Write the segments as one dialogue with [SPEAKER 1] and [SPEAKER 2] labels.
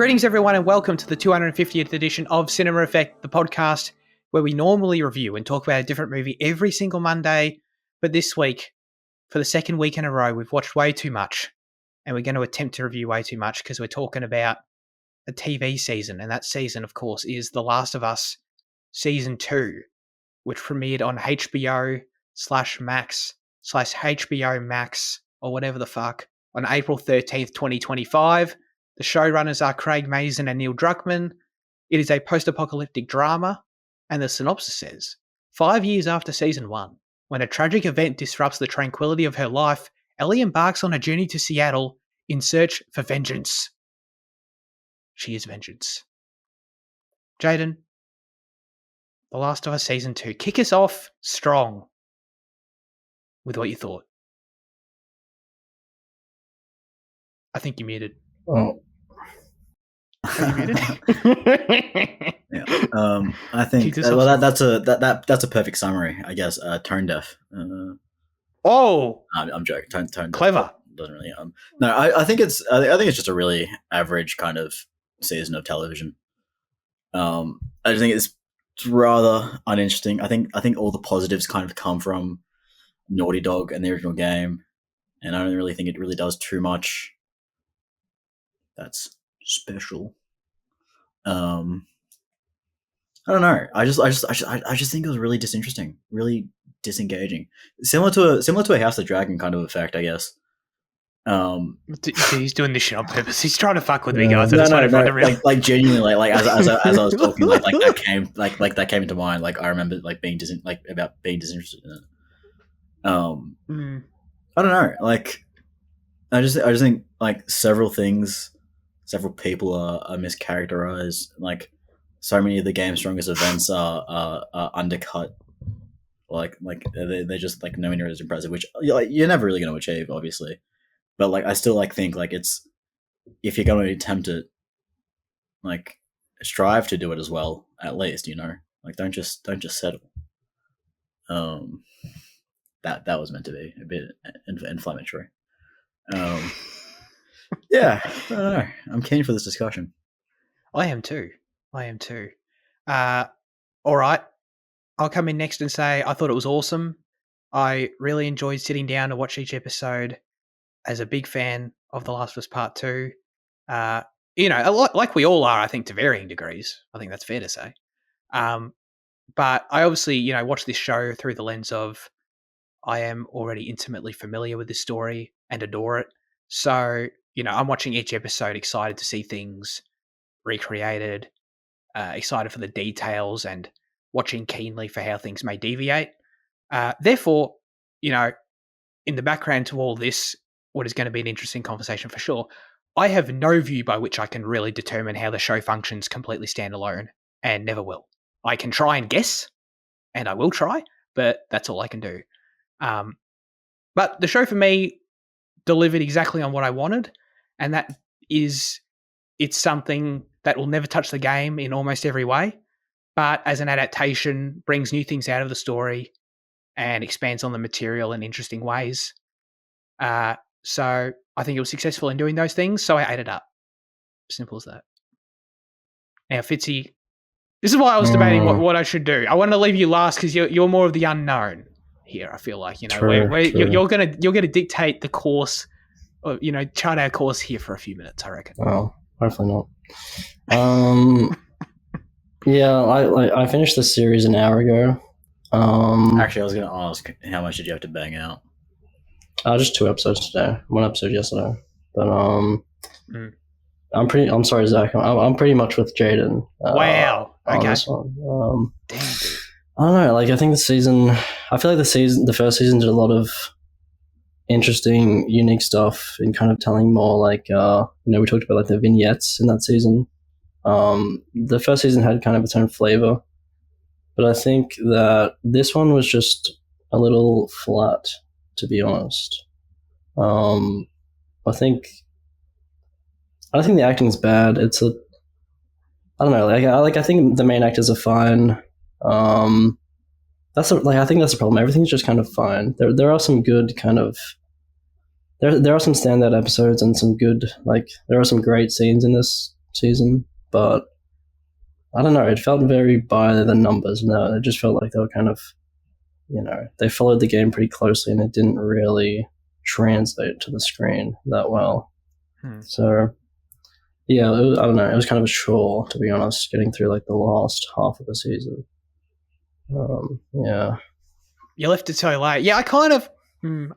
[SPEAKER 1] Greetings, everyone, and welcome to the 250th edition of Cinema Effect, the podcast where we normally review and talk about a different movie every single Monday. But this week, for the second week in a row, we've watched way too much, and we're going to attempt to review way too much because we're talking about a TV season, and that season, of course, is The Last of Us Season 2, which premiered on HBO/Max/HBO Max, or whatever the fuck, on April 13th, 2025. The showrunners are Craig Mazin and Neil Druckmann. It is a post-apocalyptic drama, and the synopsis says, 5 years after Season 1, when a tragic event disrupts the tranquility of her life, Ellie embarks on a journey to Seattle in search for vengeance. She is vengeance. Jaden, The Last of Us Season 2. Kick us off strong with what you thought. I think you're muted.
[SPEAKER 2] Oh.
[SPEAKER 1] Are you muted?
[SPEAKER 2] Yeah. I think that's a perfect summary, I guess. Tone deaf. I'm joking. Tone
[SPEAKER 1] Clever.
[SPEAKER 2] Deaf doesn't really. No, I think it's just a really average kind of season of television. I just think it's rather uninteresting. I think all the positives kind of come from Naughty Dog and the original game, and I don't really think it really does too much that's special. I don't know. I just think it was really disinteresting, really disengaging. Similar to a House of the Dragon kind of effect, I guess.
[SPEAKER 1] He's doing this shit on purpose. He's trying to fuck with me, guys.
[SPEAKER 2] No, like genuinely, like as I was talking, like that came into mind. Like I remember being disinterested in it. I don't know. Like I just think like several people are mischaracterized. Like so many of the game's strongest events are undercut. Like they're just like nowhere near as impressive, which you're never really going to achieve, obviously. But like I still think like it's, if you're going to attempt it, like strive to do it as well, at least, like don't just settle. That was meant to be a bit inflammatory. Yeah, I don't know. I'm keen for this discussion.
[SPEAKER 1] I am too. All right. I'll come in next and say I thought it was awesome. I really enjoyed sitting down to watch each episode. As a big fan of The Last of Us Part 2, like we all are, I think, to varying degrees. I think that's fair to say. But I obviously, watch this show through the lens of I am already intimately familiar with this story and adore it. So, I'm watching each episode excited to see things recreated, excited for the details and watching keenly for how things may deviate. Therefore, in the background to all this, what is going to be an interesting conversation for sure, I have no view by which I can really determine how the show functions completely standalone, and never will. I can try and guess, and I will try, but that's all I can do. But the show for me delivered exactly on what I wanted, and that is it's something that will never touch the game in almost every way, but as an adaptation brings new things out of the story and expands on the material in interesting ways. So I think it was successful in doing those things, so I ate it up. Simple as that. Now, Fitzy, this is why I was debating what I should do. I want to leave you last because you're more of the unknown here. I feel like
[SPEAKER 2] True.
[SPEAKER 1] You're gonna dictate the course, or, chart our course here for a few minutes. I reckon.
[SPEAKER 2] Well, hopefully not. Yeah, I finished the series an hour ago. Actually, I was going to ask, how much did you have to bang out? Just 2 episodes today. 1 episode yesterday. But I'm sorry, Zach. I'm pretty much with Jaden.
[SPEAKER 1] Wow. Okay.
[SPEAKER 2] This one.
[SPEAKER 1] Damn, dude.
[SPEAKER 2] I don't know. Like I think I feel like the first season did a lot of interesting, unique stuff in kind of telling more. Like we talked about like the vignettes in that season. The first season had kind of its own flavor, but I think that this one was just a little flat, to be honest. I don't think the acting's bad. I don't know. I think the main actors are fine. I think that's the problem. Everything's just kind of fine. There are some good kind of there are some standout episodes and some good there are some great scenes in this
[SPEAKER 3] season, but I don't know. It felt very by the numbers. No, it just felt like they were kind of, they followed the game pretty closely, and it didn't really translate to the screen that well. So, yeah, I don't know. It was kind of a chore, to be honest, getting through like the last half of the season. Yeah.
[SPEAKER 1] You left it so late. Yeah, I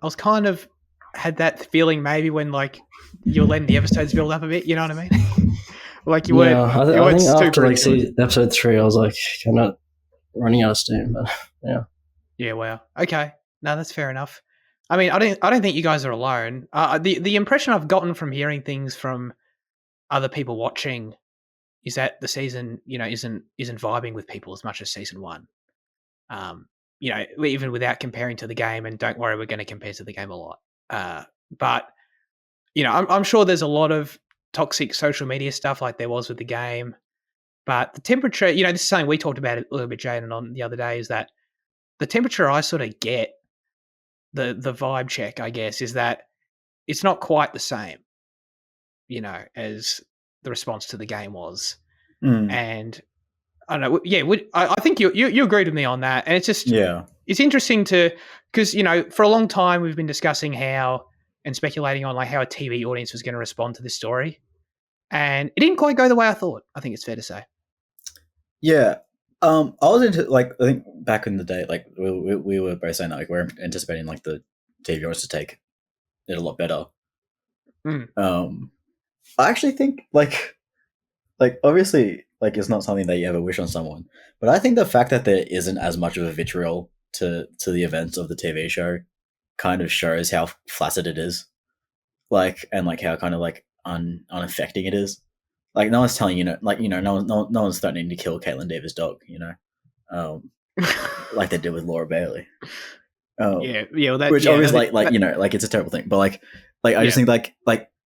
[SPEAKER 1] was kind of had that feeling maybe when like you were letting the episodes build up a bit. You know what I mean? Like you weren't.
[SPEAKER 3] I think after like episode 3, I was like kind of running out of steam. But yeah.
[SPEAKER 1] Yeah. Wow. Okay. No, that's fair enough. I mean, I don't think you guys are alone. The impression I've gotten from hearing things from other people watching is that the season, isn't vibing with people as much as season 1. Even without comparing to the game, and don't worry, we're going to compare to the game a lot. But I'm sure there's a lot of toxic social media stuff like there was with the game. But the temperature, this is something we talked about a little bit, Jaden, on the other day, is that the temperature I sort of get, the vibe check, I guess, is that it's not quite the same, as the response to the game was. And I don't know. Yeah, I think you agreed with me on that, and it's just it's interesting because for a long time we've been discussing how and speculating on like how a TV audience was going to respond to this story, and it didn't quite go the way I thought. I think it's fair to say.
[SPEAKER 2] Yeah, I was into I think back in the day, like we were both saying that like we're anticipating like the TV audience to take it a lot better. I actually think like obviously. Like, it's not something that you ever wish on someone. But I think the fact that there isn't as much of a vitriol to the events of the TV show kind of shows how flaccid it is. Like, and like how kind of like unaffecting it is. Like, no one's telling no one's threatening to kill Kaitlyn Dever's dog, like they did with Laura Bailey.
[SPEAKER 1] Well,
[SPEAKER 2] which obviously like it's a terrible thing. But like I just think like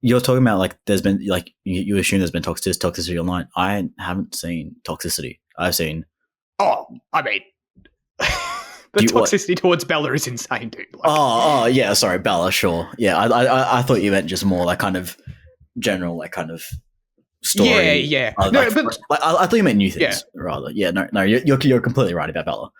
[SPEAKER 2] you're talking about like there's been like you assume there's been toxicity online. I haven't seen toxicity. I've seen.
[SPEAKER 1] Oh, I mean, the toxicity towards Bella is insane, dude.
[SPEAKER 2] Like, yeah. Sorry, Bella. Sure. Yeah, I thought you meant just more like kind of general like kind of story.
[SPEAKER 1] Yeah.
[SPEAKER 2] I thought you meant new things rather. Yeah. No. You're completely right about Bella.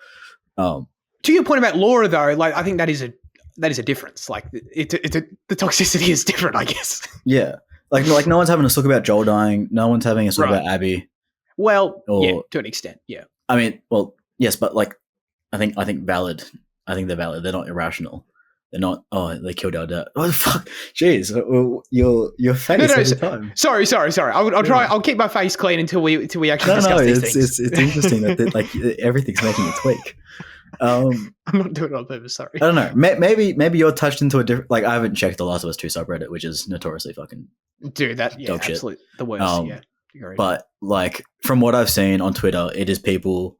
[SPEAKER 1] To your point about Laura, though, like I think that is a difference. Like the toxicity is different, I guess.
[SPEAKER 2] Yeah, like no one's having a talk about Joel dying. No one's having a talk about Abby.
[SPEAKER 1] Well, to an extent, yeah.
[SPEAKER 2] I mean, well, yes, but like, I think valid. I think they're valid. They're not irrational. They're not. Oh, they killed our dad. Oh fuck! Jeez, your face every time.
[SPEAKER 1] Sorry. I'll try. I'll keep my face clean until we actually discuss these things.
[SPEAKER 2] It's interesting that like everything's making a tweak.
[SPEAKER 1] I'm not doing it on purpose. Sorry.
[SPEAKER 2] I don't know. Maybe you're touched into a different. Like I haven't checked the Last of Us 2 subreddit, which is notoriously fucking.
[SPEAKER 1] Dude, that dog shit. Absolutely the worst.
[SPEAKER 2] But like from what I've seen on Twitter, it is people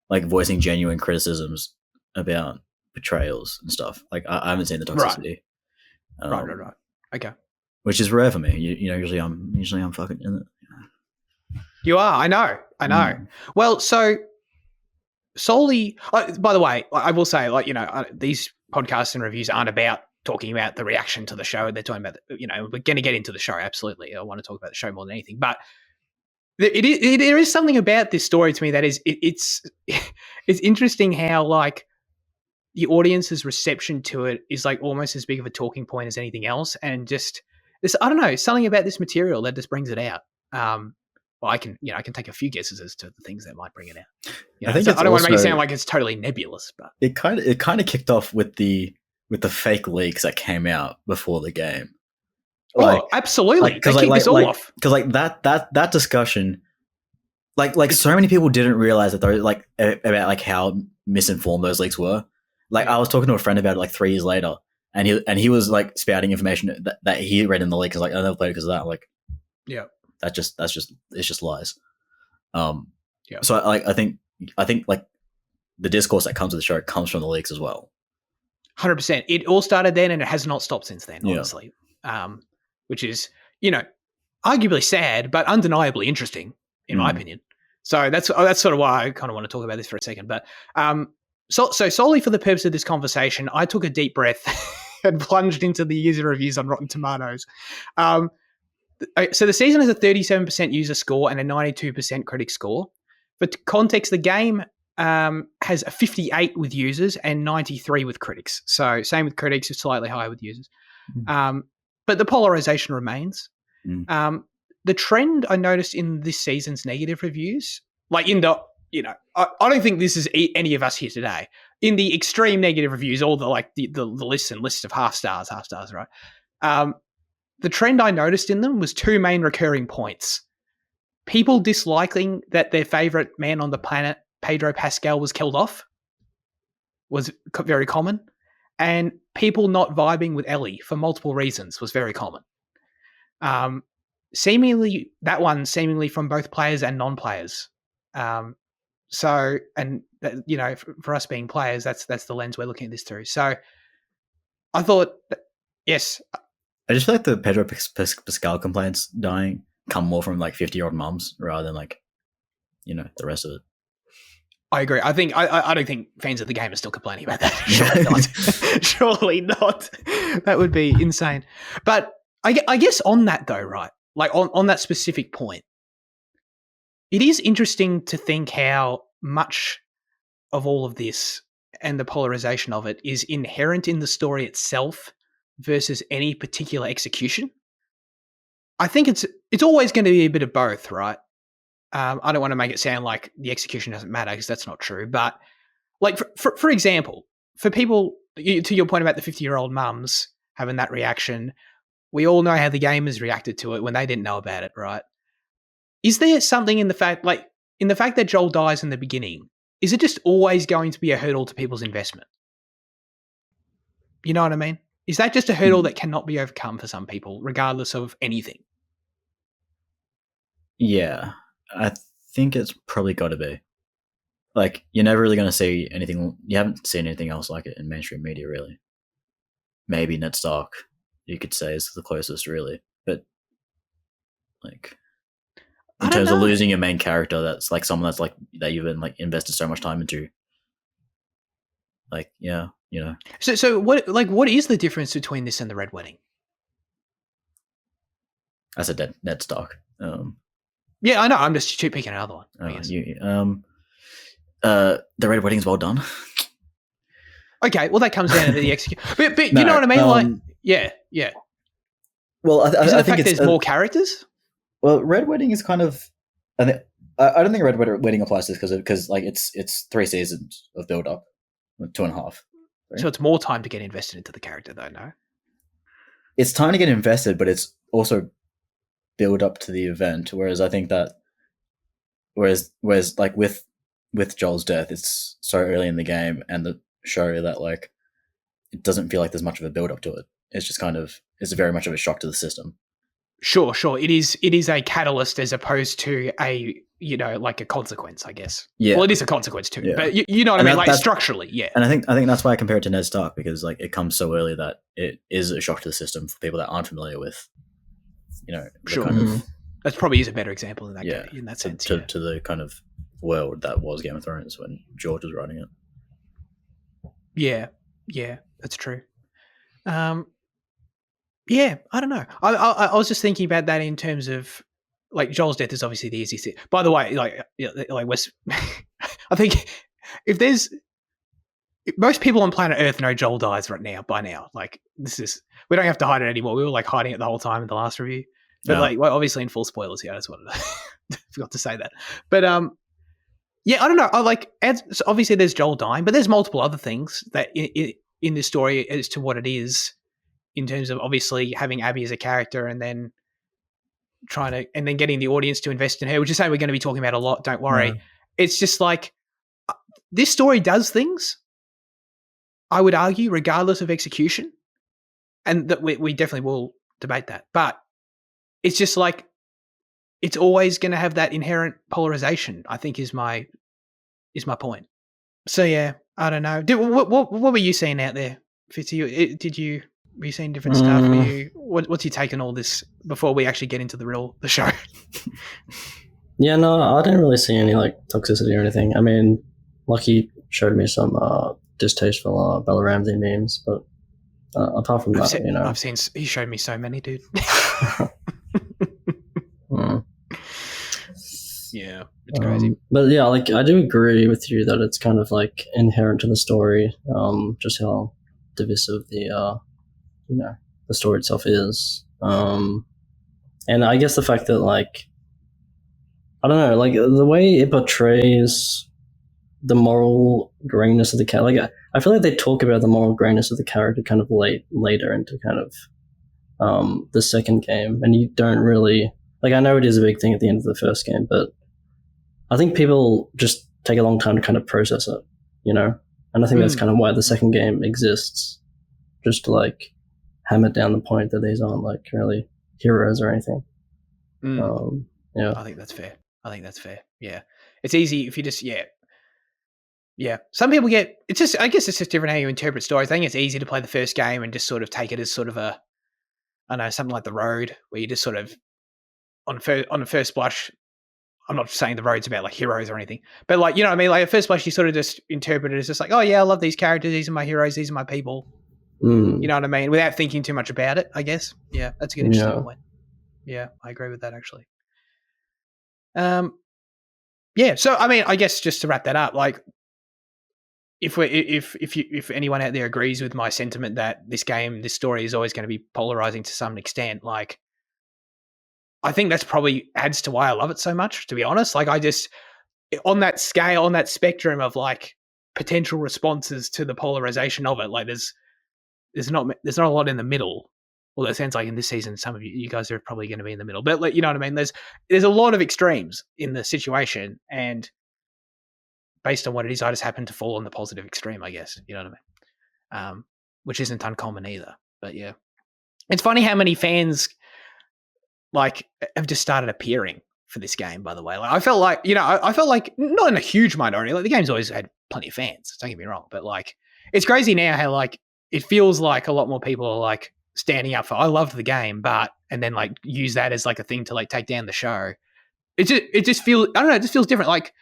[SPEAKER 2] like voicing genuine criticisms about betrayals and stuff. Like I haven't seen the toxicity.
[SPEAKER 1] Right. Okay.
[SPEAKER 2] Which is rare for me. Usually I'm fucking in it.
[SPEAKER 1] You are. I know. Well, so. Solely, by the way, I will say, like, these podcasts and reviews aren't about talking about the reaction to the show. They're talking about, we're going to get into the show. Absolutely. I want to talk about the show more than anything. But there is something about this story to me that is, it's interesting how, like, the audience's reception to it is, like, almost as big of a talking point as anything else. And just, I don't know, something about this material that just brings it out. Well, I can take a few guesses as to the things that might bring it out. I don't want to make it sound like it's totally nebulous, but
[SPEAKER 2] it kind of kicked off with the fake leaks that came out before the game.
[SPEAKER 1] Like, absolutely, they kicked this all off
[SPEAKER 2] because like that discussion, like so many people didn't realize that they like about like how misinformed those leaks were. Like I was talking to a friend about it like 3 years later, and he was like spouting information that he read in the leak. Because like I never played it because of that. I'm like,
[SPEAKER 1] yeah.
[SPEAKER 2] It's just lies. So I think like the discourse that comes with the show comes from the leaks as well.
[SPEAKER 1] 100%. It all started then, and it has not stopped since then. Honestly, which is arguably sad, but undeniably interesting in my opinion. So that's sort of why I kind of want to talk about this for a second. But so solely for the purpose of this conversation, I took a deep breath and plunged into the user reviews on Rotten Tomatoes. So the season has a 37% user score and a 92% critic score. For context, the game has a 58 with users and 93 with critics. So same with critics, it's slightly higher with users. But the polarization remains. The trend I noticed in this season's negative reviews, like in the, I don't think this is any of us here today. In the extreme negative reviews, all the lists of half stars, right? The trend I noticed in them was two main recurring points. People disliking that their favorite man on the planet, Pedro Pascal, was killed off, was very common. And people not vibing with Ellie for multiple reasons was very common. Seemingly from both players and non-players. For us being players, that's the lens we're looking at this through. So I thought, yes.
[SPEAKER 2] I just feel like the Pedro Pascal complaints dying come more from 50-year-old mums rather than the rest of it.
[SPEAKER 1] I agree. I think I don't think fans of the game are still complaining about that. Surely not. Surely not. That would be insane. But I guess on that though, right? Like on that specific point, it is interesting to think how much of all of this and the polarization of it is inherent in the story itself versus any particular execution. I think it's always going to be a bit of both, right? I don't want to make it sound like the execution doesn't matter because that's not true. But for example, for people, to your point about the 50-year-old mums having that reaction, we all know how the gamers reacted to it when they didn't know about it, right? Is there something in the fact that Joel dies in the beginning, is it just always going to be a hurdle to people's investment? You know what I mean? Is that just a hurdle that cannot be overcome for some people, regardless of anything?
[SPEAKER 2] Yeah, I think it's probably got to be. You're never really going to see anything. You haven't seen anything else like it in mainstream media, really. Maybe Ned Stark, you could say, is the closest, really. But in terms of losing your main character, that's someone that's that you've been invested so much time into. Yeah.
[SPEAKER 1] So what is the difference between this and the Red Wedding?
[SPEAKER 2] I said Ned Stark.
[SPEAKER 1] Yeah, I know. I'm just picking another one.
[SPEAKER 2] The Red Wedding's well done.
[SPEAKER 1] Okay, well that comes down to the execution. But no, you know what I mean? Yeah.
[SPEAKER 2] Well, I think
[SPEAKER 1] there's more characters.
[SPEAKER 2] Well, Red Wedding is kind of. I don't think Red Wedding applies to this because it's 3 seasons of build up, 2.5.
[SPEAKER 1] So it's more time to get invested into the character, though, no?
[SPEAKER 2] It's time to get invested, but it's also build up to the event. Whereas I think that, whereas with Joel's death, it's so early in the game and the show that it doesn't feel like there's much of a build up to it. It's just it's very much of a shock to the system.
[SPEAKER 1] Sure. It is a catalyst as opposed to a consequence, I guess. Yeah. Well, it is a consequence too, but you know what I mean? Structurally, yeah.
[SPEAKER 2] And I think that's why I compare it to Ned Stark because it comes so early that it is a shock to the system for people that aren't familiar with,
[SPEAKER 1] Sure. That probably is a better example in that sense.
[SPEAKER 2] To the kind of world that was Game of Thrones when George was writing it.
[SPEAKER 1] Yeah, that's true. Yeah, I don't know. I was just thinking about that in terms of Joel's death is obviously the easiest. By the way, West, I think if most people on planet Earth know Joel dies by now. We don't have to hide it anymore. We were hiding it the whole time in the last review, but obviously in full spoilers here. I just wanted to forgot to say that. But yeah, I don't know. So obviously there's Joel dying, but there's multiple other things that in this story as to what it is. In terms of obviously having Abby as a character and then getting the audience to invest in her, which is something we're going to be talking about a lot. Don't worry. No. It's just this story does things, I would argue, regardless of execution. And that we definitely will debate that. But it's just it's always going to have that inherent polarization, I think is my point. So yeah, I don't know. What were you seeing out there, Fitzy? Were you seeing different stuff? What's your take on all this before we actually get into the show?
[SPEAKER 3] Yeah, no, I didn't really see any toxicity or anything. I mean, Lucky showed me some distasteful Bella Ramsey memes, but apart from that,
[SPEAKER 1] I've seen. He showed me so many, dude. Yeah, it's crazy.
[SPEAKER 3] But yeah, like I do agree with you that it's kind of like inherent to the story, just how divisive the the story itself is. And I guess the fact that like I don't know, like the way it portrays the moral grayness of the character. Like I feel like they talk about the moral grayness of the character kind of later into kind of the second game, and you don't really like. I know it is a big thing at the end of the first game, but I think people just take a long time to kind of process it, And I think that's kind of why the second game exists, just to like hammer down the point that these aren't like really heroes or anything. Yeah,
[SPEAKER 1] I think that's fair. Yeah, it's easy if you just yeah. Some people get it's just I guess it's just different how you interpret stories. I think it's easy to play the first game and just sort of take it as sort of a I don't know something like The Road, where you just sort of on the first blush. I'm not saying The Road's about like heroes or anything, but like, you know what I mean? Like at first blush, you sort of just interpret it as just like, oh yeah, I love these characters. These are my heroes. These are my people. You know what I mean? Without thinking too much about it, I guess. Yeah, that's a good interesting point. Yeah, I agree with that actually. Yeah. So I mean, I guess just to wrap that up, like if anyone out there agrees with my sentiment that this story is always going to be polarizing to some extent, like I think that's probably adds to why I love it so much, to be honest. Like I just on that scale, on that spectrum of like potential responses to the polarization of it, like there's not a lot in the middle. Well, it sounds like in this season, some of you guys are probably going to be in the middle, but like, you know what I mean? There's a lot of extremes in the situation, and based on what it is, I just happen to fall on the positive extreme, I guess. You know what I mean? Which isn't uncommon either. But yeah, it's funny how many fans like have just started appearing for this game. By the way, like I felt like I felt like not in a huge minority. Like the game's always had plenty of fans. Don't get me wrong, but like it's crazy now how like it feels like a lot more people are like standing up for I loved the game, but and then like use that as like a thing to like take down the show. It just feels I don't know, it just feels different. Like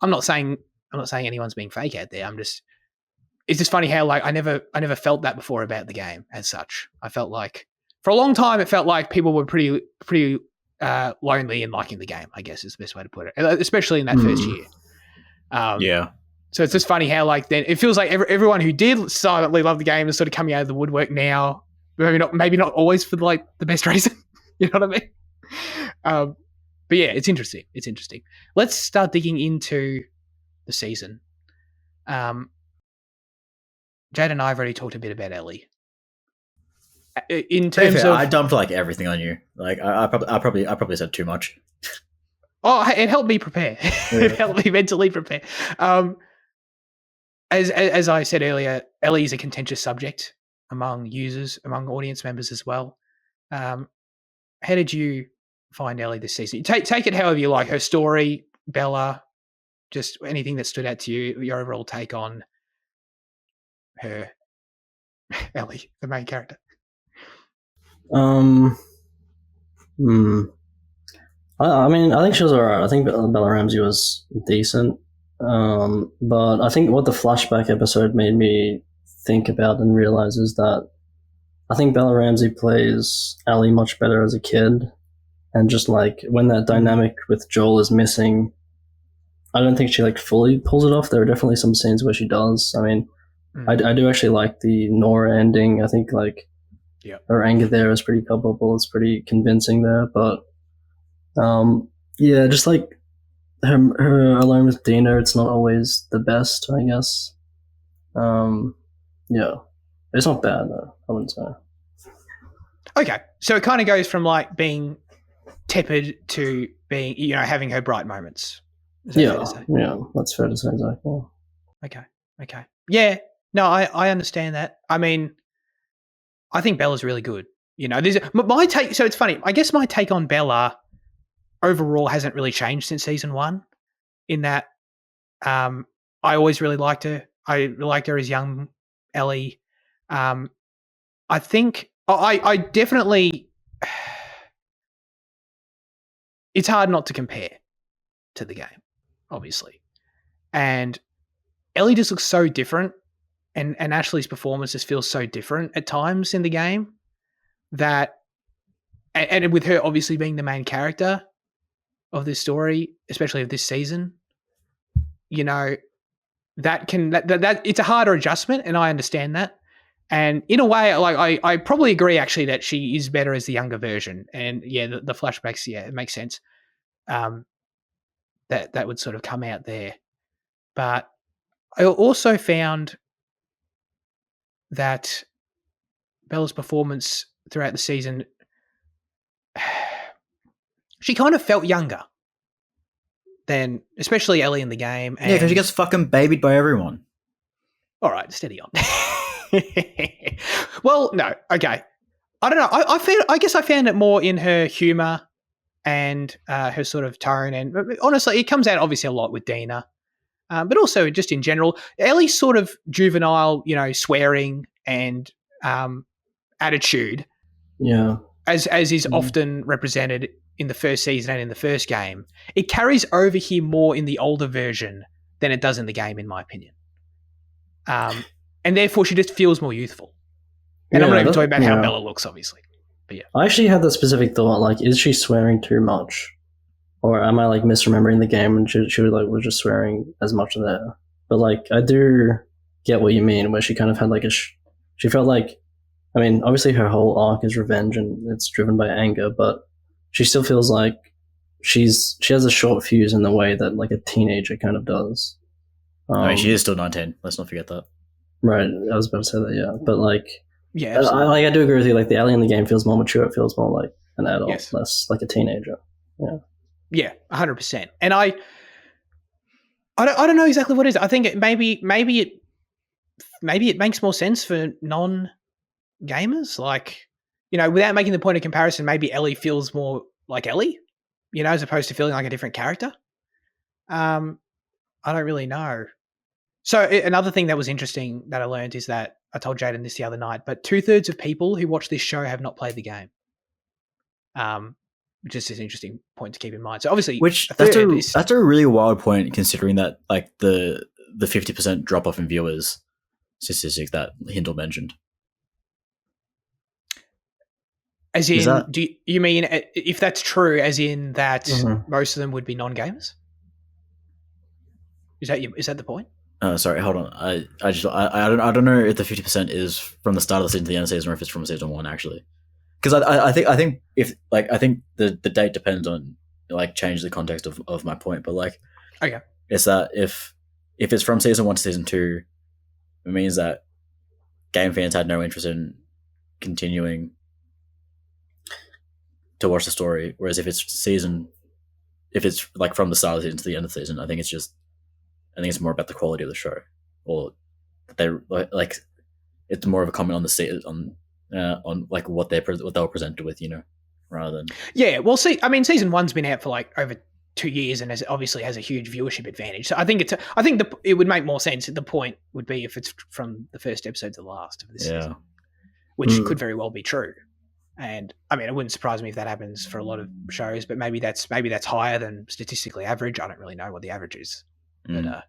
[SPEAKER 1] I'm not saying anyone's being fake out there. It's just funny how like I never felt that before about the game as such. I felt like for a long time it felt like people were pretty lonely in liking the game, I guess is the best way to put it. Especially in that first year.
[SPEAKER 2] Yeah.
[SPEAKER 1] So it's just funny how like then it feels like everyone who did silently love the game is sort of coming out of the woodwork now. Maybe not always for like the best reason. You know what I mean? But yeah, it's interesting. It's interesting. Let's start digging into the season. Jade and I have already talked a bit about Ellie. In terms of,
[SPEAKER 2] I dumped like everything on you. Like I probably said too much.
[SPEAKER 1] Oh, it helped me prepare. Yeah. It helped me mentally prepare. As I said earlier, Ellie is a contentious subject among users, among audience members as well. How did you find Ellie this season? Take it however you like. Her story, Bella, just anything that stood out to you. Your overall take on her, Ellie, the main character.
[SPEAKER 3] I mean, I think she was alright. I think Bella Ramsey was decent. But I think what the flashback episode made me think about and realize is that I think Bella Ramsey plays Ellie much better as a kid. And just like when that dynamic with Joel is missing, I don't think she like fully pulls it off. There are definitely some scenes where she does. I mean, I do actually like the Nora ending. I think like her anger there is pretty palpable. It's pretty convincing there. But yeah, just like her alone with Dina, it's not always the best, I guess. Yeah, it's not bad though, I wouldn't say.
[SPEAKER 1] Okay, so it kind of goes from like being tepid to being, having her bright moments.
[SPEAKER 3] Yeah, that's fair to say, exactly.
[SPEAKER 1] Okay. Yeah, no, I understand that. I mean, I think Bella's really good. There's my take. So it's funny. I guess my take on Bella overall hasn't really changed since season 1. In that, I always really liked her. I liked her as young Ellie. I think I definitely. It's hard not to compare to the game, obviously, and Ellie just looks so different, and Ashley's performance just feels so different at times in the game that, and with her obviously being the main character, of this story, especially of this season, you know, that it's a harder adjustment, and I understand that. And in a way, like I probably agree actually that she is better as the younger version. And yeah, the flashbacks, yeah, it makes sense. That would sort of come out there. But I also found that Bella's performance throughout the season, she kind of felt younger than, especially Ellie in the game. And
[SPEAKER 2] Yeah, because she gets fucking babied by everyone.
[SPEAKER 1] all right, steady on. Well, no, okay. I don't know. I guess I found it more in her humor and her sort of tone. And honestly, it comes out obviously a lot with Dina, but also just in general. Ellie's sort of juvenile, swearing and attitude,
[SPEAKER 3] Yeah.
[SPEAKER 1] as is often represented in the first season and in the first game, it carries over here more in the older version than it does in the game, in my opinion. And therefore, she just feels more youthful. And I'm not even talking about how Bella looks, obviously. But yeah.
[SPEAKER 3] I actually had the specific thought, like, is she swearing too much? Or am I, like, misremembering the game and she was just swearing as much there? But, like, I do get what you mean, where she kind of had, like, she felt like, I mean, obviously her whole arc is revenge and it's driven by anger, but she still feels like she has a short fuse in the way that, like, a teenager kind of does.
[SPEAKER 2] I mean, she is still 19. Let's not forget that.
[SPEAKER 3] Right, I was about to say that, yeah. But, like,
[SPEAKER 1] yeah,
[SPEAKER 3] I do agree with you. Like, the Ellie in the game feels more mature. It feels more like an adult, less like a teenager.
[SPEAKER 1] Yeah, 100%. And I don't know exactly what it is. I think maybe it makes more sense for non-gamers. Like, without making the point of comparison, maybe Ellie feels more like Ellie, as opposed to feeling like a different character. I don't really know. So another thing that was interesting that I learned is that I told Jaden this the other night, but 2/3 of people who watch this show have not played the game. Just an interesting point to keep in mind. So obviously,
[SPEAKER 2] that's a really wild point considering that, like, the 50% drop off in viewers statistic that Hindle mentioned.
[SPEAKER 1] As in, do you mean if that's true? As in that most of them would be non-gamers? Is that the point?
[SPEAKER 2] Sorry, hold on. I don't know if the 50% is from the start of the season to the end of the season, or if it's from season 1 actually. Because I think the date depends on, like, change the context of my point, but, like,
[SPEAKER 1] okay,
[SPEAKER 2] it's that if it's from season 1 to season 2, it means that game fans had no interest in continuing to watch the story. Whereas if it's like from the start of the season to the end of the season, I think it's more about the quality of the show, or they like it's more of a comment on the on like what they were presented with, rather than
[SPEAKER 1] Well, see, I mean, season 1's been out for like over 2 years, and obviously has a huge viewership advantage. So I think it would make more sense. The point would be if it's from the first episode to the last of this season, which could very well be true. And I mean, it wouldn't surprise me if that happens for a lot of shows, but maybe that's higher than statistically average. I don't really know what the average is, but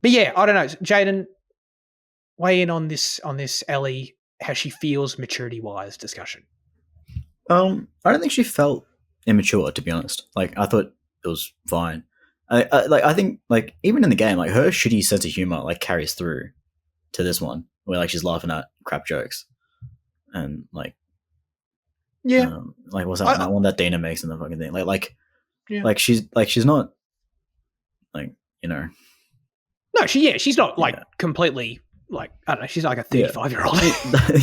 [SPEAKER 1] yeah, I don't know. Jaden, weigh in on this Ellie, how she feels maturity wise discussion.
[SPEAKER 2] I don't think she felt immature, to be honest. Like, I thought it was fine. I think, like, even in the game, like, her shitty sense of humor, like, carries through to this one, where, like, she's laughing at crap jokes, and, like, like, what's that one that Dana makes in the fucking thing? Like she's not, like,
[SPEAKER 1] No, she's not like completely, like, I don't know. She's like a 35-year-old.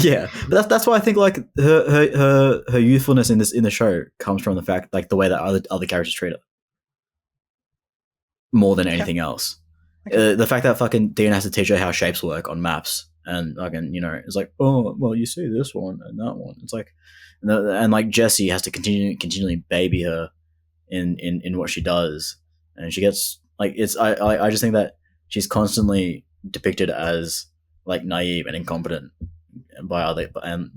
[SPEAKER 2] Yeah, but that's why I think, like, her youthfulness in the show comes from the fact, like, the way that other characters treat her more than anything else. Okay. The fact that fucking Dean has to teach her how shapes work on maps, and fucking, it's like, oh, well, you see this one and that one. It's like, and like Jesse has to continually baby her in what she does, and she gets, like, it's I just think that she's constantly depicted as, like, naive and incompetent by other, and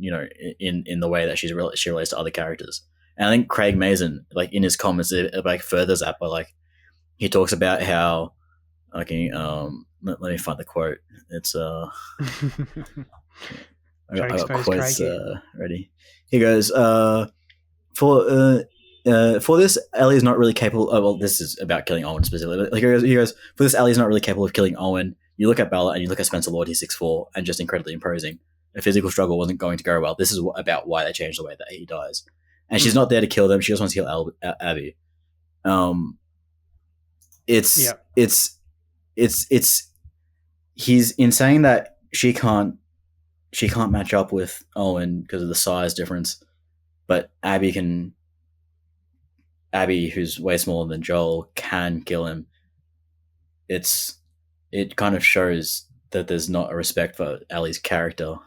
[SPEAKER 2] in the way that she relates to other characters. And I think Craig Mazin, like, in his comments, it like furthers that by, like, he talks about how, okay, let me find the quote. It's I got quotes ready. He goes, For this, Ellie is not really capable. Oh, well, this is about killing Owen specifically. Like he goes, for this, Ellie is not really capable of killing Owen. You look at Bella and you look at Spencer Lord. He's 6'4" and just incredibly imposing. A physical struggle wasn't going to go well. This is about why they changed the way that he dies. And she's not there to kill them. She just wants to kill Abby. It's he's in saying that she can't match up with Owen because of the size difference, but Abby, who's way smaller than Joel, can kill him. It kind of shows that there's not a respect for Ellie's character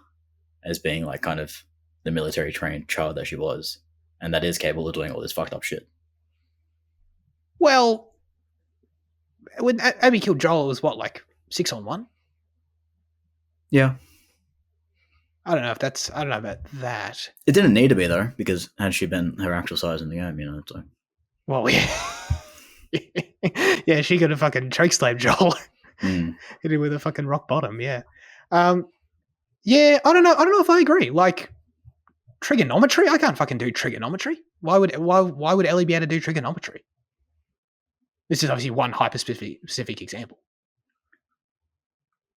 [SPEAKER 2] as being like kind of the military trained child that she was, and that is capable of doing all this fucked up shit.
[SPEAKER 1] Well, when Abby killed Joel, it was what, like 6-on-1?
[SPEAKER 2] Yeah.
[SPEAKER 1] I don't know about that.
[SPEAKER 2] It didn't need to be though, because had she been her actual size in the game, it's like.
[SPEAKER 1] Well, yeah. Yeah, she could have fucking chokeslammed Joel. Hit him with a fucking rock bottom, yeah. Yeah, I don't know if I agree. Like, trigonometry? I can't fucking do trigonometry. Why would Ellie be able to do trigonometry? This is obviously one hyper-specific example.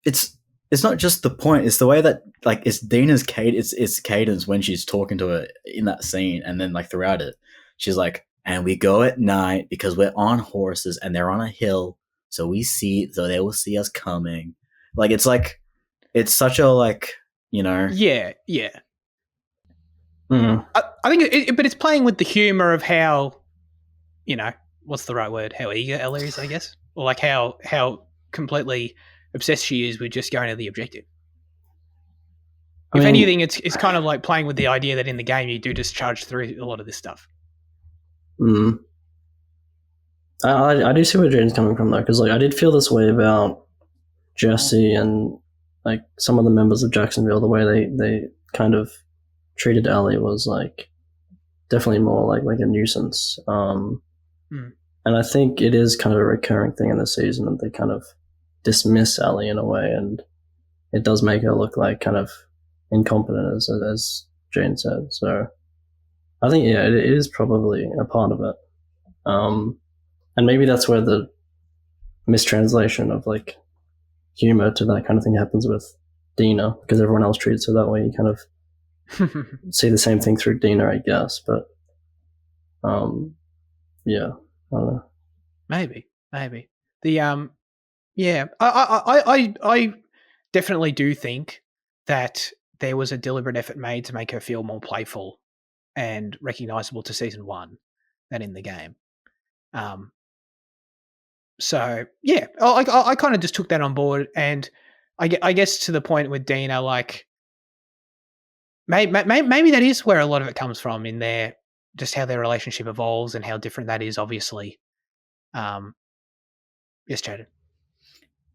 [SPEAKER 2] It's not just the point. It's the way that like it's Dina's cadence. It's cadence when she's talking to her in that scene, and then like throughout it, she's like, "And we go at night because we're on horses and they're on a hill, so they will see us coming." Like it's such a like
[SPEAKER 1] Yeah. I think, but it's playing with the humor of how, what's the right word? How eager Ellie is, I guess, or like how completely obsessed she is with just going to the objective. If anything, it's kind of like playing with the idea that in the game you do just charge through a lot of this stuff.
[SPEAKER 3] I do see where Jane's coming from though, because like I did feel this way about Jesse and like some of the members of Jacksonville. The way they kind of treated Ellie was like definitely more like a nuisance. And I think it is kind of a recurring thing in the season that they kind of dismiss Ellie in a way, and it does make her look like kind of incompetent, as Jane said. So I think it is probably a part of it, and maybe that's where the mistranslation of like humor to that kind of thing happens with Dina, because everyone else treats her that way. You kind of see the same thing through Dina, I guess, but yeah, I don't know.
[SPEAKER 1] Maybe the yeah, I definitely do think that there was a deliberate effort made to make her feel more playful and recognizable to season 1 than in the game. So yeah, I kind of just took that on board, and I guess to the point with Dina, like maybe that is where a lot of it comes from, in their just how their relationship evolves and how different that is, obviously. Yes, Jaden.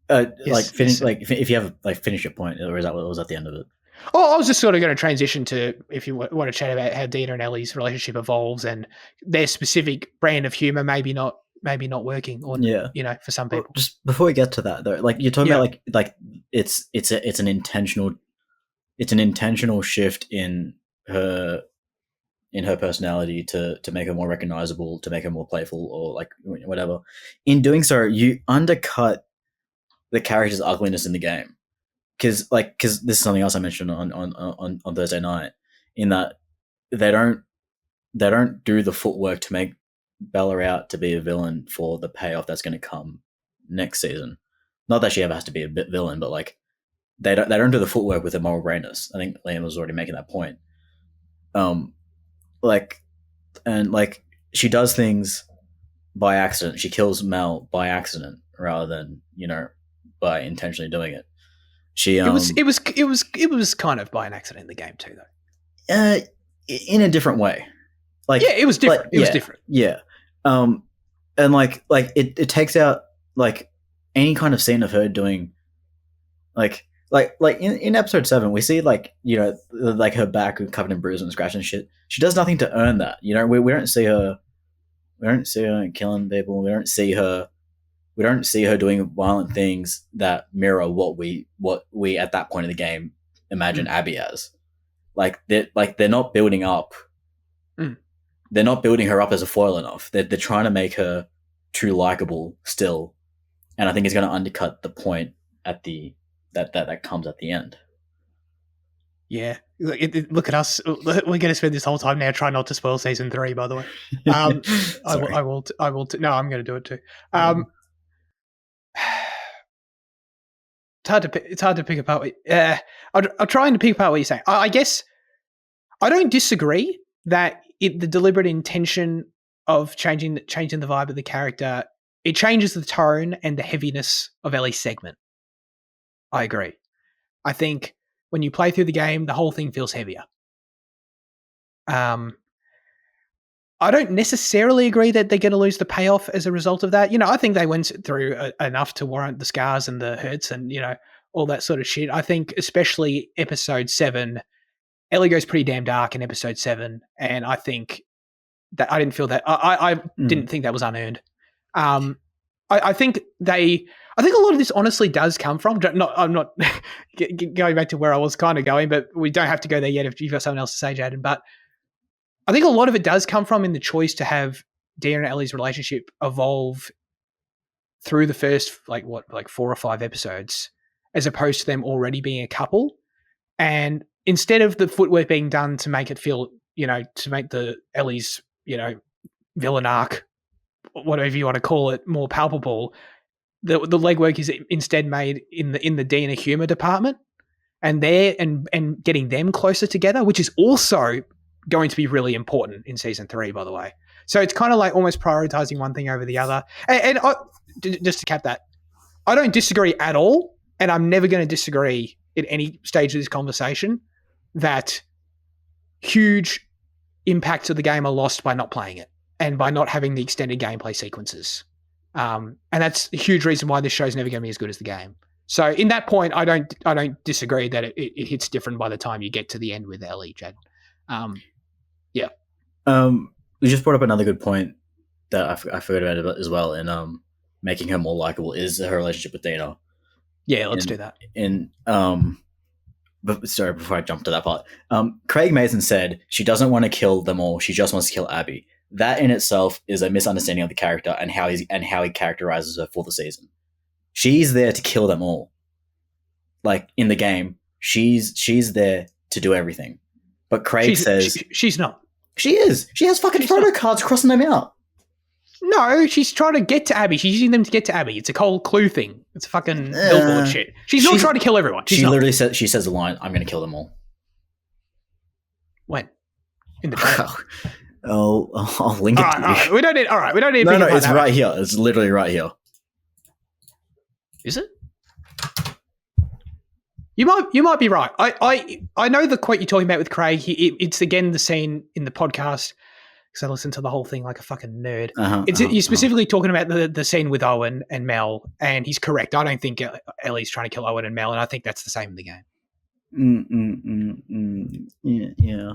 [SPEAKER 2] If you have like finish your point, or is that what was at the end of it?
[SPEAKER 1] Oh, I was just sort of going to transition to, if you want to chat about how Dina and Ellie's relationship evolves and their specific brand of humor maybe not working, or for some people.
[SPEAKER 2] Just before we get to that though, like you're talking about like it's an intentional shift in her personality to make her more recognizable, to make her more playful, or like whatever. In doing so, you undercut the character's ugliness in the game, because this is something else I mentioned on Thursday night, in that they don't do the footwork to make Bella out to be a villain for the payoff that's going to come next season. Not that she ever has to be a villain, but like they don't do the footwork with her moral greatness. I think Liam was already making that point. She does things by accident. She kills Mel by accident rather than by intentionally doing it.
[SPEAKER 1] It was kind of by an accident in the game too, though.
[SPEAKER 2] In a different way.
[SPEAKER 1] It was different. It was different.
[SPEAKER 2] Yeah. And it takes out like any kind of scene of her doing like in episode 7 we see like her back covered in bruises and scratches and shit. She does nothing to earn that. We don't see her killing people. We don't see her doing violent things that mirror what we at that point in the game imagine Abby as. They're not building up they're not building her up as a foil enough. They're trying to make her too likable still, and I think it's going to undercut the point at the that comes at the end.
[SPEAKER 1] Yeah, look at us. We're going to spend this whole time now trying not to spoil season 3. By the way, I will. No, I'm going to do it too. It's hard to pick apart. I'm trying to pick apart what you're saying. I guess I don't disagree that the deliberate intention of changing the vibe of the character, it changes the tone and the heaviness of Ellie's segment. I agree. I think when you play through the game, the whole thing feels heavier. I don't necessarily agree that they're going to lose the payoff as a result of that. I think they went through enough to warrant the scars and the hurts and, all that sort of shit. I think especially episode 7, Ellie goes pretty damn dark in episode 7. And I think that I didn't feel that. I didn't think that was unearned. I think a lot of this honestly does come from, I'm not going back to where I was kind of going, but we don't have to go there yet if you've got something else to say, Jaden. But I think a lot of it does come from in the choice to have Dina and Ellie's relationship evolve through the first, 4 or 5 episodes, as opposed to them already being a couple. And instead of the footwork being done to make it feel, to make the Ellie's, villain arc, whatever you want to call it, more palpable, the legwork is instead made in the Dina humor department, and getting them closer together, which is also going to be really important in season 3, by the way. So it's kind of like almost prioritizing one thing over the other. And just to cap that, I don't disagree at all, and I'm never going to disagree at any stage of this conversation that huge impacts of the game are lost by not playing it and by not having the extended gameplay sequences. And that's a huge reason why this show's never going to be as good as the game. So in that point, I don't disagree that it hits different by the time you get to the end with Ellie, Jed. Yeah.
[SPEAKER 2] We just brought up another good point that I forgot about as well, and making her more likable is her relationship with Dina.
[SPEAKER 1] Yeah, let's do that.
[SPEAKER 2] But sorry, before I jump to that part, Craig Mazin said she doesn't want to kill them all. She just wants to kill Abby. That in itself is a misunderstanding of the character and how he characterizes her for the season. She's there to kill them all. Like in the game, she's there to do everything. But Craig says
[SPEAKER 1] she's not.
[SPEAKER 2] She is. She has fucking photo cards crossing them out.
[SPEAKER 1] No, she's trying to get to Abby. She's using them to get to Abby. It's a whole clue thing. It's a fucking billboard shit. She's not trying to kill everyone.
[SPEAKER 2] Literally says the line, "I'm going to kill them all."
[SPEAKER 1] When? In the trailer.
[SPEAKER 2] I'll link it to you.
[SPEAKER 1] We don't need. All right, we don't need.
[SPEAKER 2] No, it's right here. It's literally right here.
[SPEAKER 1] Is it? You might be right. I know the quote you're talking about with Craig. It's again the scene in the podcast because I listened to the whole thing like a fucking nerd. You're specifically talking about the scene with Owen and Mel, and he's correct. I don't think Ellie's trying to kill Owen and Mel, and I think that's the same in the game.
[SPEAKER 2] Yeah.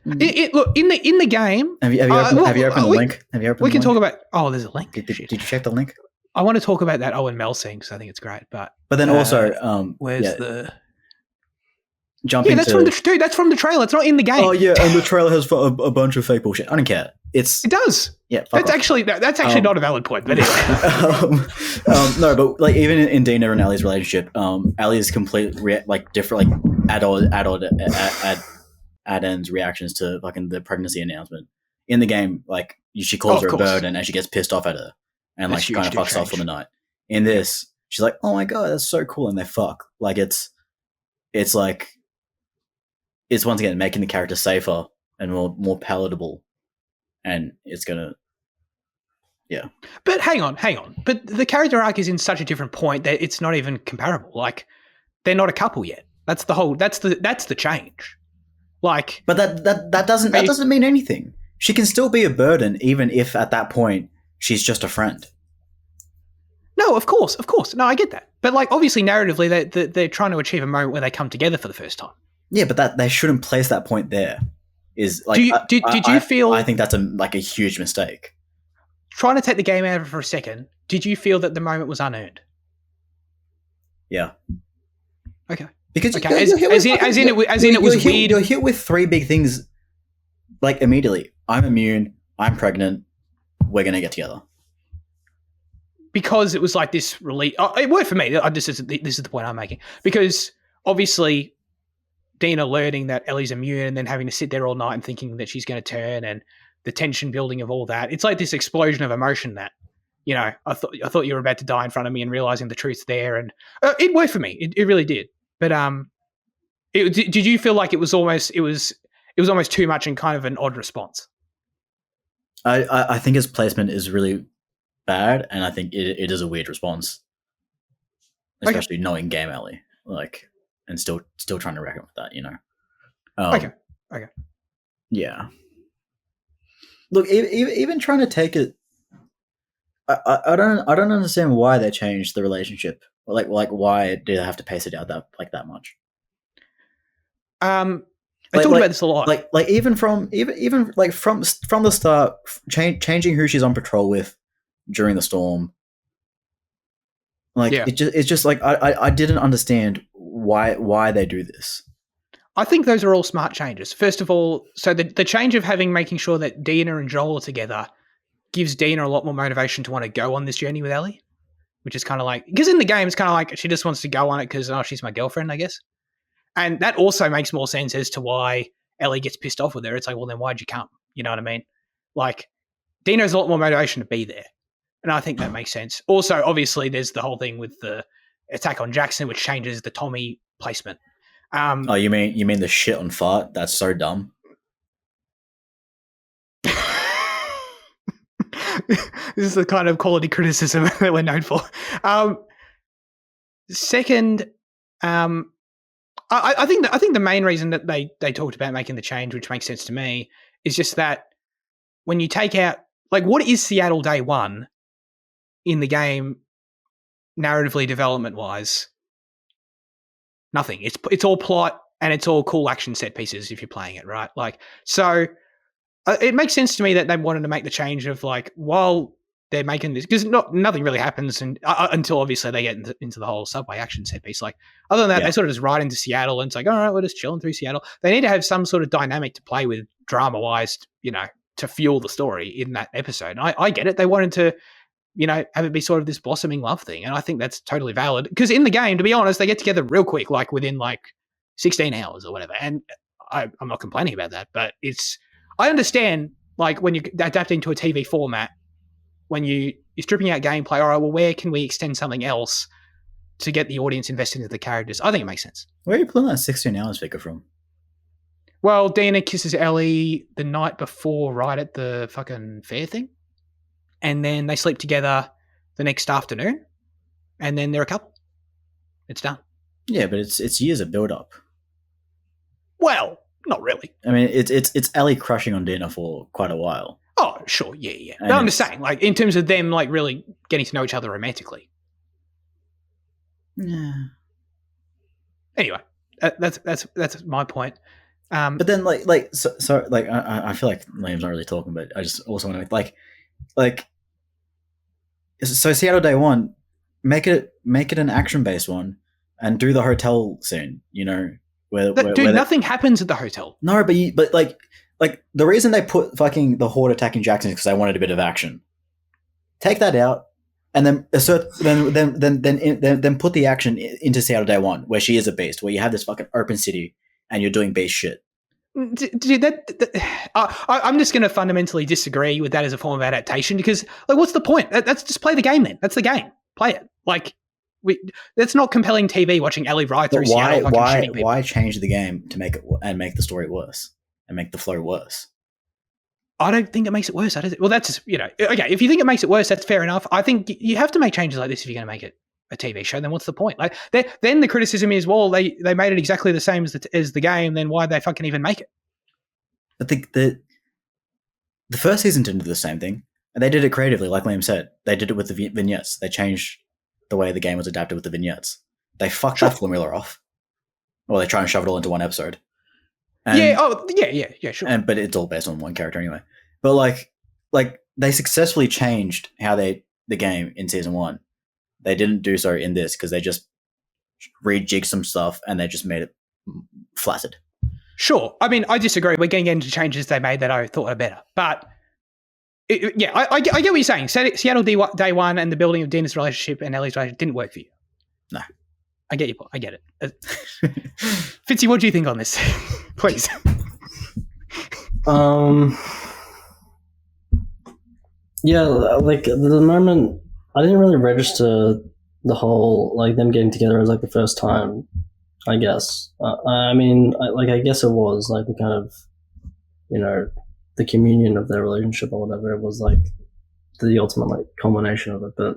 [SPEAKER 1] Look in the game.
[SPEAKER 2] Have you opened the link?
[SPEAKER 1] We can talk about. Oh, there's a link.
[SPEAKER 2] Did you check the link?
[SPEAKER 1] I want to talk about that Owen Mel scene because I think it's great. But
[SPEAKER 2] then also,
[SPEAKER 1] where's the
[SPEAKER 2] jumping?
[SPEAKER 1] Yeah, that's from the trailer. It's not in the game.
[SPEAKER 2] Oh yeah, and the trailer has a bunch of fake bullshit. I don't care. It
[SPEAKER 1] does.
[SPEAKER 2] Yeah,
[SPEAKER 1] that's actually not a valid point. But anyway.
[SPEAKER 2] No, but like even in Dina and Ellie's relationship, Ellie's complete different add-ins reactions to fucking the pregnancy announcement in the game. Like she calls her a burden and she gets pissed off at her. And like she kind of fucks off for the night. In this, she's like, "Oh my god, that's so cool," and they fuck. Like it's like it's once again making the character safer and more palatable, and it's gonna, yeah.
[SPEAKER 1] But hang on. But the character arc is in such a different point that it's not even comparable. Like they're not a couple yet. That's the whole. That's the change. Like,
[SPEAKER 2] but that doesn't mean anything. She can still be a burden even if at that point she's just a friend.
[SPEAKER 1] No, of course. No, I get that. But like, obviously, narratively, they're trying to achieve a moment where they come together for the first time.
[SPEAKER 2] Yeah, but that they shouldn't place that point there. Is like,
[SPEAKER 1] did you feel?
[SPEAKER 2] I think that's a huge mistake.
[SPEAKER 1] Trying to take the game out of it for a second, did you feel that the moment was unearned?
[SPEAKER 2] Yeah.
[SPEAKER 1] Okay.
[SPEAKER 2] Because
[SPEAKER 1] it was weird.
[SPEAKER 2] You're hit with 3 big things, like immediately. I'm immune. I'm pregnant. We're gonna get together.
[SPEAKER 1] Because it was like this relief. It worked for me. This is the point I'm making. Because obviously, Dina learning that Ellie's immune and then having to sit there all night and thinking that she's going to turn, and the tension building of all that. It's like this explosion of emotion that, I thought you were about to die in front of me, and realizing the truth's there, and it worked for me. It really did. But did you feel like it was almost too much and kind of an odd response?
[SPEAKER 2] I think his placement is really bad, and I think it is a weird response, especially knowing Game Ellie, and still trying to reckon with that,
[SPEAKER 1] Okay.
[SPEAKER 2] Yeah. Look, even trying to take it, I don't understand why they changed the relationship. Like why did they have to pace it out that much?
[SPEAKER 1] I talked about this a lot.
[SPEAKER 2] Like even from the start, changing who she's on patrol with during the storm. It's just like I didn't understand why they do this.
[SPEAKER 1] I think those are all smart changes. First of all, so the change of making sure that Dina and Joel are together gives Dina a lot more motivation to want to go on this journey with Ellie, which is kind of like, because in the game it's kind of like she just wants to go on it because she's my girlfriend, I guess. And that also makes more sense as to why Ellie gets pissed off with her. It's like, well, then why'd you come? You know what I mean? Like, Dina has a lot more motivation to be there. And I think that makes sense. Also, obviously, there's the whole thing with the attack on Jackson, which changes the Tommy placement.
[SPEAKER 2] You mean the shit on Fart? That's so dumb.
[SPEAKER 1] This is the kind of quality criticism that we're known for. Second, I think the main reason that they talked about making the change, which makes sense to me, is just that when you take out, like, what is Seattle Day One in the game, narratively, development wise? Nothing. It's all plot and it's all cool action set pieces if you're playing it, right? Like, so it makes sense to me that they wanted to make the change of, like, while they're making this, because nothing really happens until obviously they get into the whole subway action set piece. Like, other than that, they sort of just ride into Seattle and it's like, all right, we're just chilling through Seattle. They need to have some sort of dynamic to play with drama wise, to fuel the story in that episode. And I get it. They wanted to, have it be sort of this blossoming love thing. And I think that's totally valid, because in the game, to be honest, they get together real quick, like within 16 hours or whatever. And I'm not complaining about that, but I understand, like, when you're adapting to a TV format, when you're stripping out gameplay, all right, well, where can we extend something else to get the audience invested into the characters? I think it makes sense.
[SPEAKER 2] Where are you pulling that 16 hours figure from?
[SPEAKER 1] Well, Dina kisses Ellie the night before, right at the fucking fair thing. And then they sleep together the next afternoon. And then they're a couple. It's done.
[SPEAKER 2] Yeah, but it's years of build-up.
[SPEAKER 1] Well, not really.
[SPEAKER 2] I mean, it's Ellie crushing on Dina for quite a while.
[SPEAKER 1] Oh, sure, yeah. But I'm just saying, like, in terms of them, like, really getting to know each other romantically.
[SPEAKER 2] Yeah.
[SPEAKER 1] Anyway, that's my point.
[SPEAKER 2] But then, I feel like Liam's not really talking, but I just also want to so Seattle Day One, make it an action-based one, and do the hotel scene. Where
[SPEAKER 1] nothing happens at the hotel.
[SPEAKER 2] No, but the reason they put fucking the Horde attacking Jackson is because they wanted a bit of action. Take that out, and then then put the action into Seattle Day One, where she is a beast, where you have this fucking open city and you're doing beast shit.
[SPEAKER 1] Dude, I'm just going to fundamentally disagree with that as a form of adaptation, because, like, what's the point? That's just play the game then. That's the game. Play it. Like, that's not compelling TV watching Ellie ride through Seattle.
[SPEAKER 2] Why change the game to make it and make the story worse and make the flow worse?
[SPEAKER 1] I don't think it makes it worse. Well, that's just, okay. If you think it makes it worse, that's fair enough. I think you have to make changes like this if you're going to make it a TV show. Then what's the point? Like, then the criticism is, well, they made it exactly the same as the game. Then why'd they fucking even make it?
[SPEAKER 2] I think the first season didn't do the same thing, and they did it creatively, like Liam said. They did it with the vignettes. They changed the way the game was adapted with the vignettes. They fucked that formula off. Well, they try and shove it all into one episode.
[SPEAKER 1] Yeah, sure.
[SPEAKER 2] But it's all based on one character anyway. But like they successfully changed how the game in season one. They didn't do so in this, because they just rejigged some stuff and they just made it flaccid.
[SPEAKER 1] Sure. I mean, I disagree. We're getting into changes they made that I thought were better. But, I get what you're saying. Seattle day one and the building of Dina's relationship and Ellie's relationship didn't work for you.
[SPEAKER 2] No.
[SPEAKER 1] I get your point. I get it. Fitzy, what do you think on this? Please.
[SPEAKER 3] Yeah, like the moment I didn't really register the whole like them getting together as like the first time. I guess. I mean, I guess it was like the kind of, the communion of their relationship or whatever. It was like the ultimate like culmination of it. But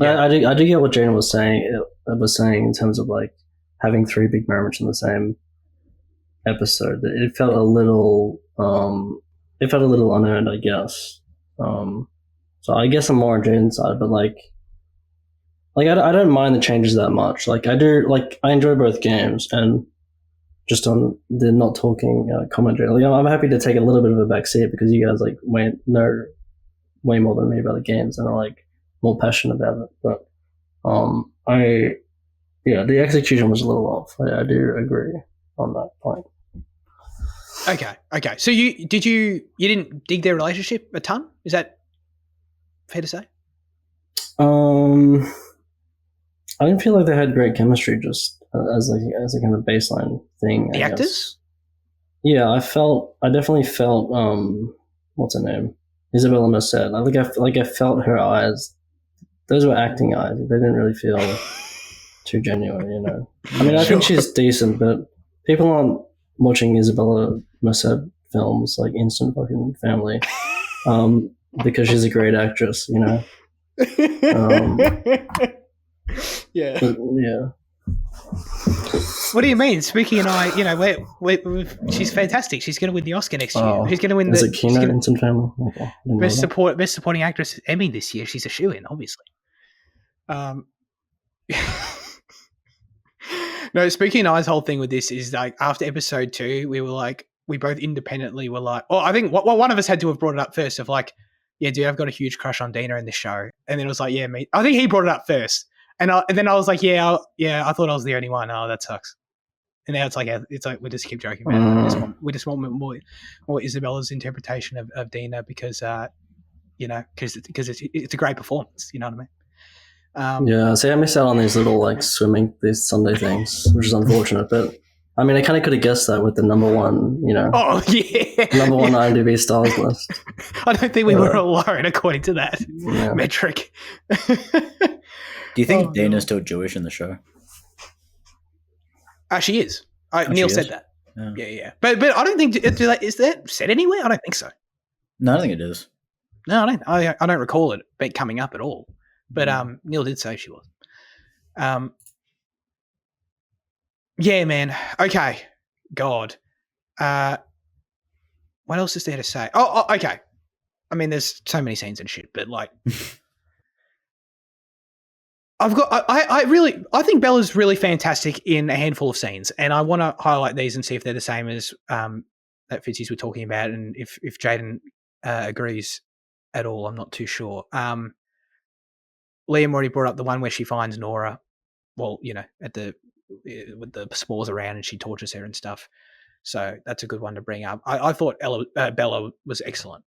[SPEAKER 3] yeah. I do get what Jana was saying. It was saying in terms of like having three big moments in the same episode. It felt a little unearned, I guess. So I guess I'm more on Jana's side, but like I don't mind the changes that much. Like I do, like I enjoy both games, and just on the not talking commentary, like, I'm happy to take a little bit of a backseat because you guys like know way more than me about the games and are like more passionate about it. But the execution was a little off. I do agree on that point.
[SPEAKER 1] Okay. So you didn't dig their relationship a ton? Is that fair to say?
[SPEAKER 3] I didn't feel like they had great chemistry just as a kind of baseline thing.
[SPEAKER 1] The actors?
[SPEAKER 3] Yeah, I definitely felt what's her name? Isabella Merced. I felt her eyes. Those were acting eyes. They didn't really feel too genuine, I mean, I think she's decent, but people aren't watching Isabella Merced films like Instant Fucking Family because she's a great actress,
[SPEAKER 1] Yeah.
[SPEAKER 3] But, yeah.
[SPEAKER 1] What do you mean? Speaking and I, she's fantastic. She's going to win the Oscar next year. She's going to win
[SPEAKER 3] the Keynote Instant Family. Okay.
[SPEAKER 1] Best supporting actress Emmy this year. She's a shoo-in, obviously. No, speaking of I's whole thing with this is like after episode 2, we both independently were like, I think one of us had to have brought it up first of like, yeah, dude, I've got a huge crush on Dina in this show. And then it was like, yeah, me. I think he brought it up first. And then I was like, yeah, I thought I was the only one. Oh, that sucks. And now it's like we just keep joking about it. We just want more Isabella's interpretation of Dina because because it's a great performance. You know what I mean?
[SPEAKER 3] Yeah. See, I missed out on these little like these Sunday things, which is unfortunate. But I mean, I kind of could have guessed that with the number one,
[SPEAKER 1] Oh yeah,
[SPEAKER 3] number one IMDb stars list.
[SPEAKER 1] I don't think we were alone according to that metric.
[SPEAKER 2] Do you think Dana's still Jewish in the show?
[SPEAKER 1] She is. Neil said that. Yeah. But I don't think is that said anywhere? I don't think so.
[SPEAKER 2] No, I don't think it is.
[SPEAKER 1] No, I don't recall it coming up at all. But Neil did say she was. Yeah, man. Okay. God. What else is there to say? Oh, okay. I mean, there's so many scenes and shit, but like. I think Bella's really fantastic in a handful of scenes, and I want to highlight these and see if they're the same as that Fitzy's we're talking about, and if Jaden agrees at all. I'm not too sure. Liam already brought up the one where she finds Nora, with the spores around and she tortures her and stuff. So that's a good one to bring up. I thought Bella was excellent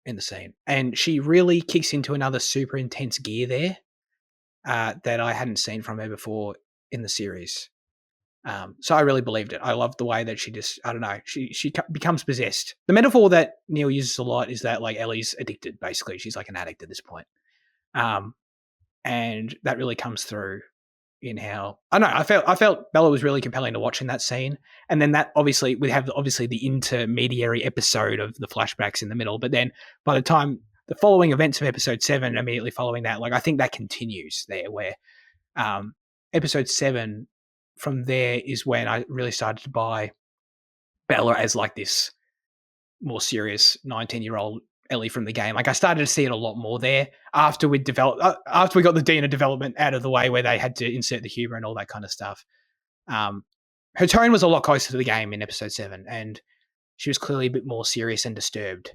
[SPEAKER 1] in the scene, and she really kicks into another super intense gear there. That I hadn't seen from her before in the series. So I really believed it. I loved the way that she just, I don't know, she becomes possessed. The metaphor that Neil uses a lot is that like Ellie's addicted, basically. She's like an addict at this point. And that really comes through in how, I don't know, I felt Bella was really compelling to watch in that scene. And then that obviously, we have obviously the intermediary episode of the flashbacks in the middle. But then by the time the following events of episode 7, immediately following that, like I think that continues there where episode 7 from there is when I really started to buy Bella as like this more serious 19-year-old Ellie from the game. Like I started to see it a lot more there after we got the Dina development out of the way where they had to insert the humor and all that kind of stuff. Her tone was a lot closer to the game in episode 7 and she was clearly a bit more serious and disturbed.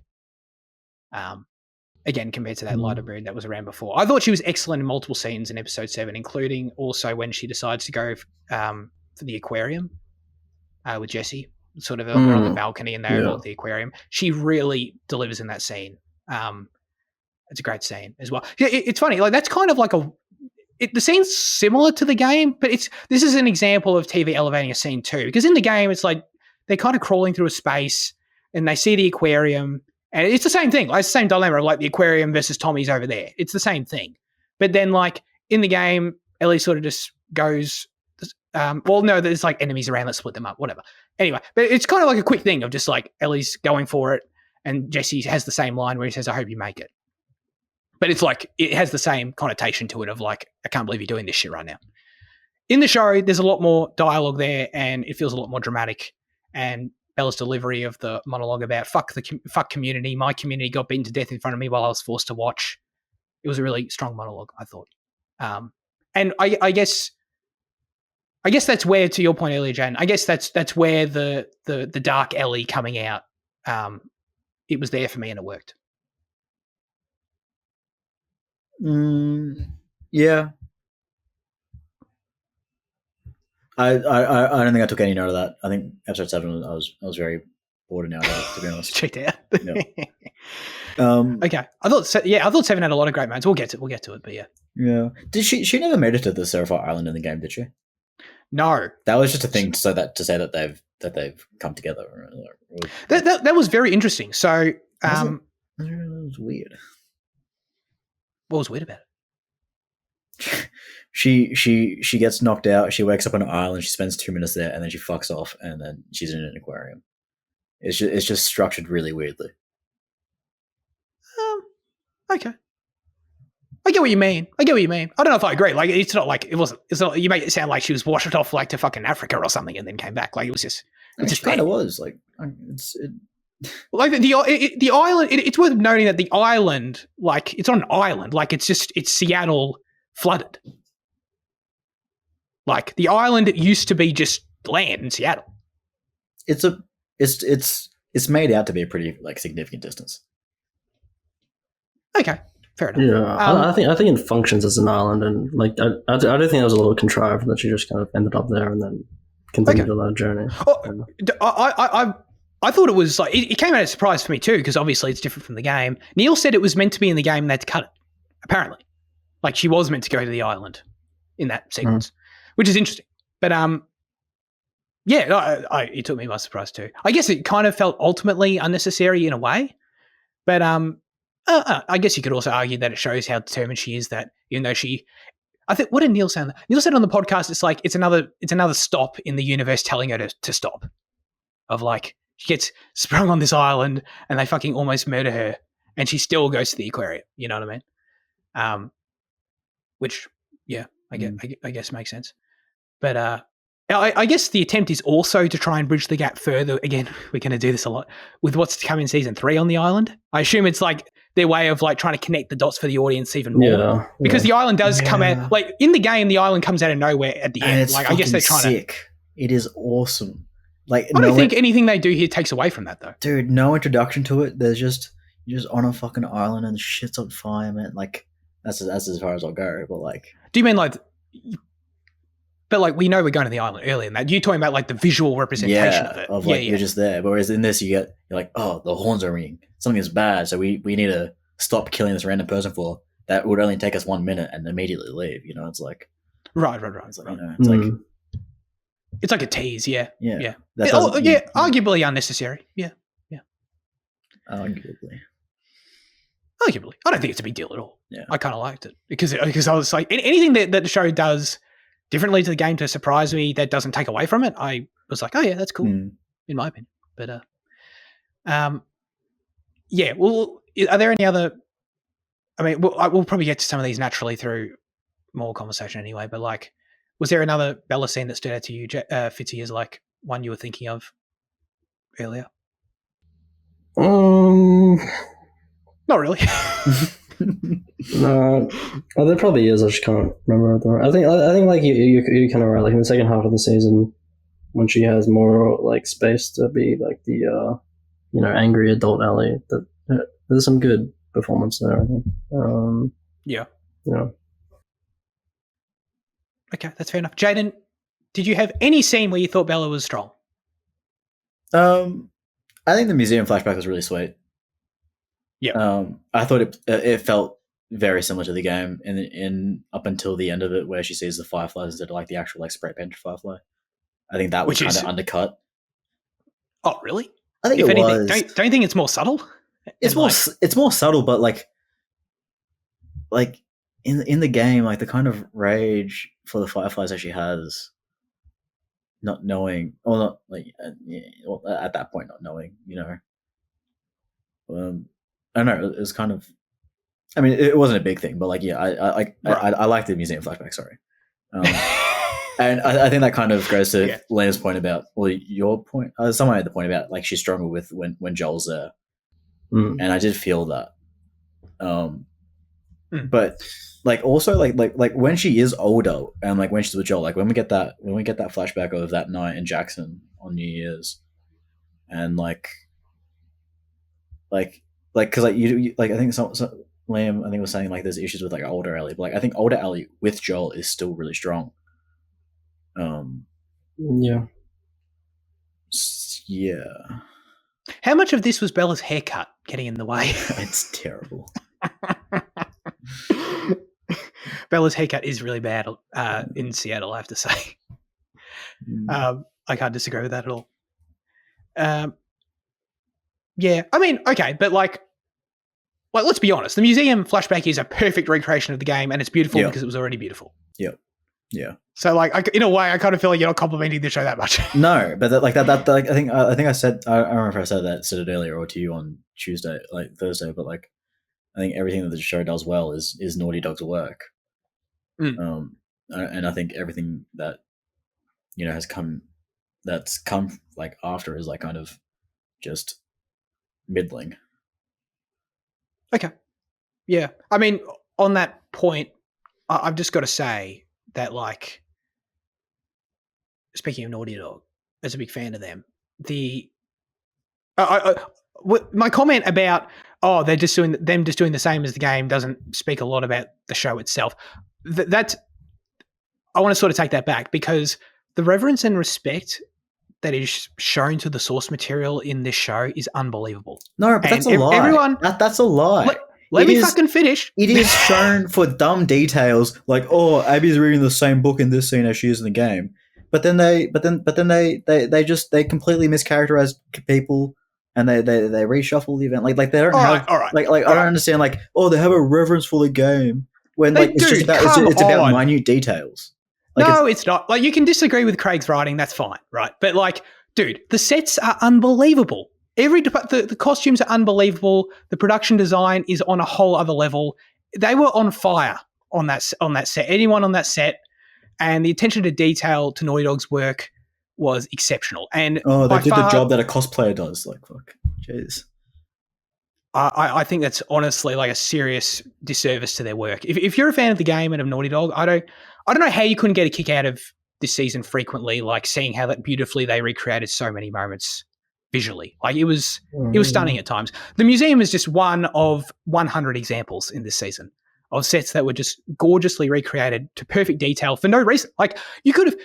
[SPEAKER 1] Again, compared to that lighter mood that was around before. I thought she was excellent in multiple scenes in episode 7, including also when she decides to go for the aquarium. with Jessie, sort of they're on the balcony and they overlook the aquarium. She really delivers in that scene. It's a great scene as well. It's funny, like that's kind of like the scene's similar to the game, but this is an example of TV elevating a scene too. Because in the game, it's like they're kind of crawling through a space and they see the aquarium, and it's the same thing. Like it's the same dilemma of like the aquarium versus Tommy's over there. It's the same thing. But then like in the game, Ellie sort of just goes, well, no, there's like enemies around that split them up, whatever. Anyway, but it's kind of like a quick thing of just like Ellie's going for it and Jesse has the same line where he says, I hope you make it. But it's like, it has the same connotation to it of like, I can't believe you're doing this shit right now. In the show, there's a lot more dialogue there and it feels a lot more dramatic. And Bella's delivery of the monologue about fuck community, my community got beaten to death in front of me while I was forced to watch. It was a really strong monologue, I thought. And I guess that's where, to your point earlier, Jan, I guess that's where the dark Ellie coming out, it was there for me and it worked.
[SPEAKER 2] Yeah. I don't think I took any note of that. I think episode 7 I was very bored and out of it, to be honest.
[SPEAKER 1] Checked out.
[SPEAKER 2] Yeah.
[SPEAKER 1] Okay. I thought 7 had a lot of great moments. We'll get to it, but yeah.
[SPEAKER 2] Yeah. Did she never made it to the Seraphite Island in the game, did she?
[SPEAKER 1] No.
[SPEAKER 2] That was just a thing to say that they've come together.
[SPEAKER 1] That was very interesting. So
[SPEAKER 2] it was weird.
[SPEAKER 1] What was weird about it?
[SPEAKER 2] She gets knocked out. She wakes up on an island. She spends 2 minutes there, and then she fucks off, and then she's in an aquarium. It's just structured really weirdly.
[SPEAKER 1] Okay. I get what you mean. I don't know if I agree. Like, it's not like it wasn't. It's not. You make it sound like she was washed off like to fucking Africa or something, and then came back. Like it was just.
[SPEAKER 2] It just kind of was like
[SPEAKER 1] like the island. It's worth noting that the island, like it's on an island. Like it's Seattle flooded. Like the island, it used to be just land in Seattle.
[SPEAKER 2] It's made out to be a pretty like significant distance.
[SPEAKER 1] Okay, fair enough.
[SPEAKER 3] Yeah, I think it functions as an island, and like I do think it was a little contrived that she just kind of ended up there and then continued on that journey.
[SPEAKER 1] I thought it was like it came out as a surprise for me too, because obviously it's different from the game. Neil said it was meant to be in the game and they had to cut it. Apparently, like she was meant to go to the island in that sequence, which is interesting. But yeah, it took me by surprise too. I guess it kind of felt ultimately unnecessary in a way, but I guess you could also argue that it shows how determined she is. That even though I think, what did Neil say? Neil said on the podcast, it's like it's another stop in the universe telling her to stop. Of like she gets sprung on this island and they fucking almost murder her, and she still goes to the aquarium. You know what I mean? Which yeah, I guess makes sense. But I guess the attempt is also to try and bridge the gap further. Again, we're going to do this a lot with what's to come in season 3 on the island. I assume it's like their way of like trying to connect the dots for the audience even more. Because the island does come out, like in the game, the island comes out of nowhere at the end. Like I guess they're trying
[SPEAKER 2] sick. It is awesome. Like
[SPEAKER 1] I don't think anything they do here takes away from that though.
[SPEAKER 2] Dude, no introduction to it. You're just on a fucking island and shit's on fire, man. Like that's as far as I'll go. But like,
[SPEAKER 1] do you mean like? But like we know we're going to the island earlier than that. You're talking about like the visual representation of it.
[SPEAKER 2] Of like you're just there. But whereas in this you're like, oh, the horns are ringing. Something is bad, so we need to stop killing this random person for that would only take us 1 minute and immediately leave. You know, it's like
[SPEAKER 1] right.
[SPEAKER 2] It's like, you know, it's like
[SPEAKER 1] it's like a tease, yeah.
[SPEAKER 2] Yeah.
[SPEAKER 1] Arguably unnecessary. Yeah.
[SPEAKER 2] Arguably.
[SPEAKER 1] I don't think it's a big deal at all.
[SPEAKER 2] Yeah.
[SPEAKER 1] I kind of liked it because I was like anything that the show does differently to the game to surprise me that doesn't take away from it. I was like, oh yeah, that's cool in my opinion. But yeah. Well, are there any other? I mean, we'll probably get to some of these naturally through more conversation anyway. But like, was there another Bella scene that stood out to you, Fitzy, as like one you were thinking of earlier? Not really.
[SPEAKER 3] No, well, there probably is. I just can't remember. I think like you kind of right. Like in the second half of the season, when she has more like space to be like the angry adult Ellie, that there's some good performance there. I think.
[SPEAKER 1] Yeah.
[SPEAKER 3] Yeah.
[SPEAKER 1] Okay, that's fair enough. Jaden, did you have any scene where you thought Bella was strong?
[SPEAKER 2] I think the museum flashback was really sweet.
[SPEAKER 1] Yeah.
[SPEAKER 2] I thought it felt very similar to the game in up until the end of it, where she sees the fireflies instead of like the actual like spray painted firefly. I think that was
[SPEAKER 1] Which
[SPEAKER 2] kind
[SPEAKER 1] is
[SPEAKER 2] of undercut.
[SPEAKER 1] oh really?
[SPEAKER 2] I think
[SPEAKER 1] If
[SPEAKER 2] it
[SPEAKER 1] anything,
[SPEAKER 2] was.
[SPEAKER 1] don't you think it's more subtle?
[SPEAKER 2] It's
[SPEAKER 1] And
[SPEAKER 2] more
[SPEAKER 1] like,
[SPEAKER 2] it's more subtle, but like in the game, like the kind of rage for the fireflies that she has, not knowing, or not like well, at that point, not knowing, I don't know. It was kind of. I mean, it wasn't a big thing, but like, yeah, I like the museum flashback. Sorry, and I think that kind of goes to Liam's point about, well, your point. Someone made the point about like she's stronger with when Joel's there, and I did feel that. But like also like when she is older and like when she's with Joel, like when we get that flashback of that night in Jackson on New Year's, and like because like you like I think some Liam I think was saying like there's issues with like older Ellie, but like I think older Ellie with Joel is still really strong.
[SPEAKER 3] Yeah.
[SPEAKER 2] Yeah.
[SPEAKER 1] how much of this was Bella's haircut getting in the way?
[SPEAKER 2] It's terrible.
[SPEAKER 1] Bella's haircut is really bad in Seattle, I have to say. I can't disagree with that at all. Yeah, I mean, okay, but like let's be honest. The museum flashback is a perfect recreation of the game, and it's beautiful because it was already beautiful.
[SPEAKER 2] Yep. Yeah.
[SPEAKER 1] So, like, in a way, I kind of feel like you're not complimenting the show that much.
[SPEAKER 2] No, but that, like like I think I said I remember if I said it earlier or to you on Tuesday, like Thursday, but like I think everything that the show does well is Naughty Dog's work. And I think everything that that's come like after is like kind of just middling.
[SPEAKER 1] Okay. Yeah. I mean, on that point, I've just got to say that, like, speaking of Naughty Dog, as a big fan of them, my comment about they're just doing the same as the game doesn't speak a lot about the show itself. That's I want to sort of take that back, because the reverence and respect that is shown to the source material in this show is unbelievable.
[SPEAKER 2] No, but that's a lie.
[SPEAKER 1] Everyone,
[SPEAKER 2] that's a lie.
[SPEAKER 1] Let me fucking finish.
[SPEAKER 2] It is shown for dumb details, like, oh, Abby's reading the same book in this scene as she is in the game. But then they completely mischaracterize people, and they reshuffle the event. Like they don't have I don't understand. Like, oh, they have a reverence for the game when like it's about minute details. Like,
[SPEAKER 1] no, it's not. Like, you can disagree with Craig's writing, that's fine, right? But like, dude, the sets are unbelievable. The costumes are unbelievable. The production design is on a whole other level. They were on fire on that set. Anyone on that set, and the attention to detail to Naughty Dog's work was exceptional. And
[SPEAKER 2] they did the job that a cosplayer does. Like, fuck, jeez.
[SPEAKER 1] I think that's honestly like a serious disservice to their work. If you're a fan of the game and of Naughty Dog, I don't know how you couldn't get a kick out of this season frequently, like seeing how that beautifully they recreated so many moments visually. Like, it was stunning at times. The museum is just one of 100 examples in this season of sets that were just gorgeously recreated to perfect detail for no reason. Like, you could have,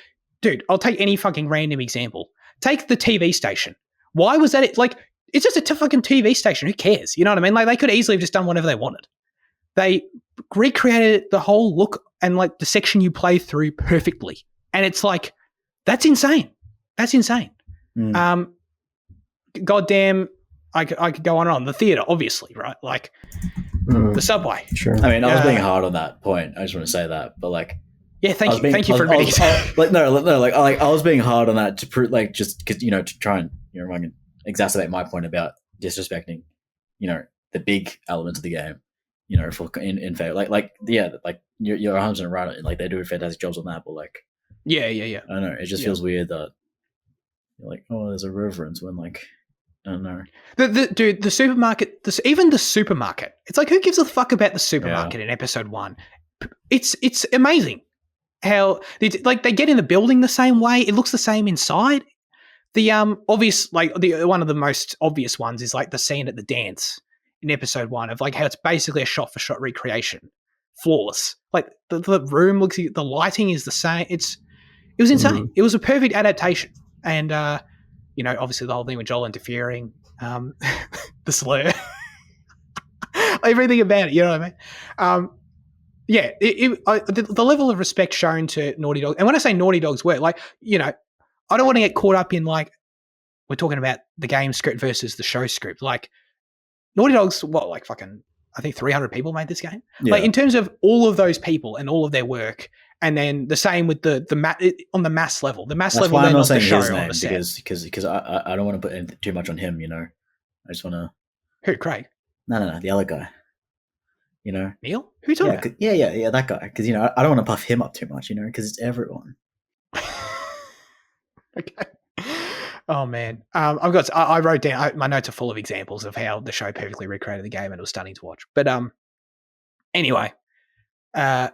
[SPEAKER 1] dude, I'll take any fucking random example. Take the TV station. Why was that it? Like, it's just a fucking TV station. Who cares? You know what I mean? Like, they could easily have just done whatever they wanted. They recreated the whole look and like the section you play through perfectly. And it's like, that's insane. That's insane. Goddamn, I could go on and on. The theater, obviously, right? Like, the subway.
[SPEAKER 3] Sure.
[SPEAKER 2] I mean, I was being hard on that point. I just want to say that, but like,
[SPEAKER 1] yeah, thank you for admitting.
[SPEAKER 2] I was being hard on that to prove, like, just because to try and exacerbate my point about disrespecting, the big elements of the game, for in favor, like your 100% right. Like, they do fantastic jobs on that, but like,
[SPEAKER 1] yeah.
[SPEAKER 2] I don't know. It just feels weird that you're like, oh, there's a reverence when, like, I don't know.
[SPEAKER 1] The supermarket, even the supermarket. It's like, who gives a fuck about the supermarket in episode 1? It's amazing how they get in the building the same way. It looks the same inside. The obvious, like, one of the most obvious ones is like the scene at the dance in episode 1 of like how it's basically a shot for shot recreation, flawless. Like, the room looks, the lighting is the same. It was insane. It was a perfect adaptation, and obviously the whole thing with Joel interfering, the slur, everything about it. You know what I mean? The level of respect shown to Naughty Dog, and when I say Naughty Dog's work, I don't want to get caught up in we're talking about the game script versus the show script. Naughty Dog's I think 300 people made this game.
[SPEAKER 2] Yeah.
[SPEAKER 1] In terms of all of those people and all of their work, and then the same with on the mass level. The mass
[SPEAKER 2] That's
[SPEAKER 1] level.
[SPEAKER 2] Why I'm
[SPEAKER 1] then
[SPEAKER 2] not
[SPEAKER 1] of the
[SPEAKER 2] saying
[SPEAKER 1] show
[SPEAKER 2] his
[SPEAKER 1] on
[SPEAKER 2] name
[SPEAKER 1] the set.
[SPEAKER 2] because I don't want to put too much on him. I just want to.
[SPEAKER 1] Who? Craig?
[SPEAKER 2] No, the other guy.
[SPEAKER 1] Neil? Who are you talking about?
[SPEAKER 2] Yeah, that guy. Because I don't want to puff him up too much. Because it's everyone.
[SPEAKER 1] Okay. Oh man, I wrote down my notes are full of examples of how the show perfectly recreated the game, and it was stunning to watch. But anyway, the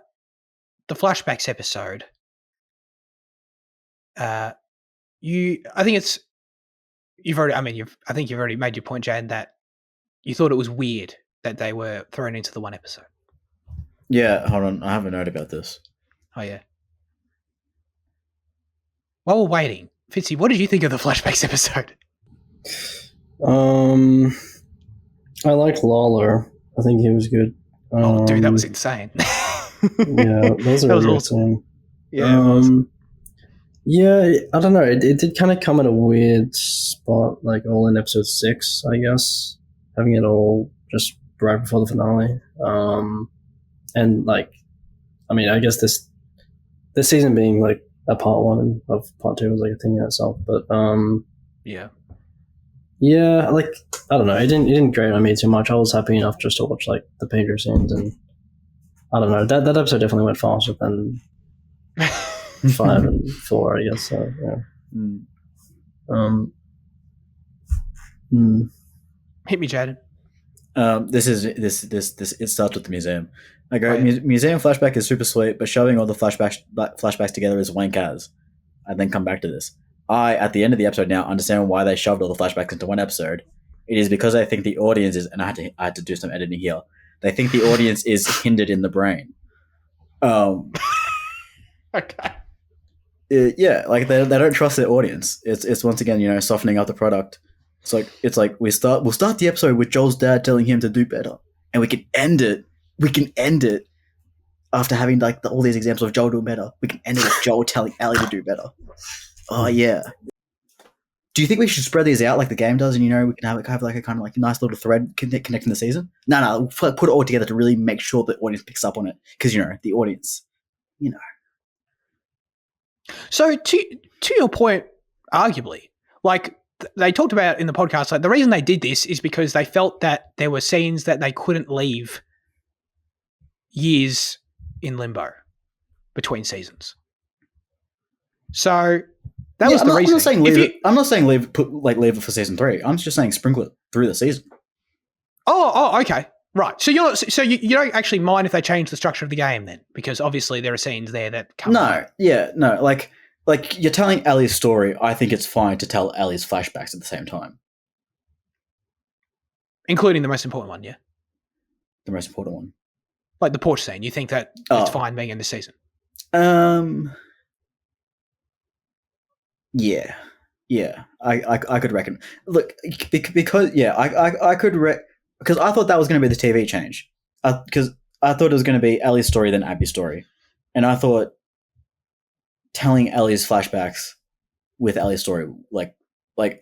[SPEAKER 1] flashbacks episode. I think you've already made your point, Jan, that you thought it was weird that they were thrown into the one episode.
[SPEAKER 2] Yeah, hold on, I have a note about this.
[SPEAKER 1] Oh yeah. While we're waiting, Fitzy, what did you think of the flashbacks episode?
[SPEAKER 3] I like Lawler. I think he was good.
[SPEAKER 1] Dude, that was insane.
[SPEAKER 3] Yeah, those are really awesome.
[SPEAKER 1] Yeah,
[SPEAKER 3] yeah, I don't know. It did kind of come at a weird spot, all in episode 6, I guess, having it all just right before the finale. And I guess this season being a part 1 of part 2 was a thing in itself. But
[SPEAKER 1] yeah,
[SPEAKER 3] I don't know. It didn't grate on me too much. I was happy enough just to watch the pager scenes, and I don't know. That episode definitely went faster than 5 and 4, I guess. So yeah.
[SPEAKER 1] Hit me, Jaden.
[SPEAKER 2] This it starts with the museum. Museum flashback is super sweet, but showing all the flashbacks together is wank as. I then come back to this. I, at the end of the episode now, understand why they shoved all the flashbacks into one episode. It is because I think the audience is, and I had to do some editing here. They think the audience is hindered in the brain.
[SPEAKER 1] Okay.
[SPEAKER 2] They don't trust their audience. It's once again, softening up the product. It's like we'll start the episode with Joel's dad telling him to do better, and we can end it after having all these examples of Joel doing better. We can end it with Joel telling Ellie to do better. Oh yeah. Do you think we should spread these out like the game does, and we can have a kind of nice little thread connecting the season? No, put it all together to really make sure the audience picks up on it, because the audience,
[SPEAKER 1] So to your point, arguably, they talked about in the podcast, the reason they did this is because they felt that there were scenes that they couldn't leave years in limbo between seasons. So that was the reason.
[SPEAKER 2] I'm not saying leave it for season 3. I'm just saying sprinkle it through the season.
[SPEAKER 1] Oh, okay. Right. So you don't actually mind if they change the structure of the game then, because obviously there are scenes there that come.
[SPEAKER 2] No. You're telling Ellie's story. I think it's fine to tell Ellie's flashbacks at the same time,
[SPEAKER 1] including the most important one. Yeah,
[SPEAKER 2] the most important one,
[SPEAKER 1] the porch scene. You think that it's fine being in this season?
[SPEAKER 2] Yeah. I could reckon. Look, because I could because I thought that was going to be the TV change. Because I thought it was going to be Ellie's story then Abby's story, and I thought telling Ellie's flashbacks with Ellie's story, I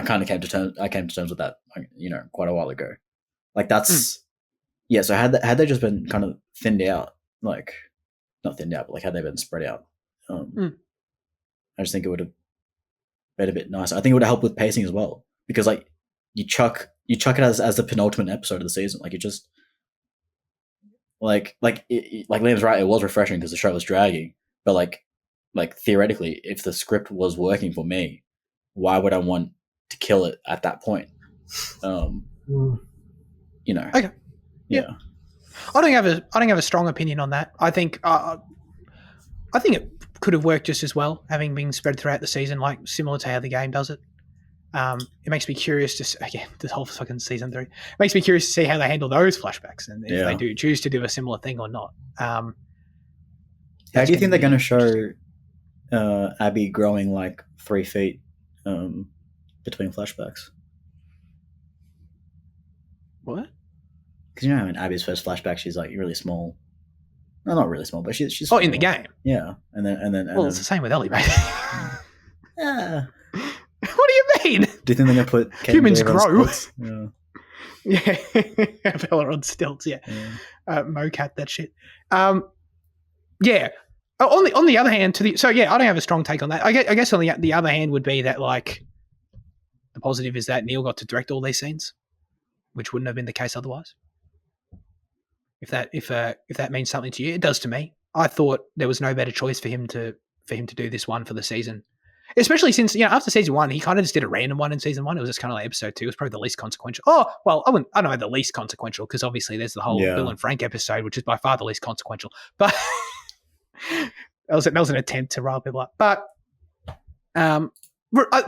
[SPEAKER 2] kind of came to terms with that, quite a while ago. That's yeah. So had they just been kind of thinned out, not thinned out, but had they been spread out, I just think it would have been a bit nicer. I think it would have helped with pacing as well, because you chuck it as the penultimate episode of the season. It just Liam's right. It was refreshing because the show was dragging, but theoretically, if the script was working for me, why would I want to kill it at that point? Okay. Yeah.
[SPEAKER 1] I don't have a strong opinion on that. I think it could have worked just as well, having been spread throughout the season, similar to how the game does it. It makes me curious to again this whole fucking season 3. It makes me curious to see how they handle those flashbacks and if they do choose to do a similar thing or not.
[SPEAKER 2] How do you think they're going to show Abby growing 3 feet between flashbacks.
[SPEAKER 1] What?
[SPEAKER 2] Because you know, in Abby's first flashback, she's like really small. No, not really small, but she's
[SPEAKER 1] Oh,
[SPEAKER 2] small.
[SPEAKER 1] in the game.
[SPEAKER 2] Yeah, and then
[SPEAKER 1] Well, it's the same with Ellie, mate.
[SPEAKER 2] yeah.
[SPEAKER 1] What do you mean?
[SPEAKER 2] Do you think they're gonna put
[SPEAKER 1] Humans
[SPEAKER 2] Dever on
[SPEAKER 1] grow?
[SPEAKER 2] stilts? Yeah.
[SPEAKER 1] Yeah, Bella on stilts. Yeah, mocap that shit. Yeah. On the other hand, I don't have a strong take on that. I guess on the other hand would be that like the positive is that Neil got to direct all these scenes, which wouldn't have been the case otherwise. If that means something to you, it does to me. I thought there was no better choice for him to do this one for the season. Especially since, after season 1, he kind of just did a random one in season 1. It was just kind of like episode 2. It was probably the least consequential. Oh, well, I don't know the least consequential because obviously there's the whole Bill and Frank episode, which is by far the least consequential. But that was an attempt to rile people up. But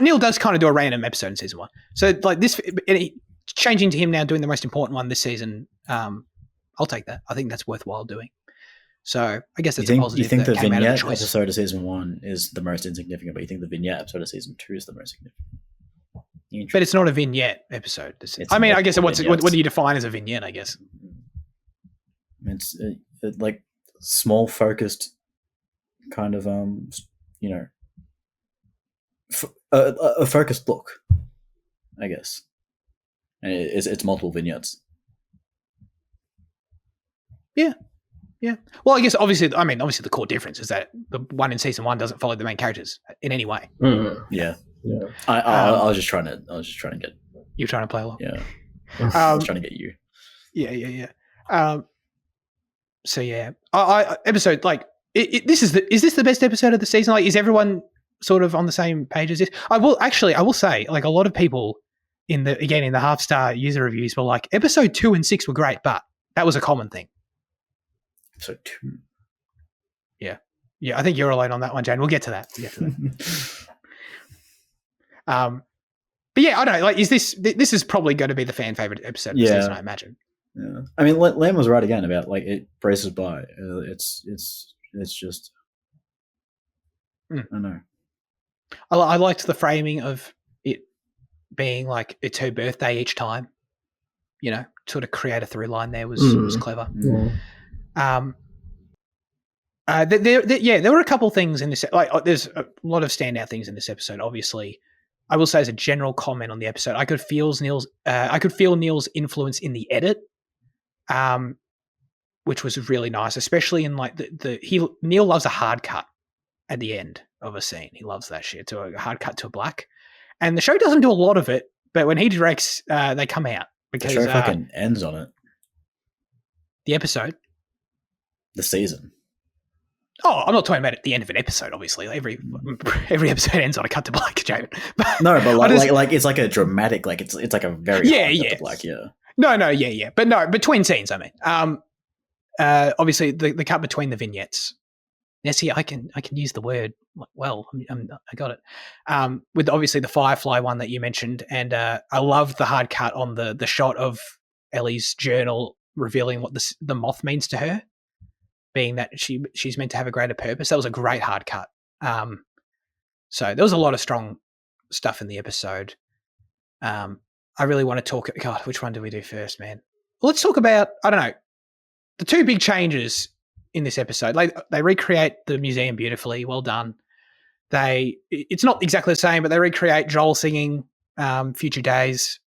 [SPEAKER 1] Neil does kind of do a random episode in season 1. So like this, changing to him now doing the most important one this season, I'll take that. I think that's worthwhile doing. So I guess that's a positive.
[SPEAKER 2] You think the vignette
[SPEAKER 1] of
[SPEAKER 2] episode of season 1 is the most insignificant, but you think the vignette episode of season 2 is the most significant?
[SPEAKER 1] But it's not a vignette episode. I guess what do you define as a vignette? I guess
[SPEAKER 2] it's like small, focused, kind of a focused look, I guess, and it's multiple vignettes.
[SPEAKER 1] Yeah. Yeah. Well, I guess obviously the core difference is that the one in season 1 doesn't follow the main characters in any way.
[SPEAKER 3] Mm-hmm.
[SPEAKER 2] Yeah. Yeah. I was just trying to get.
[SPEAKER 1] You're trying to play along.
[SPEAKER 2] Yeah. I was trying to get you.
[SPEAKER 1] Yeah. So yeah, I episode like is this the best episode of the season? Like, is everyone sort of on the same page as this? I will say, like, a lot of people in the half-star user reviews were like, episode 2 and 6 were great, but that was a common thing.
[SPEAKER 2] Episode 2.
[SPEAKER 1] Yeah, I think you're alone on that one, Jane. We'll get to that. But yeah, I don't know. Like, this is probably going to be the fan favorite episode of the season, I imagine.
[SPEAKER 2] Yeah, I mean, Lamb was right again about like it braces by. It's just. I don't know.
[SPEAKER 1] I liked the framing of it being like it's her birthday each time. Sort of create a through line there was clever.
[SPEAKER 3] Yeah.
[SPEAKER 1] There were a couple things in this. Like, there's a lot of standout things in this episode. Obviously, I will say as a general comment on the episode, I could feel Neil's influence in the edit, which was really nice, especially in like Neil loves a hard cut at the end of a scene. He loves that shit, to a hard cut to a black, and the show doesn't do a lot of it, but when he directs, they come out because
[SPEAKER 2] the show fucking ends on it.
[SPEAKER 1] The episode,
[SPEAKER 2] the season.
[SPEAKER 1] Oh, I'm not talking about at the end of an episode. Obviously, every episode ends on a cut to black, Jamin.
[SPEAKER 2] No, but like it's like a dramatic, like it's like a very cut to black,
[SPEAKER 1] No, between scenes, I mean. Obviously the cut between the vignettes. Yes, see, I can use the word well. I got it. With obviously the Firefly one that you mentioned, and I love the hard cut on the shot of Ellie's journal revealing what the moth means to her, being that she's meant to have a greater purpose. That was a great hard cut. So there was a lot of strong stuff in the episode. I really want to talk. God, which one do we do first, man? Let's talk about, I don't know, the two big changes in this episode. Like, they recreate the museum beautifully. Well done. It's not exactly the same, but they recreate Joel singing Future Days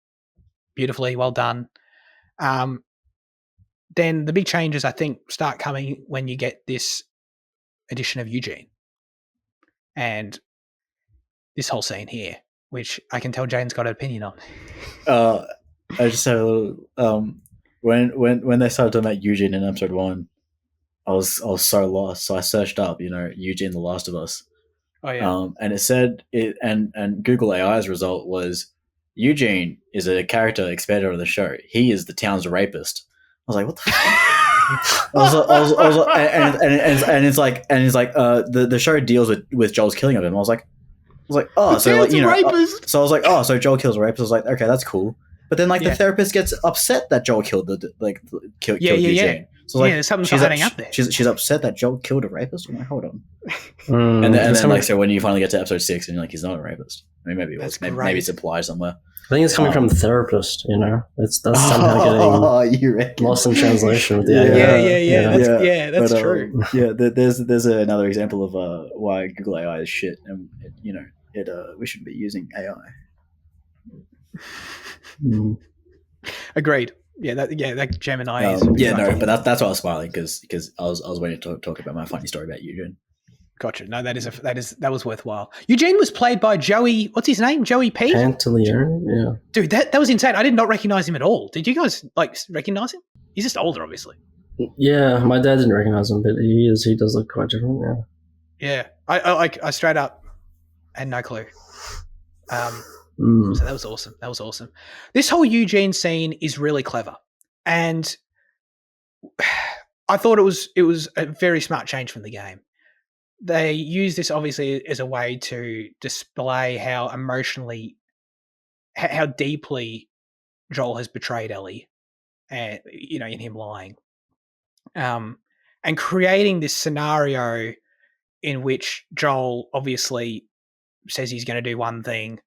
[SPEAKER 1] beautifully. Well done. Then the big changes, I think, start coming when you get this edition of Eugene and this whole scene here, which I can tell Jane's got an opinion on.
[SPEAKER 2] I just have a little when they started talking about Eugene in episode 1, I was so lost. So I searched up, Eugene, The Last of Us.
[SPEAKER 1] Oh yeah.
[SPEAKER 2] And it said it, and Google AI's result was Eugene is a character expanded on the show. He is the town's rapist. I was like, what the fuck? And it's like the show deals with Joel's killing of him. I was like, oh, so like,
[SPEAKER 1] rapist.
[SPEAKER 2] So I was like, oh, so Joel kills a rapist. I was like, okay, that's cool. But then the therapist gets upset that Joel killed Eugene. So like,
[SPEAKER 1] there's something's not adding up there.
[SPEAKER 2] She's upset that Joel killed a rapist. I'm like, hold on.
[SPEAKER 3] Mm,
[SPEAKER 2] and then like, so when you finally get to episode 6, and you're like, he's not a rapist. I mean, maybe it was. Maybe it's implied somewhere.
[SPEAKER 3] I think it's coming from the therapist. That's somehow getting lost in translation with the
[SPEAKER 1] AI. That's true.
[SPEAKER 2] There's another example of why Google AI is shit, and we shouldn't be using AI.
[SPEAKER 1] Agreed. That Gemini is.
[SPEAKER 2] But that's why I was smiling because I was waiting to talk about my funny story about Eugene.
[SPEAKER 1] Gotcha. No, that was worthwhile. Eugene was played by Joey. What's his name? Joey P.
[SPEAKER 3] Pantoliano. Yeah.
[SPEAKER 1] Dude, that was insane. I did not recognize him at all. Did you guys recognize him? He's just older, obviously.
[SPEAKER 3] Yeah, my dad didn't recognize him, but he does look quite different. Yeah.
[SPEAKER 1] Yeah. I straight up had no clue. So that was awesome. This whole Eugene scene is really clever, and I thought it was a very smart change from the game. They use this obviously as a way to display how deeply Joel has betrayed Ellie, and in him lying, and creating this scenario in which Joel obviously says he's going to do one thing,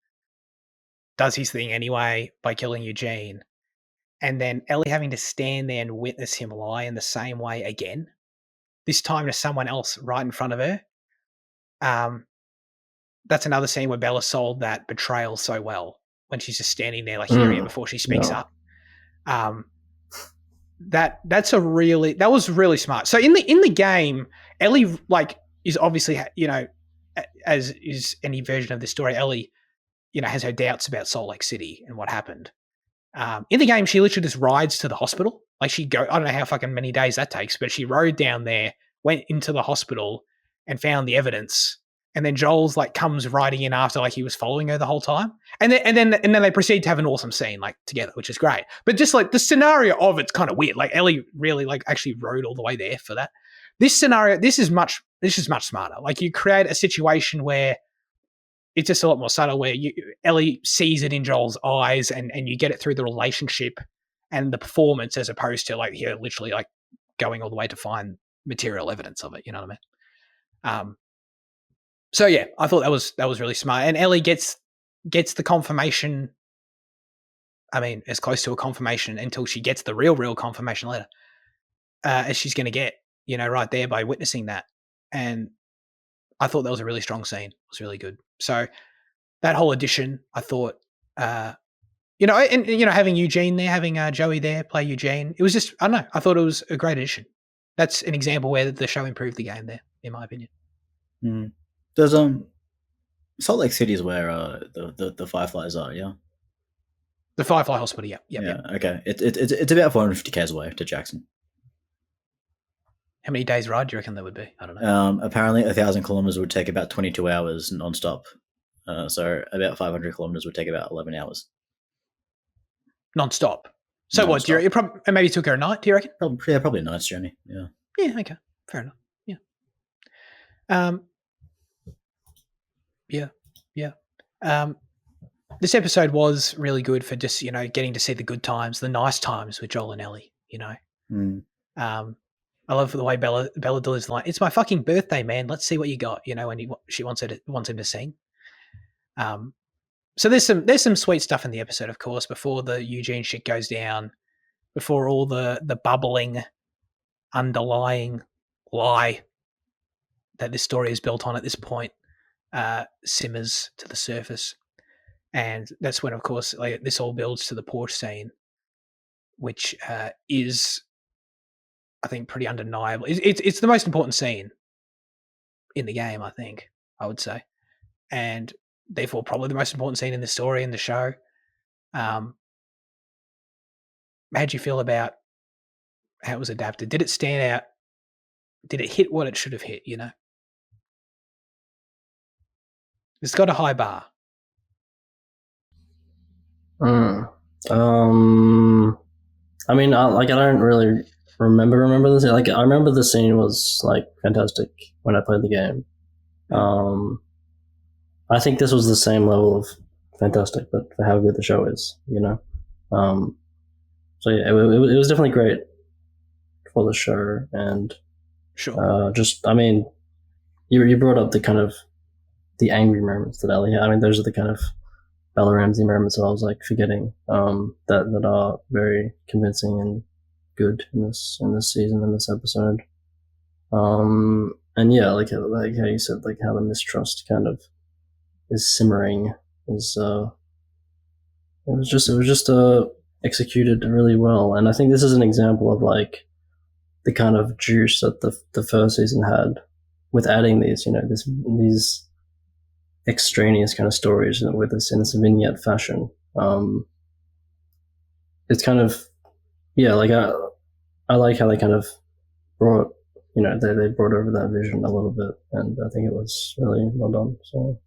[SPEAKER 1] does his thing anyway by killing Eugene, and then Ellie having to stand there and witness him lie in the same way again, this time to someone else right in front of her. That's another scene where Bella sold that betrayal so well when she's just standing there hearing it before she speaks up. That was really smart. So in the game, Ellie is obviously as is any version of this story, Ellie has her doubts about Salt Lake City and what happened. In the game, she literally just rides to the hospital. I don't know how fucking many days that takes, but she rode down there, went into the hospital, and found the evidence. And then Joel's comes riding in after he was following her the whole time. And then they proceed to have an awesome scene together, which is great. But just the scenario of it's kind of weird. Ellie really actually rode all the way there for that. This scenario, this is much smarter. You create a situation where it's just a lot more subtle, where Ellie sees it in Joel's eyes, and you get it through the relationship and the performance, as opposed to literally going all the way to find material evidence of it. You know what I mean? So yeah, I thought that was really smart, and Ellie gets the confirmation. I mean, as close to a confirmation until she gets the real confirmation later, as she's going to get, right there by witnessing that. And I thought that was a really strong scene. It was really good. So that whole edition, I thought, having Eugene there, having Joey there play Eugene, it was just, I don't know, I thought it was a great edition. That's an example where the show improved the game there, in my opinion.
[SPEAKER 2] Does Salt Lake City is where the Fireflies are, yeah?
[SPEAKER 1] The Firefly Hospital, yeah.
[SPEAKER 2] Yeah. Okay. It's about 450 k's away to Jackson.
[SPEAKER 1] How many days ride do you reckon that would be? I don't know.
[SPEAKER 2] Apparently 1,000 kilometers would take about 22 hours non-stop. So about 500 kilometers would take about 11 hours.
[SPEAKER 1] Non-stop? So what? Do you probably maybe took her a night, do you reckon?
[SPEAKER 2] Probably a night's journey, yeah.
[SPEAKER 1] Yeah, okay. Fair enough. Yeah. This episode was really good for just, getting to see the good times, the nice times with Joel and Ellie, I love the way Bella delivers the line. It's my fucking birthday, man. Let's see what you got, when she wants him to sing. So there's some sweet stuff in the episode, of course, before the Eugene shit goes down, before all the bubbling, underlying lie that this story is built on at this point simmers to the surface. And that's when, of course, this all builds to the porch scene, which is, I think, pretty undeniable. It's the most important scene in the game, I think, I would say. And therefore probably the most important scene in the story, in the show. How'd you feel about how it was adapted? Did it stand out? Did it hit what it should have hit, It's got a high bar.
[SPEAKER 3] I mean, I don't really remember this. I remember the scene was fantastic when I played the game. I think this was the same level of fantastic, but for how good the show is, So yeah, it was definitely great for the show. And
[SPEAKER 1] Sure.
[SPEAKER 3] just, I mean, you brought up the kind of the angry moments that Ellie had. I mean, those are the kind of Bella Ramsey moments that I was like forgetting that are very convincing and good in this season, in this episode. And yeah, like how you said, like how the mistrust kind of is simmering is it was just executed really well. And I think this is an example of like the kind of juice that the first season had with adding these, these extraneous kind of stories with this in this vignette fashion. It's kind of, yeah, like I like how they kind of brought, they brought over that vision a little bit, and I think it was really well done. So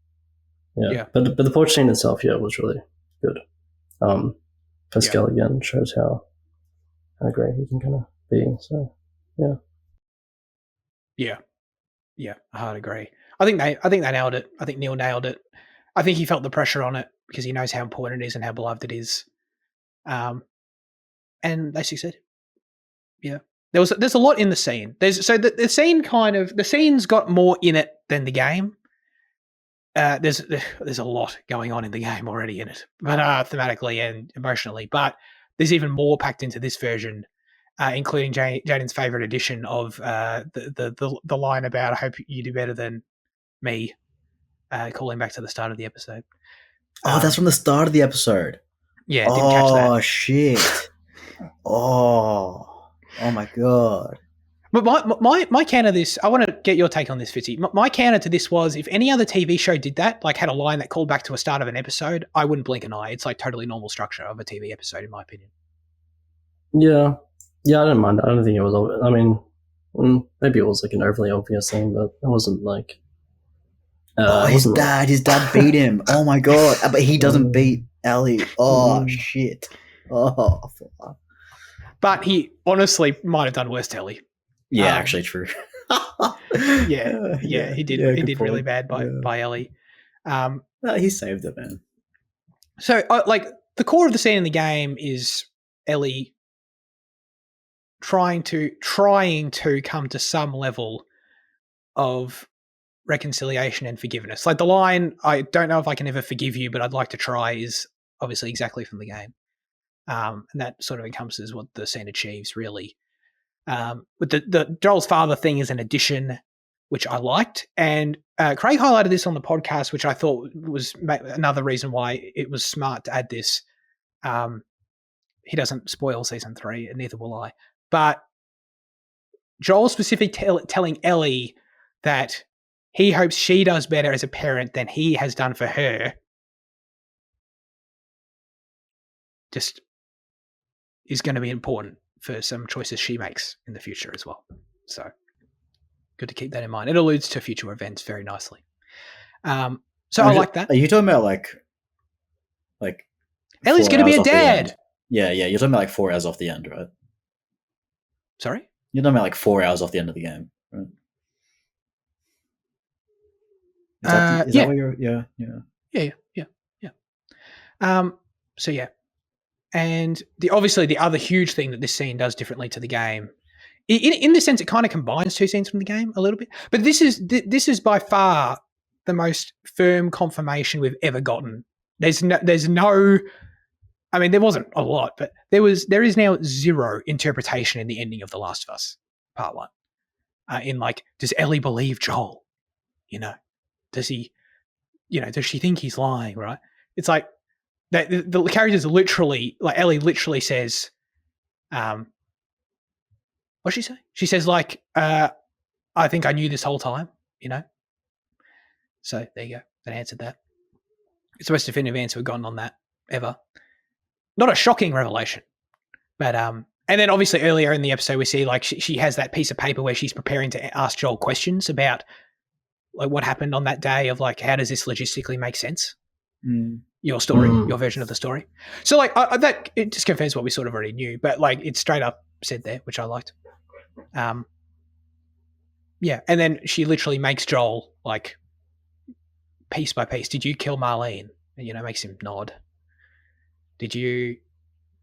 [SPEAKER 3] yeah. But the porch scene itself, was really good. Pascal again shows how great he can kind of be. So
[SPEAKER 1] yeah, I'd agree. I think they nailed it. I think Neil nailed it. I think he felt the pressure on it because he knows how important it is and how beloved it is. And they succeeded. Yeah. There's a lot in the scene. The scene the scene's got more in it than the game. There's a lot going on in the game already in it, but thematically and emotionally. But there's even more packed into this version, including Jaden's favorite addition of the line about "I hope you do better than me," calling back to the start of the episode.
[SPEAKER 2] Oh, that's from the start of the episode.
[SPEAKER 1] Yeah, didn't catch that.
[SPEAKER 2] Oh shit! Oh my god!
[SPEAKER 1] But my counter to this, I want to get your take on this, Fitzy. My counter to this was, if any other TV show did that, like had a line that called back to a start of an episode, I wouldn't blink an eye. It's like totally normal structure of a TV episode, in my opinion.
[SPEAKER 3] Yeah, I don't mind. I don't think it was. I mean, maybe it was like an overly obvious thing, but it wasn't like.
[SPEAKER 2] His dad beat him. Oh my god! But he doesn't beat Ellie. Oh shit! Oh.
[SPEAKER 1] But he honestly might have done worse to Ellie.
[SPEAKER 2] Yeah, actually true.
[SPEAKER 1] yeah, he did. He did really bad by Ellie.
[SPEAKER 2] He saved it, man.
[SPEAKER 1] So, like, the core of the scene in the game is Ellie trying to come to some level of reconciliation and forgiveness. Like the line, "I don't know if I can ever forgive you, but I'd like to try," is obviously exactly from the game. And that sort of encompasses what the scene achieves, really. With the Joel's father thing is an addition, which I liked. And Craig highlighted this on the podcast, which I thought was another reason why it was smart to add this. He doesn't spoil season 3, and neither will I. But Joel specifically telling Ellie that he hopes she does better as a parent than he has done for her, just is going to be important for some choices she makes in the future as well. So good to keep that in mind. It alludes to future events very nicely. So I like that.
[SPEAKER 2] Are you talking about like
[SPEAKER 1] Ellie's going to be a dad?
[SPEAKER 2] Yeah. You're talking about like 4 hours off the end, right?
[SPEAKER 1] Sorry?
[SPEAKER 2] You're talking about like 4 hours off the end of the game, right? Is that what you're? Yeah.
[SPEAKER 1] So yeah, and obviously the other huge thing that this scene does differently to the game, in this sense, it kind of combines two scenes from the game a little bit. But this is by far the most firm confirmation we've ever gotten. There's no. I mean, there wasn't a lot, but there is now zero interpretation in the ending of The Last of Us Part 1. In like, does Ellie believe Joel? Does he? Does she think he's lying? Right? It's like the characters literally, like Ellie literally says, what's she say? She says like, I think I knew this whole time. So there you go. That answered that. It's the most definitive answer we've gotten on that ever. Not a shocking revelation, but and then obviously earlier in the episode we see like she has that piece of paper where she's preparing to ask Joel questions about like what happened on that day, of like, how does this logistically make sense? Your story, your version of the story. So like that, it just confirms what we sort of already knew, but like it's straight up said there, which I liked. Yeah, and then she literally makes Joel like piece by piece. Did you kill Marlene? And, makes him nod. Did you,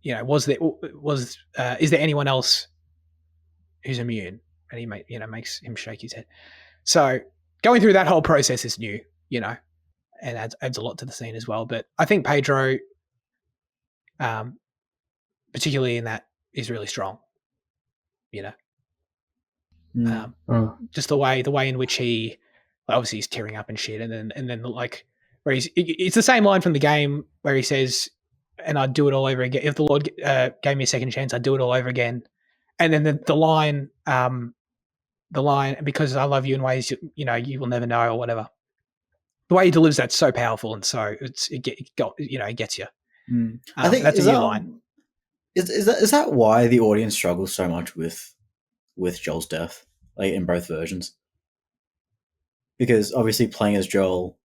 [SPEAKER 1] is there anyone else who's immune, and he makes him shake his head. So going through that whole process is new, and adds a lot to the scene as well. But I think Pedro, particularly in that, is really strong. Just the way in which he, obviously he's tearing up and shit, and then like where it's the same line from the game where he says, "And I'd do it all over again if the Lord gave me a second chance. I'd do it all over again." And then the line, because I love you in ways you will never know, or whatever. The way he delivers that's so powerful, and so it gets you.
[SPEAKER 2] I think
[SPEAKER 1] that's a new line.
[SPEAKER 2] Is that why the audience struggles so much with Joel's death, like in both versions? Because obviously playing as Joel,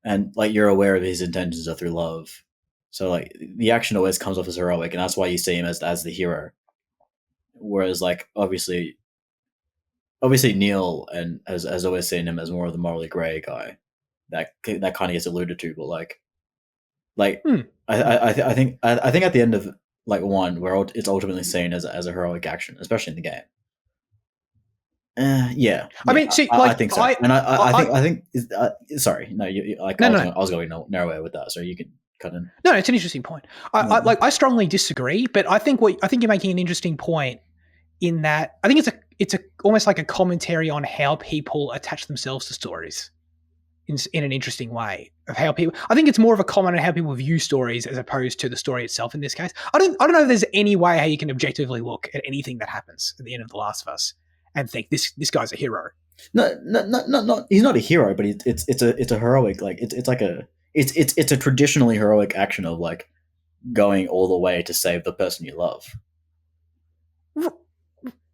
[SPEAKER 2] and like you're aware of his intentions are through love, so like the action always comes off as heroic, and that's why you see him as the hero. Whereas like obviously Neil and has always seen him as more of the morally grey guy. That kind of gets alluded to, but I think at the end of like 1, where it's ultimately seen as a heroic action, especially in the game. Yeah.
[SPEAKER 1] I mean, see,
[SPEAKER 2] I think so, I think. Sorry, no, I was going nowhere with that, so you can cut in.
[SPEAKER 1] No, it's an interesting point. I strongly disagree, but I think you're making an interesting point in that I think it's almost like a commentary on how people attach themselves to stories in an interesting way of how people. I think it's more of a comment on how people view stories as opposed to the story itself. In this case, I don't know if there's any way how you can objectively look at anything that happens at the end of The Last of Us and think this guy's a hero.
[SPEAKER 2] No, he's not a hero, but it's a heroic, like it's like it's a traditionally heroic action of like going all the way to save the person you love.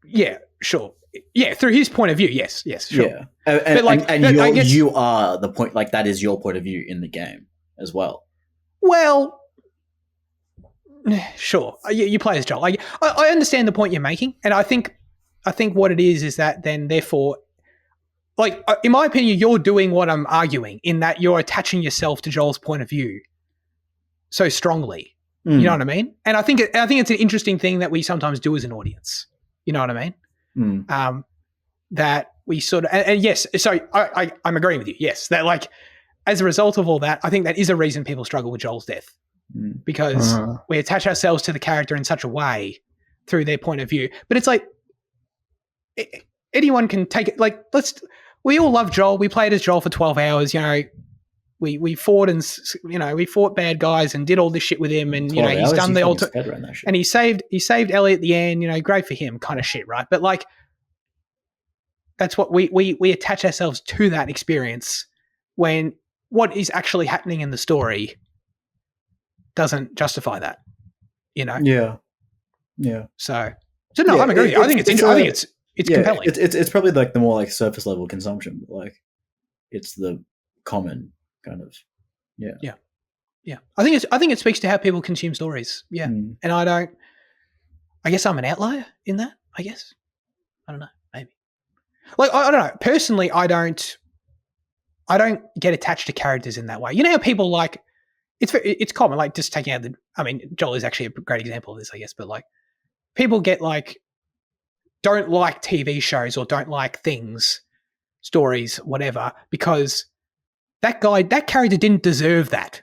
[SPEAKER 1] Yeah, sure. Yeah, through his point of view, yes, sure.
[SPEAKER 2] Yeah, and you are the point. Like that is your point of view in the game as well.
[SPEAKER 1] Well, sure. You play as Joel. I understand the point you're making, and I think what it is that then therefore, like in my opinion, you're doing what I'm arguing in that you're attaching yourself to Joel's point of view so strongly. You know what I mean? And I think it's an interesting thing that we sometimes do as an audience. You know what I mean? That we sort of, and yes, so I'm agreeing with you. Yes, that like as a result of all that, I think that is a reason people struggle with Joel's death because we attach ourselves to the character in such a way through their point of view. But it's like anyone can take it. Like we all love Joel. We played as Joel for 12 hours. We fought and we fought bad guys and did all this shit with him, and he's done the ultimate, and he saved Ellie at the end. Great for him, kind of shit, right? But like, that's what we attach ourselves to that experience when what is actually happening in the story doesn't justify that.
[SPEAKER 2] Yeah.
[SPEAKER 1] So no, I'm agreeing. I think it's compelling.
[SPEAKER 2] It's probably like the more like surface level consumption, but like it's the common kind of yeah. I think it speaks to how people consume stories. And I guess I'm an outlier in that. I don't know, maybe like I don't know personally. I don't get attached to characters in that way. You know how people like it's common, like just taking out Joel is actually a great example of this, I guess, but like people get like don't like TV shows or don't like things, stories, whatever, because that character didn't deserve that.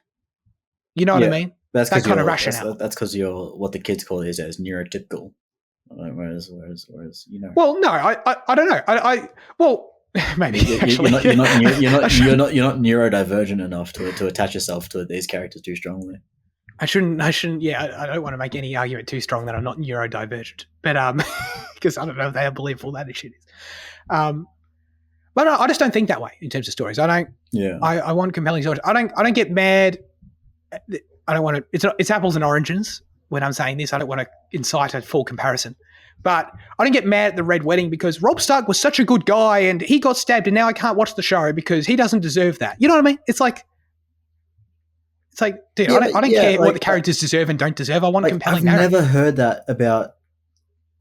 [SPEAKER 2] You know what I mean? That's
[SPEAKER 1] that kind of rationale.
[SPEAKER 2] That's because you're what the kids call these days neurotypical. Whereas
[SPEAKER 1] Well, no, I don't know. Well, maybe
[SPEAKER 2] actually you're not neurodivergent enough to attach yourself to these characters too strongly.
[SPEAKER 1] I shouldn't. Yeah, I don't want to make any argument too strong that I'm not neurodivergent, but because I don't know how believable that shit is. But no, I just don't think that way in terms of stories. I don't. Yeah. I want compelling stories. I don't get mad. I don't want to. It's apples and oranges when I'm saying this. I don't want to incite a full comparison. But I don't get mad at the Red Wedding because Robb Stark was such a good guy and he got stabbed and now I can't watch the show because he doesn't deserve that. You know what I mean? It's like, dude, I don't care what the characters deserve and don't deserve. I want compelling narrative.
[SPEAKER 2] I've never heard that about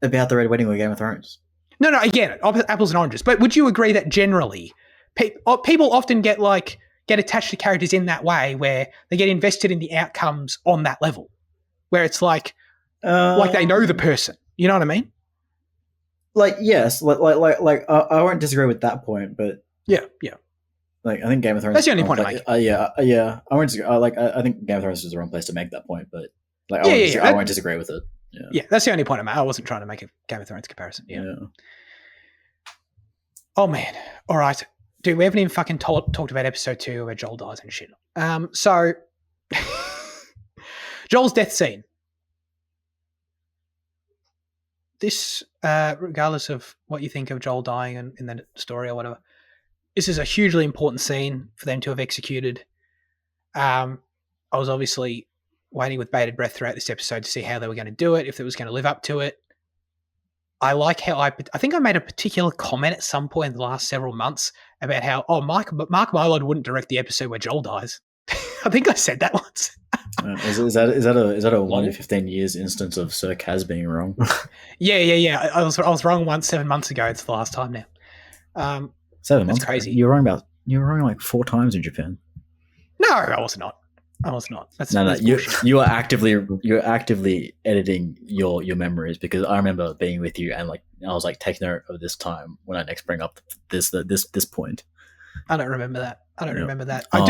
[SPEAKER 2] the Red Wedding or Game of Thrones.
[SPEAKER 1] No, again, apples and oranges. But would you agree that generally people often get attached to characters in that way where they get invested in the outcomes on that level, where it's like they know the person. You know what I mean?
[SPEAKER 2] like yes, I won't disagree with that point, but
[SPEAKER 1] Yeah.
[SPEAKER 2] like I think Game of Thrones.
[SPEAKER 1] That's the only point I'm making.
[SPEAKER 2] Yeah. I won't disagree. I think Game of Thrones is the wrong place to make that point, but like I won't disagree with it.
[SPEAKER 1] Yeah, that's the only point I'm at. I wasn't trying to make a Game of Thrones comparison. Yeah. Oh man. All right, dude. We haven't even fucking talked about episode 2 where Joel dies and shit. So Joel's death scene. This, regardless of what you think of Joel dying in the story or whatever, this is a hugely important scene for them to have executed. I was obviously waiting with bated breath throughout this episode to see how they were going to do it, if it was going to live up to it. I like how I think I made a particular comment at some point in the last several months about how, Mark Mylod wouldn't direct the episode where Joel dies. I think I said that once.
[SPEAKER 2] Is that a 1 in 15 years instance of Sir Kaz being wrong?
[SPEAKER 1] Yeah. I was wrong once 7 months ago. It's the last time now.
[SPEAKER 2] 7 months.
[SPEAKER 1] That's crazy.
[SPEAKER 2] You were wrong like 4 times in Japan.
[SPEAKER 1] No, I was not. That's
[SPEAKER 2] you're actively editing your memories, because I remember being with you and like I was like, take note of this time when I next bring up this point.
[SPEAKER 1] I don't remember that. Remember that. I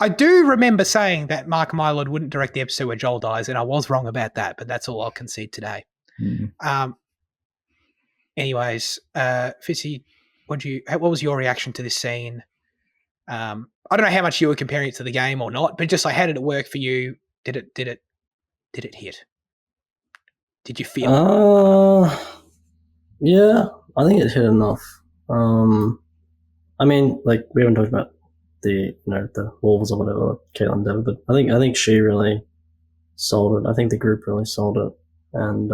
[SPEAKER 1] do remember saying that Mark Mylod wouldn't direct the episode where Joel dies, and I was wrong about that, but that's all I'll concede today. Anyways, Fitzy, what was your reaction to this scene? I don't know how much you were comparing it to the game or not, but just like, how did it work for you? Did it hit? Did you feel it?
[SPEAKER 3] Yeah, I think it hit enough. I mean, like, we haven't talked about the wolves or whatever, Kaitlyn Dever, but I think she really sold it. I think the group really sold it, and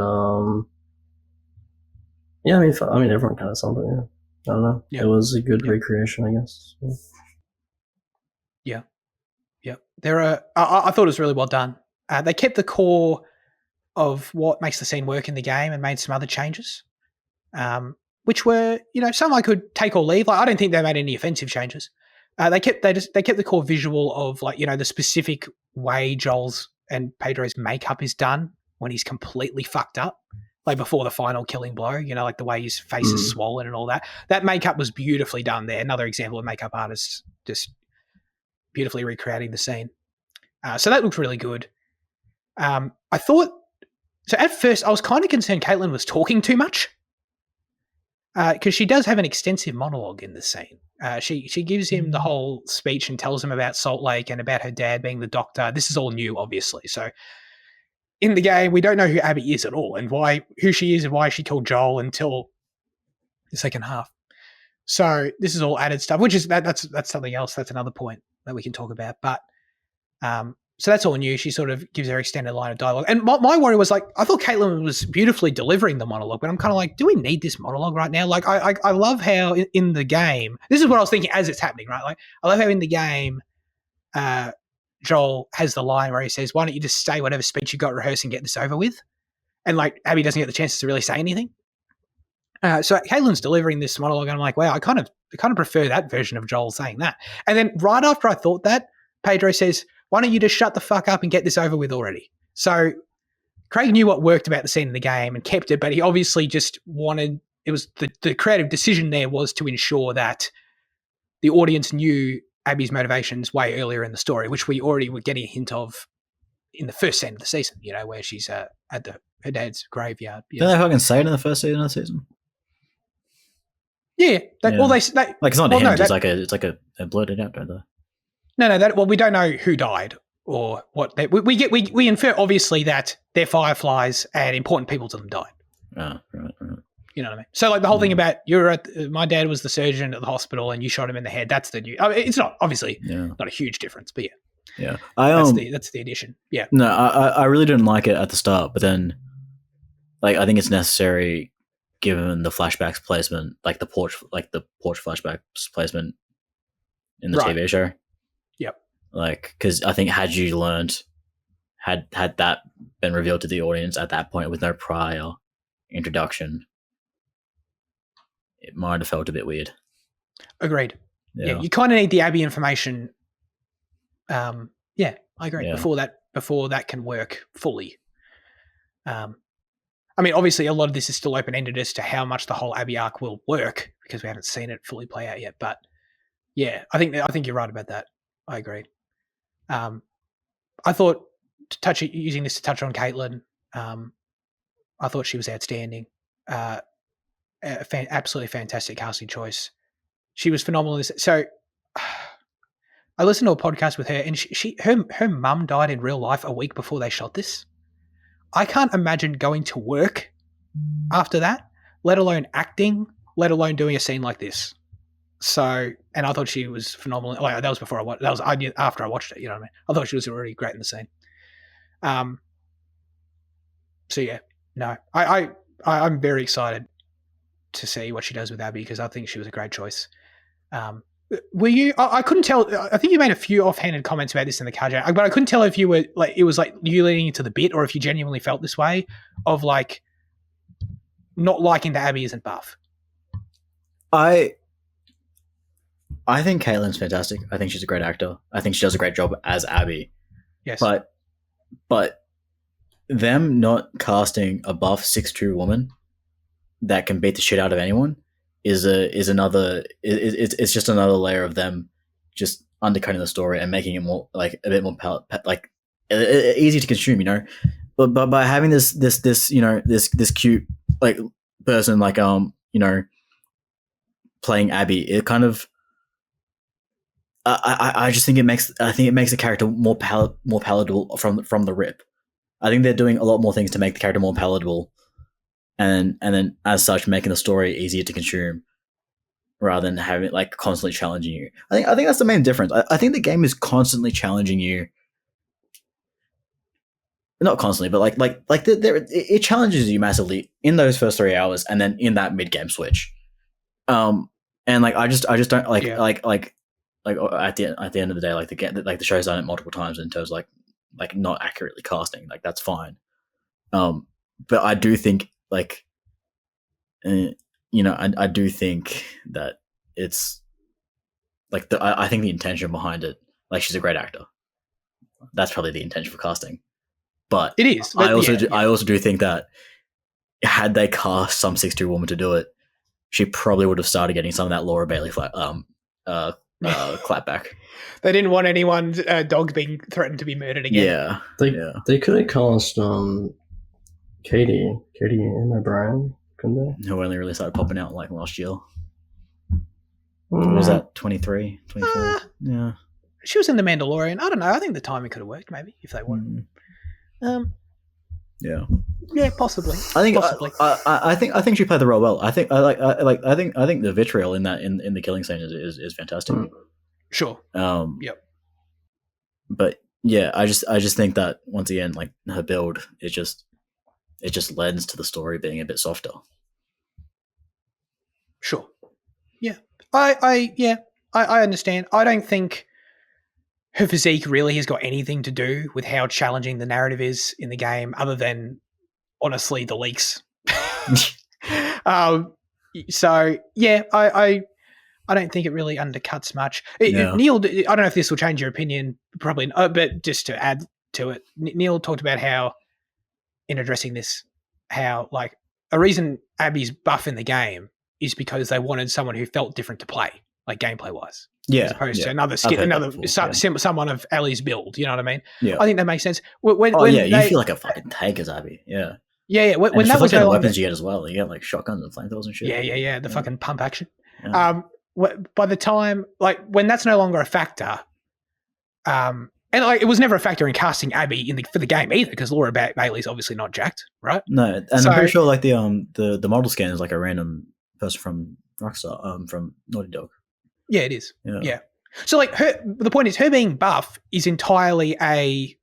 [SPEAKER 3] yeah, I mean, everyone kind of sold it. Yeah, I don't know. Yeah. It was a good recreation, I guess.
[SPEAKER 1] Yeah. I thought it was really well done. They kept the core of what makes the scene work in the game and made some other changes, which were, some I could take or leave. Like, I don't think they made any offensive changes. They kept the core visual of, like, the specific way Joel's and Pedro's makeup is done when he's completely fucked up, like before the final killing blow. Like the way his face is swollen and all that. That makeup was beautifully done there. Another example of makeup artists just beautifully recreating the scene. So that looked really good. I thought, so at first I was kind of concerned Kaitlyn was talking too much, because she does have an extensive monologue in the scene. She gives him the whole speech and tells him about Salt Lake and about her dad being the doctor. This is all new, obviously. So in the game, we don't know who Abby is at all and who she is and why she killed Joel until the second half. So this is all added stuff, which is that's something else. That's another point that we can talk about. But so that's all new. She sort of gives her extended line of dialogue. And my worry was, like, I thought Kaitlyn was beautifully delivering the monologue, but I'm kind of like, do we need this monologue right now? Like, I love how in the game, this is what I was thinking as it's happening, right? Like, I love how in the game, Joel has the line where he says, why don't you just say whatever speech you got rehearsed and get this over with? And like, Abby doesn't get the chance to really say anything. So Kaitlyn's delivering this monologue, and I'm like, wow, I kind of prefer that version of Joel saying that. And then right after I thought that, Pedro says, why don't you just shut the fuck up and get this over with already? So Craig knew what worked about the scene in the game and kept it, but he obviously just wanted, it was the creative decision there was to ensure that the audience knew Abby's motivations way earlier in the story, which we already were getting a hint of in the first scene of the season, where she's at her dad's graveyard.
[SPEAKER 2] Did they fucking say it in the first season of the season?
[SPEAKER 1] Yeah. Well, they
[SPEAKER 2] like, it's not a hint. It's like a blurted out, don't they?
[SPEAKER 1] No. Well, we don't know who died or what. We infer obviously that they're fireflies and important people to them died.
[SPEAKER 2] Oh, right.
[SPEAKER 1] You know what I mean? So like the whole thing about my dad was the surgeon at the hospital and you shot him in the head. That's the new. I mean, it's not obviously not a huge difference, but
[SPEAKER 2] yeah.
[SPEAKER 1] That's the addition. Yeah.
[SPEAKER 2] No, I really didn't like it at the start, but then, like, I think it's necessary given the flashbacks placement, like the porch flashbacks placement in the TV show.
[SPEAKER 1] Yep.
[SPEAKER 2] Like, because I think had that been revealed to the audience at that point with no prior introduction, it might have felt a bit weird.
[SPEAKER 1] Agreed. Yeah, you kind of need the Abby information. Yeah, I agree. Yeah. Before that can work fully. I mean, obviously, a lot of this is still open ended as to how much the whole Abby arc will work because we haven't seen it fully play out yet. But yeah, I think you're right about that. I agree. I thought using this to touch on Kaitlyn. I thought she was outstanding. Absolutely fantastic casting choice. She was phenomenal. So I listened to a podcast with her, and her mum died in real life a week before they shot this. I can't imagine going to work after that, let alone acting, let alone doing a scene like this. So, and I thought she was phenomenal. Like, that was before I watched. I knew after I watched it. You know what I mean? I thought she was really great in the scene. So yeah, no, I'm very excited to see what she does with Abby because I think she was a great choice. Were you? I couldn't tell. I think you made a few offhanded comments about this in the car, but I couldn't tell if you were like it was like you leaning into the bit or if you genuinely felt this way of like not liking that Abby isn't buff.
[SPEAKER 2] I think Kaitlyn's fantastic. I think she's a great actor. I think she does a great job as Abby.
[SPEAKER 1] Yes,
[SPEAKER 2] but them not casting a buff 6'2" woman that can beat the shit out of anyone is another. It's just another layer of them just undercutting the story and making it more like a bit more easy to consume, you know. But by having this cute like person like playing Abby, it kind of I just think it makes the character more palatable from the rip. I think they're doing a lot more things to make the character more palatable, and then as such making the story easier to consume, rather than having it like constantly challenging you. I think that's the main difference. I think the game is constantly challenging you. Not constantly, but it challenges you massively in those first 3 hours, and then in that mid game switch. And like I just don't like at the end of the day, like the show's done it multiple times in terms of like not accurately casting, like that's fine. But I do think I do think that it's like I think the intention behind it, like she's a great actor. That's probably the intention for casting. But
[SPEAKER 1] it is.
[SPEAKER 2] I also do think that had they cast some 6'2" woman to do it, she probably would have started getting some of that Laura Bailey clapback.
[SPEAKER 1] They didn't want anyone's dog being threatened to be murdered again.
[SPEAKER 3] Yeah, they could have cast Katie and O'Brien, couldn't they?
[SPEAKER 2] Who only really started popping out like last year. What was that, 23, 24? Yeah.
[SPEAKER 1] She was in The Mandalorian. I don't know. I think the timing could have worked maybe if they wanted.
[SPEAKER 2] Yeah.
[SPEAKER 1] Yeah, possibly.
[SPEAKER 2] I think she played the role well. I think the vitriol in that in the killing scene is fantastic.
[SPEAKER 1] Sure. Yep.
[SPEAKER 2] But yeah, I just think that once again, like her build, it just lends to the story being a bit softer.
[SPEAKER 1] Sure. Yeah. I understand. I don't think her physique really has got anything to do with how challenging the narrative is in the game, other than honestly the leaks. So yeah, I don't think it really undercuts much.
[SPEAKER 2] No.
[SPEAKER 1] Neil, I don't know if this will change your opinion, probably not, but just to add to it, Neil talked about how, in addressing this, how like a reason Abby's buff in the game is because they wanted someone who felt different to play, like gameplay wise.
[SPEAKER 2] Yeah,
[SPEAKER 1] as opposed to another someone of Ellie's build. You know what I mean?
[SPEAKER 2] Yeah,
[SPEAKER 1] I think that makes sense.
[SPEAKER 2] You feel like a fucking tank as Abby. Yeah,
[SPEAKER 1] yeah. When that was
[SPEAKER 2] no weapons you get as well. You get like shotguns and flamethrowers and shit.
[SPEAKER 1] Yeah. The fucking pump action.
[SPEAKER 2] Yeah.
[SPEAKER 1] By the time when that's no longer a factor, and it was never a factor in casting Abby for the game either, because Laura Bailey's obviously not jacked, right?
[SPEAKER 2] No, and I'm pretty sure like the model scan is like a random person from Rockstar, from Naughty Dog.
[SPEAKER 1] Yeah, it is. Yeah. So the point is her being buff is entirely a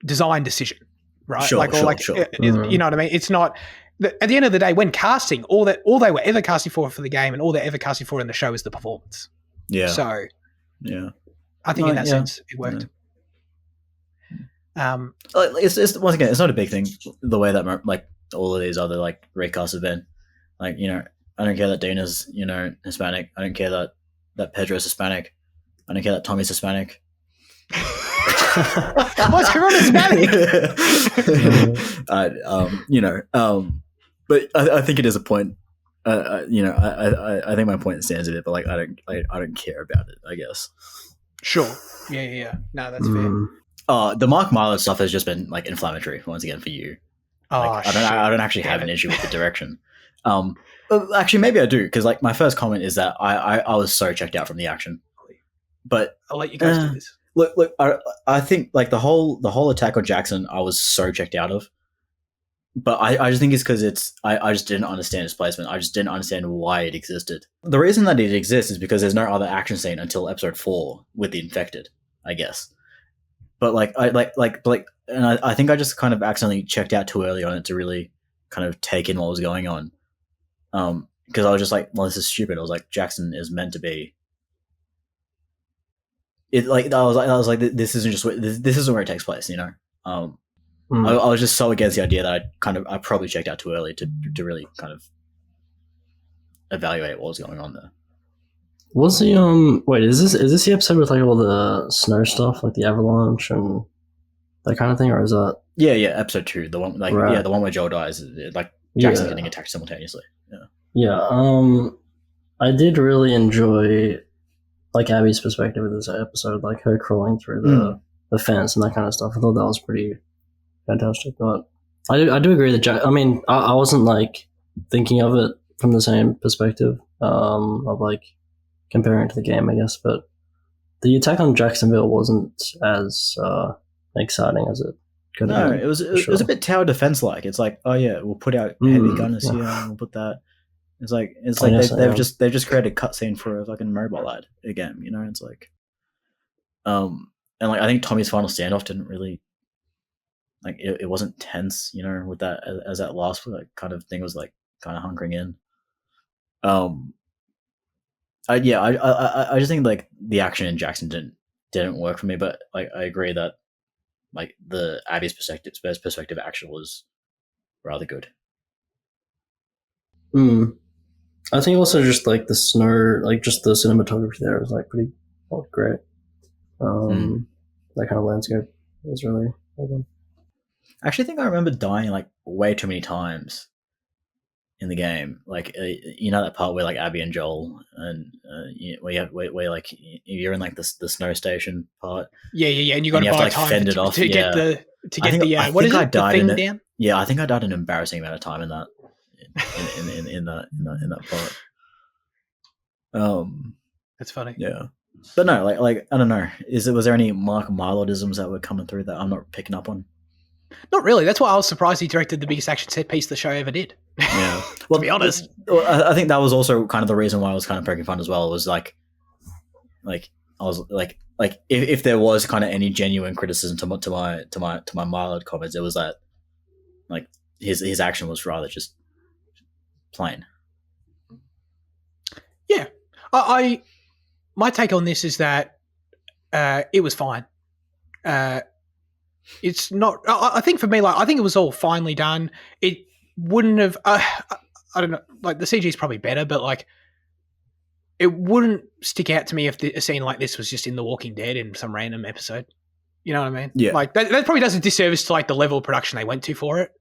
[SPEAKER 1] design decision, right?
[SPEAKER 2] Sure.
[SPEAKER 1] You know what I mean? It's not at the end of the day when casting, all they were ever casting for the game and all they're ever casting for in the show is the performance.
[SPEAKER 2] Yeah.
[SPEAKER 1] So
[SPEAKER 2] yeah,
[SPEAKER 1] I think in that sense it worked.
[SPEAKER 2] Yeah. It's once again, it's not a big thing the way that like all of these other like recasts have been. Like, I don't care that Dina's, Hispanic. I don't care that Pedro's Hispanic. I don't care that Tommy's Hispanic.
[SPEAKER 1] What's Hispanic?
[SPEAKER 2] But I think it is a point. I think my point stands a bit, but like I don't care about it, I guess.
[SPEAKER 1] Sure. Yeah. No, that's fair.
[SPEAKER 2] The Mark Milo stuff has just been like inflammatory once again for you. Like, I don't actually have an issue with the direction. Actually, maybe I do, because like my first comment is that I was so checked out from the action. But
[SPEAKER 1] I'll let you guys do this.
[SPEAKER 2] Look, I think like the whole attack on Jackson, I was so checked out of. But I just think it's because I just didn't understand its placement. I just didn't understand why it existed. The reason that it exists is because there's no other action scene until episode 4 with the infected, I guess. But I think I just kind of accidentally checked out too early on it to really kind of take in what was going on. Because I was just like, well, this is stupid. I was like, Jackson is meant to be. I was like, this isn't just this isn't where it takes place, you know. I was just so against the idea that I probably checked out too early to really kind of evaluate what was going on there.
[SPEAKER 3] Was the wait, is this the episode with like all the snow stuff, like the avalanche and that kind of thing, or is that
[SPEAKER 2] yeah episode 2, the one like right. The one where Joel dies, like Jackson's getting attacked simultaneously.
[SPEAKER 3] I did really enjoy like Abby's perspective of this episode, like her crawling through the fence and that kind of stuff. I thought that was pretty fantastic. But I do agree that I wasn't like thinking of it from the same perspective of like comparing it to the game, I guess. But the attack on Jacksonville wasn't as exciting as it could have been.
[SPEAKER 2] It was a bit tower defense like. It's like, oh yeah, we'll put out heavy gunners here and we'll put that. It's like they've just created a cutscene for a fucking mobile ad again, you know. It's like, and like I think Tommy's final standoff didn't really like it wasn't tense, you know, with that as that last like kind of thing was like kind of hunkering in. I just think like the action in Jackson didn't work for me, but like I agree that like the Abby's perspective action was rather good.
[SPEAKER 3] I think also just like the snow, like just the cinematography there was like pretty great. That kind of landscape was really good.
[SPEAKER 2] I actually think I remember dying like way too many times in the game. Like you know that part where like Abby and Joel and where like you're in like the snow station part.
[SPEAKER 1] Yeah, and you got to buy time
[SPEAKER 2] fend it off
[SPEAKER 1] to get the what is it? The thing down.
[SPEAKER 2] Yeah, I think I died an embarrassing amount of time in that. In that part.
[SPEAKER 1] That's funny.
[SPEAKER 2] Yeah, but no, like I don't know. Was there any Mark Mylodisms that were coming through that I'm not picking up on?
[SPEAKER 1] Not really. That's why I was surprised he directed the biggest action set piece the show ever did.
[SPEAKER 2] Yeah, well, to be honest, I think that was also kind of the reason why I was kind of poking fun as well. It was like I was like if there was kind of any genuine criticism to my Mylod comments, it was that like his action was rather just plain.
[SPEAKER 1] Yeah, my take on this is that it was fine. It's not. I think for me, like I think it was all finely done. It wouldn't have. I don't know. Like the CG is probably better, but like it wouldn't stick out to me if a scene like this was just in The Walking Dead in some random episode. You know what I mean?
[SPEAKER 2] Yeah.
[SPEAKER 1] Like that probably does a disservice to like the level of production they went to for it.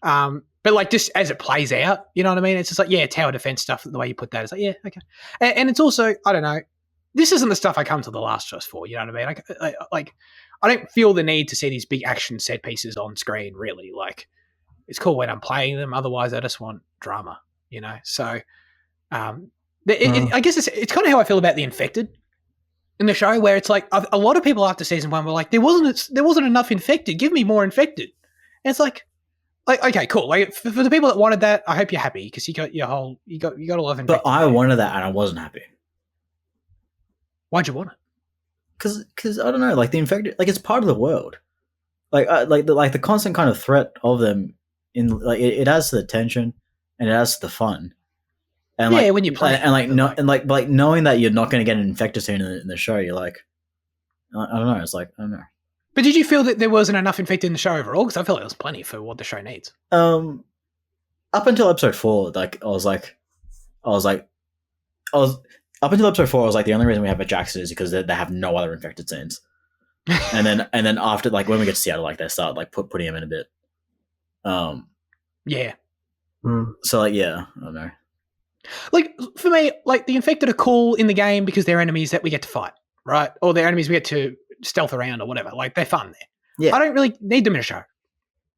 [SPEAKER 1] But like just as it plays out, you know what I mean? It's just like, yeah, tower defense stuff, the way you put that is like, yeah, okay. And it's also, I don't know, this isn't the stuff I come to The Last of Us for, you know what I mean? Like I don't feel the need to see these big action set pieces on screen, really. Like it's cool when I'm playing them. Otherwise, I just want drama, you know? So I guess it's kind of how I feel about The Infected in the show, where it's like a lot of people after season 1 were like, there wasn't enough infected. Give me more infected. And it's like, okay, cool. Like for the people that wanted that, I hope you're happy because you got a lot of infected.
[SPEAKER 2] But I wanted that and I wasn't happy.
[SPEAKER 1] Why'd you want it?
[SPEAKER 2] Because I don't know, like the infected, like it's part of the world. Like the constant kind of threat of them in like it adds to the tension and it adds to the fun. And
[SPEAKER 1] yeah,
[SPEAKER 2] like,
[SPEAKER 1] when you play,
[SPEAKER 2] and knowing that you're not going to get an infected scene in the show, you're like, I don't know. It's like I don't know.
[SPEAKER 1] But did you feel that there wasn't enough infected in the show overall? Because I feel like there was plenty for what the show needs.
[SPEAKER 2] Up until episode 4, up until episode 4, I was like, the only reason we have a Jackson is because they have no other infected scenes. and then after like when we get to Seattle, like they start like putting him in a bit.
[SPEAKER 1] Yeah.
[SPEAKER 2] So like yeah, I don't know.
[SPEAKER 1] Like for me, like the infected are cool in the game because they're enemies that we get to fight, right? Or they're enemies we get to stealth around or whatever. Like they're fun there.
[SPEAKER 2] Yeah.
[SPEAKER 1] I don't really need them in a show.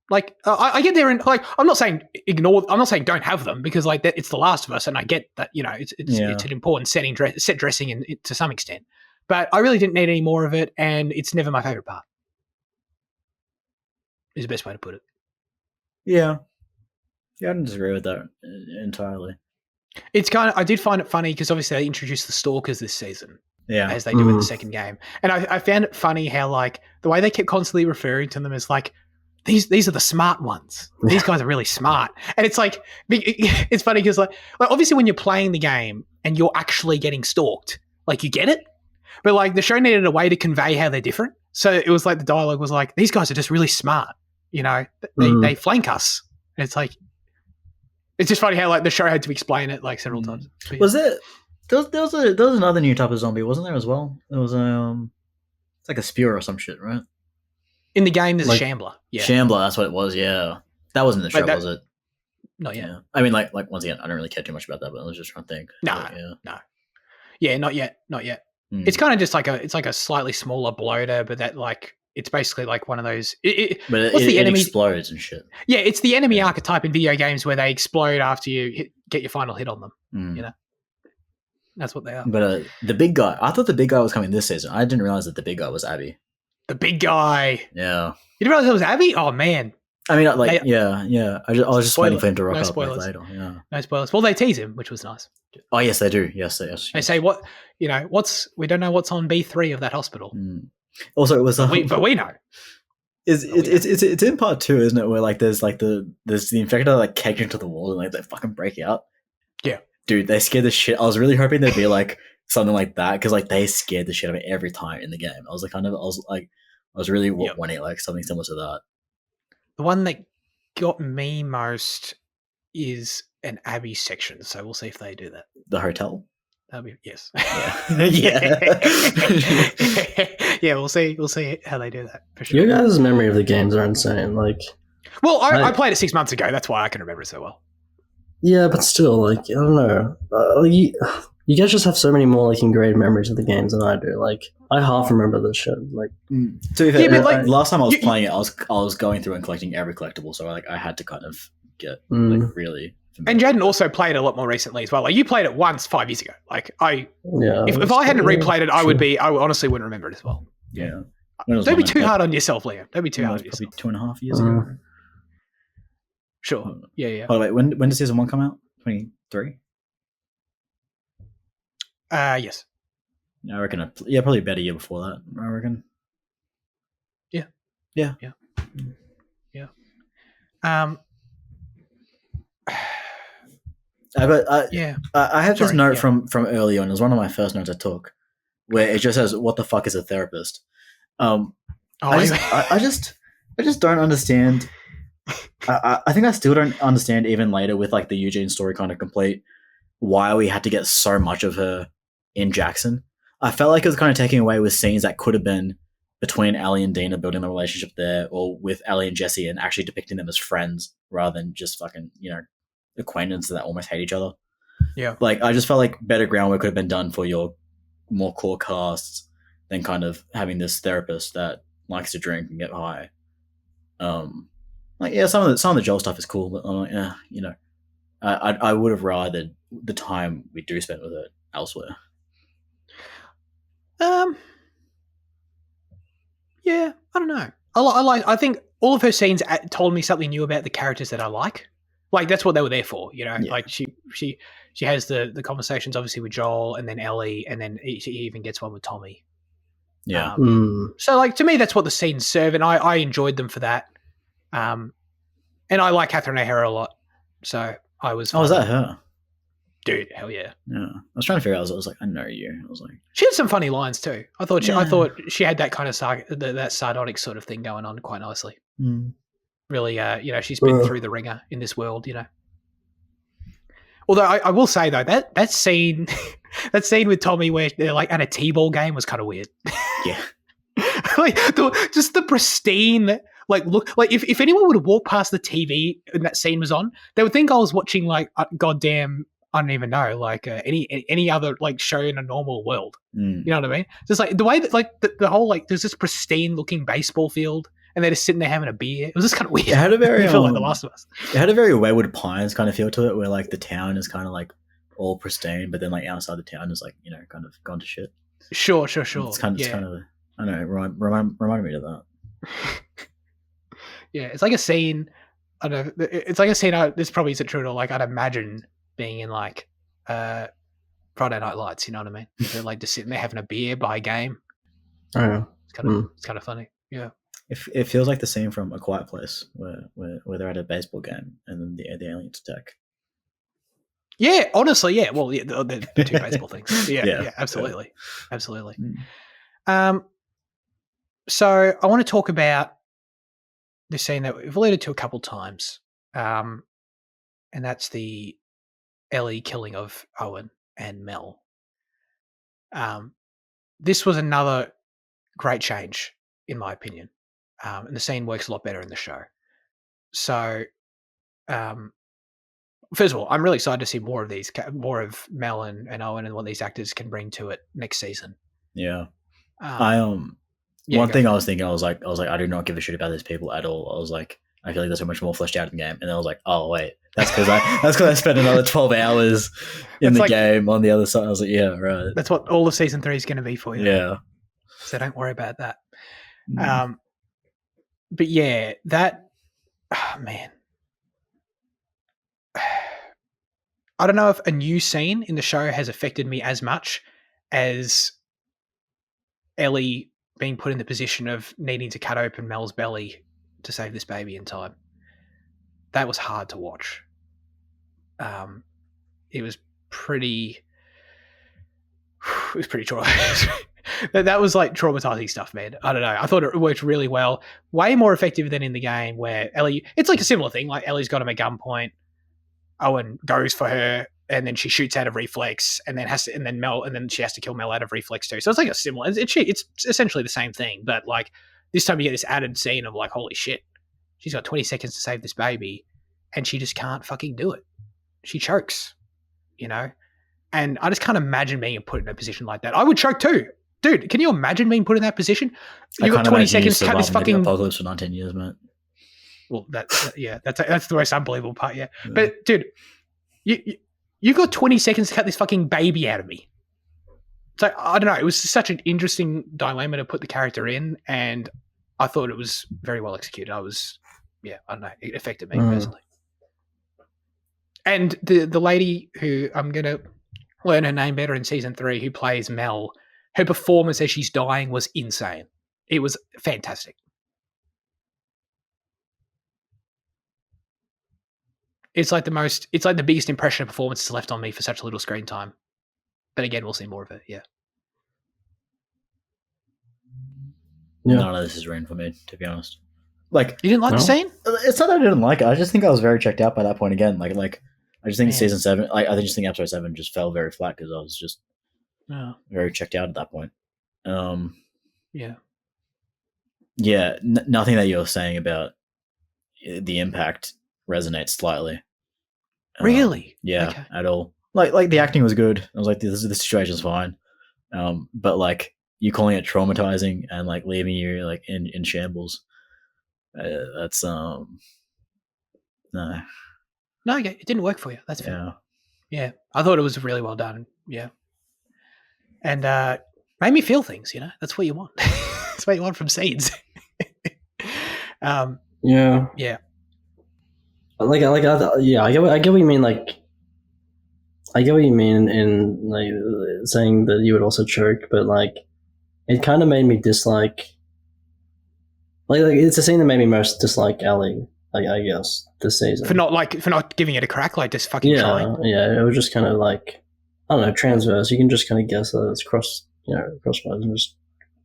[SPEAKER 1] Like I get there and like I'm not saying ignore. I'm not saying don't have them because like that, it's The Last of Us and I get that it's an important set dressing to some extent. But I really didn't need any more of it, and it's never my favorite part. Is the best way to put it.
[SPEAKER 2] Yeah, I don't disagree with that entirely.
[SPEAKER 1] It's I did find it funny because obviously they introduced the stalkers this season.
[SPEAKER 2] Yeah,
[SPEAKER 1] as they do in the second game, and I found it funny how like the way they kept constantly referring to them as like these are the smart ones. These guys are really smart, and it's like it's funny because like obviously when you're playing the game and you're actually getting stalked, like you get it, but like the show needed a way to convey how they're different. So it was like the dialogue was like these guys are just really smart. They flank us. And it's like it's just funny how like the show had to explain it like several times.
[SPEAKER 2] But, was it? There was another new type of zombie, wasn't there as well? It was it's like a spear or some shit, right?
[SPEAKER 1] In the game, there's a shambler. Yeah,
[SPEAKER 2] shambler. That's what it was. Yeah, that wasn't the show, was it?
[SPEAKER 1] Not yet.
[SPEAKER 2] Yeah. I mean, like once again, I don't really care too much about that, but I was just trying to think.
[SPEAKER 1] No. Yeah, not yet. It's kind of just like a slightly smaller bloater, but that like it's basically like one of those.
[SPEAKER 2] But the enemy explodes and shit.
[SPEAKER 1] Yeah, it's the enemy archetype in video games where they explode after you get your final hit on them. That's what they are.
[SPEAKER 2] But the big guy, I thought the big guy was coming this season. I didn't realize that the big guy was Abby.
[SPEAKER 1] The big guy.
[SPEAKER 2] Yeah.
[SPEAKER 1] You didn't realize it was Abby? Oh man.
[SPEAKER 2] I mean, like, yeah. I was just waiting for him to rock up later. Yeah.
[SPEAKER 1] No spoilers. Well, they tease him, which was nice.
[SPEAKER 2] Oh yes, they do. Yes.
[SPEAKER 1] They say we don't know what's on B3 of that hospital.
[SPEAKER 2] Also, it was
[SPEAKER 1] but we know.
[SPEAKER 2] It's in part 2, isn't it? Where like there's the infected like caked into the wall and like they fucking break out.
[SPEAKER 1] Yeah.
[SPEAKER 2] Dude, they scared the shit. I was really hoping there'd be like something like that because like they scared the shit out of me every time in the game. I was really wanting like something similar to that. The
[SPEAKER 1] one that got me most is an Abby section, so we'll see if they do that.
[SPEAKER 2] The hotel?
[SPEAKER 1] That'll be yes.
[SPEAKER 2] Yeah.
[SPEAKER 1] Yeah, we'll see how they do that for sure.
[SPEAKER 3] Your guys' memory of the games are insane. Like,
[SPEAKER 1] well, I played it 6 months ago. That's why I can remember it so well.
[SPEAKER 3] Yeah, but still, like, I don't know. You guys just have so many more like ingrained memories of the games than I do. Like, I half remember this shit. Like,
[SPEAKER 2] to be fair, like, last time I was playing it, I was going through and collecting every collectible, so like I had to kind of get like really.
[SPEAKER 1] And Jaden also played a lot more recently as well. Like you played it once 5 years ago. Like if I hadn't replayed it, I honestly wouldn't remember it as well.
[SPEAKER 2] Yeah.
[SPEAKER 1] Don't be too hard on yourself, Liam. Don't be too hard on yourself.
[SPEAKER 2] Probably 2.5 years ago.
[SPEAKER 1] Sure. Yeah.
[SPEAKER 2] By the way, when does season 1 come out? 23?
[SPEAKER 1] Yes.
[SPEAKER 2] I reckon. Probably about a year before that. I reckon.
[SPEAKER 1] Yeah.
[SPEAKER 2] I have this note from early on. It was one of my first notes I took, where it just says, "What the fuck is a therapist?" I just don't understand. I think I still don't understand even later with like the Eugene story kind of complete why we had to get so much of her in Jackson. I felt like it was kind of taking away with scenes that could have been between Ellie and Dina building the relationship there, or with Ellie and Jesse and actually depicting them as friends rather than just fucking acquaintances that almost hate each other.
[SPEAKER 1] Yeah, like
[SPEAKER 2] I just felt like better groundwork could have been done for your more core casts than kind of having this therapist that likes to drink and get high. Some of the Joel stuff is cool, but I'm like, I would have rather the time we do spend with it elsewhere.
[SPEAKER 1] Yeah, I don't know. I think all of her scenes told me something new about the characters that I like. Like that's what they were there for, Yeah. Like she has the conversations obviously with Joel and then Ellie, and then she even gets one with Tommy.
[SPEAKER 2] Yeah.
[SPEAKER 1] So like to me, that's what the scenes serve, and I enjoyed them for that. And I like Catherine O'Hara a lot, so I was.
[SPEAKER 2] Oh, is that her?
[SPEAKER 1] Dude, hell yeah.
[SPEAKER 2] Yeah, I was trying to figure out. I was like, I know you. I was like,
[SPEAKER 1] she had some funny lines too. I thought she had that kind of that sardonic sort of thing going on quite nicely. Really, she's been through the ringer in this world, Although I will say though that scene, that scene with Tommy where they're like at a t-ball game was kind of weird.
[SPEAKER 2] Yeah.
[SPEAKER 1] Like just the pristine, like look, like if anyone would have walked past the TV and that scene was on, they would think I was watching like goddamn, I don't even know, like any other like show in a normal world.
[SPEAKER 2] Mm.
[SPEAKER 1] You know what I mean? Just like the way that like the whole like there's this pristine looking baseball field, and they're just sitting there having a beer. It was just kind of weird.
[SPEAKER 2] It had a very
[SPEAKER 1] felt like The Last of Us.
[SPEAKER 2] It had a very Wayward Pines kind of feel to it, where like the town is kind of like all pristine, but then like outside the town is like, you know, kind of gone to shit.
[SPEAKER 1] Sure.
[SPEAKER 2] It's kind of I don't know, reminded me of that.
[SPEAKER 1] Yeah, it's like a scene. I don't know. It's like a scene. This probably isn't true at all. Like I'd imagine being in like Friday Night Lights. You know what I mean? They're like just sitting there having a beer by a game.
[SPEAKER 3] Oh, yeah.
[SPEAKER 1] It's kind of funny. Yeah.
[SPEAKER 2] It feels like the scene from A Quiet Place where they're at a baseball game and then the aliens attack.
[SPEAKER 1] Yeah, honestly, yeah. Well, yeah, the two baseball things. Yeah, absolutely. So I want to talk about the scene that we've alluded to a couple times, and that's the Ellie killing of Owen and Mel. This was another great change, in my opinion, and the scene works a lot better in the show. So, first of all, I'm really excited to see more of Mel and Owen and what these actors can bring to it next season.
[SPEAKER 2] Yeah. One thing I was thinking, I was like, I do not give a shit about these people at all. I was like, I feel like they're so much more fleshed out in the game. And then I was like, oh wait, that's because I spent another 12 hours in the game on the other side. I was like, yeah, right.
[SPEAKER 1] That's what all of season 3 is going to be for you.
[SPEAKER 2] Yeah.
[SPEAKER 1] So don't worry about that. But yeah, that man. I don't know if a new scene in the show has affected me as much as Ellie being put in the position of needing to cut open Mel's belly to save this baby in time. That was hard to watch. It was pretty traumatizing. That was like traumatizing stuff, man. I don't know. I thought it worked really well. Way more effective than in the game where Ellie, it's like a similar thing. Like Ellie's got him at gunpoint. Owen goes for her and then she shoots out of reflex and then she has to kill Mel out of reflex too. So it's like a similar, it's essentially the same thing, but like this time you get this added scene of like, holy shit, she's got 20 seconds to save this baby and she just can't fucking do it. She chokes, you know? And I just can't imagine being put in a position like that. I would choke too. Dude, can you imagine being put in that position? You got 20 seconds to cut this fucking
[SPEAKER 2] apocalypse for 19 years, mate.
[SPEAKER 1] Well, that's the most unbelievable part, yeah. But dude, you got 20 seconds to cut this fucking baby out of me. So I don't know. It was such an interesting dilemma to put the character in, and I thought it was very well executed. I don't know. It affected me personally. And the lady who I'm gonna learn her name better in season 3, who plays Mel, her performance as she's dying was insane. It was fantastic. It's like the biggest impression of performance is left on me for such a little screen time. But again, we'll see more of it. Yeah.
[SPEAKER 2] None of this is rain for me, to be honest. Like,
[SPEAKER 1] you didn't like the scene?
[SPEAKER 2] It's not that I didn't like it. I just think I was very checked out by that point again. Like I just think season 7. I just think episode 7 just fell very flat because I was just very checked out at that point. Nothing that you're saying about the impact resonates slightly.
[SPEAKER 1] Really?
[SPEAKER 2] Okay. At all. Like the acting was good. I was like, the situation's fine. But like you calling it traumatizing and like leaving you like in shambles. That's no.
[SPEAKER 1] No, it didn't work for you. That's fair. Yeah. I thought it was really well done. Yeah. And made me feel things, you know. That's what you want. That's what you want from scenes.
[SPEAKER 3] Yeah. I get what you mean. Like, I get what you mean in like saying that you would also choke, but like, it kind of made me dislike. Like it's a scene that made me most dislike Ellie. Like I guess this season
[SPEAKER 1] for not giving it a crack, like just fucking trying.
[SPEAKER 3] Yeah, it was just kind of like I don't know, transverse. You can just kind of guess that it's crosswise and just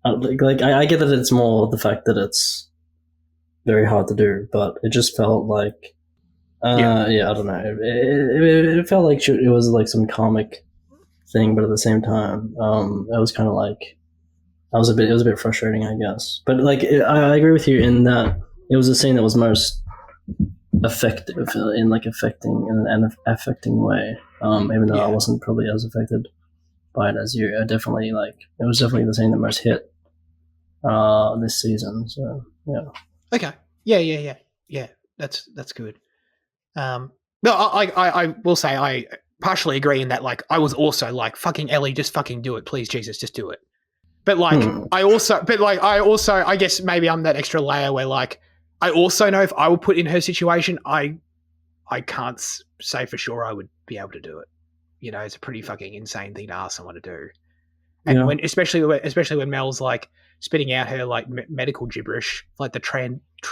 [SPEAKER 3] like I get that it's more the fact that it's very hard to do, but it just felt like I don't know. It felt like it was like some comic thing, but at the same time, it was kind of like it was a bit frustrating, I guess. But like, I agree with you in that it was the scene that was most effective in like affecting in an affecting way. Even though I wasn't probably as affected by it as you. It was definitely the scene that most hit this season. So yeah.
[SPEAKER 1] Okay. Yeah. That's good. No, I will say I partially agree in that. Like, I was also like, fucking Ellie, just fucking do it, please, Jesus, just do it. But like, I guess maybe I'm that extra layer where like, I also know if I were put in her situation, I can't say for sure I would be able to do it. You know, it's a pretty fucking insane thing to ask someone to do. And when, especially when Mel's like spitting out her like medical gibberish, like the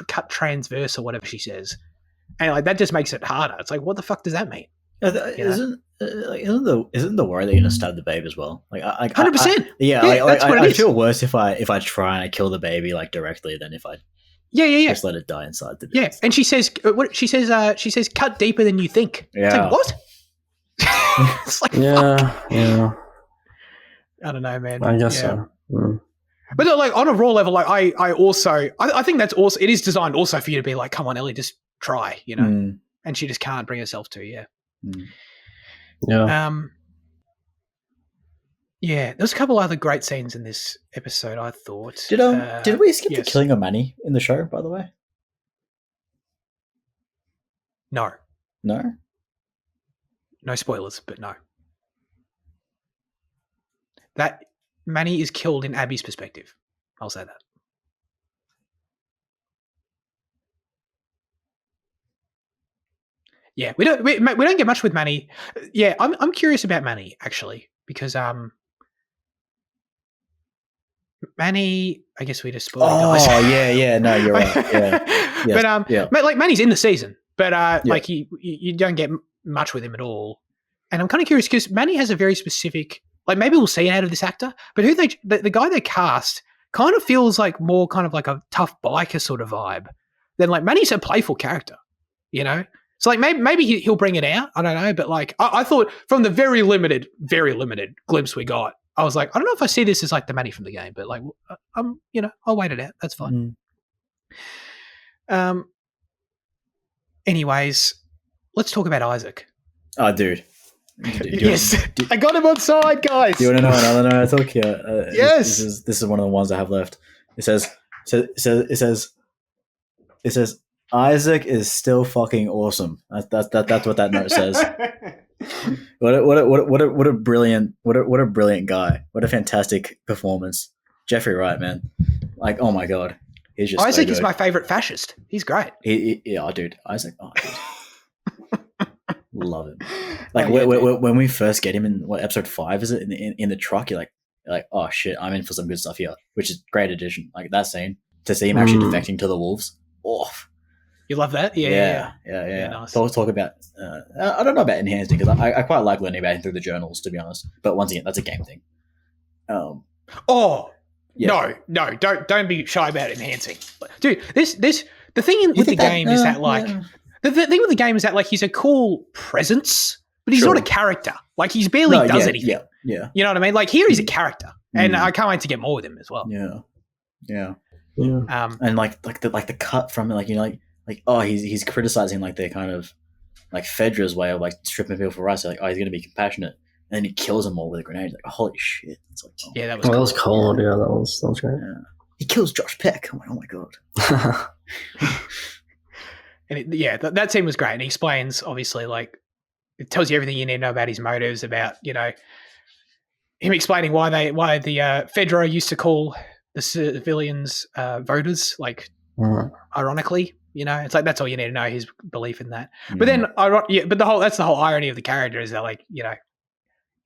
[SPEAKER 1] cut transverse or whatever she says, and like that just makes it harder. It's like, what the fuck does that mean?
[SPEAKER 2] Isn't the worry that you're gonna stab the babe as well? Like
[SPEAKER 1] 100%.
[SPEAKER 2] I feel worse if I try and I kill the baby like directly than if I just let it die inside the baby.
[SPEAKER 1] Yeah, and she says cut deeper than you think.
[SPEAKER 2] Yeah.
[SPEAKER 1] It's like, what? It's like,
[SPEAKER 3] yeah.
[SPEAKER 1] I don't know, man.
[SPEAKER 3] I guess so. Mm.
[SPEAKER 1] But no, like on a raw level, like I think that's also, it is designed also for you to be like, come on, Ellie, just try, you know. And she just can't bring herself to. Yeah. There's a couple other great scenes in this episode, I thought.
[SPEAKER 2] Did we skip the killing of Manny in the show, by the way?
[SPEAKER 1] No spoilers, but no. That Manny is killed in Abby's perspective. I'll say that. Yeah, we don't get much with Manny. Yeah, I'm curious about Manny actually, because Manny, I guess we just spoiled.
[SPEAKER 2] Oh yeah, no, you're right. Yeah,
[SPEAKER 1] but like Manny's in the season, but like you don't get much with him at all. And I'm kind of curious because Manny has a very specific, like maybe we'll see it out of this actor, but the guy they cast kind of feels like more kind of like a tough biker sort of vibe than like Manny's a playful character, you know. So like maybe he'll bring it out. I don't know, but like I thought from the very limited glimpse we got, I was like, I don't know if I see this as like the Manny from the game, but like I'll wait it out. That's fine. Anyways, let's talk about Isaac.
[SPEAKER 2] Oh, dude.
[SPEAKER 1] Yes, I got him on side, guys.
[SPEAKER 2] Do you want to know another note I took here?
[SPEAKER 1] Yes.
[SPEAKER 2] This is one of the ones I have left. It says Isaac is still fucking awesome. That's what that note says. What a brilliant guy. What a fantastic performance. Jeffrey Wright, man. Like, oh my god. He's just
[SPEAKER 1] Isaac
[SPEAKER 2] so
[SPEAKER 1] is my favorite fascist. He's great.
[SPEAKER 2] Dude. Isaac. Oh, dude. Love him. Like when we first get him in episode 5 is it in the truck, you're like, oh shit, I'm in for some good stuff here, which is great addition. Like that scene to see him actually defecting to the wolves. Oh,
[SPEAKER 1] you love that? Yeah.
[SPEAKER 2] Nice. Talk about. I don't know about enhancing because I quite like learning about him through the journals, to be honest. But once again, that's a game thing.
[SPEAKER 1] No, don't be shy about enhancing, dude. The thing with the game is that like. Yeah. The thing with the game is that like he's a cool presence, but he's not a character. Like he barely does anything.
[SPEAKER 2] Yeah.
[SPEAKER 1] You know what I mean? Like here he's a character, and I can't wait to get more with him as well.
[SPEAKER 2] Yeah. And like the cut from it, like he's criticizing like the kind of like Fedra's way of like stripping people for rights. Like he's gonna be compassionate, and then he kills them all with a grenade. Like holy shit! It's like
[SPEAKER 1] that
[SPEAKER 3] was cold. Yeah, that was great.
[SPEAKER 2] Yeah. He kills Josh Peck. I'm like, oh my god.
[SPEAKER 1] And that scene was great. And he explains, obviously, like, it tells you everything you need to know about his motives, about, him explaining why the Fedra used to call the civilians voters, like, ironically, it's like, that's all you need to know, his belief in that. But then, that's the whole irony of the character is that, like,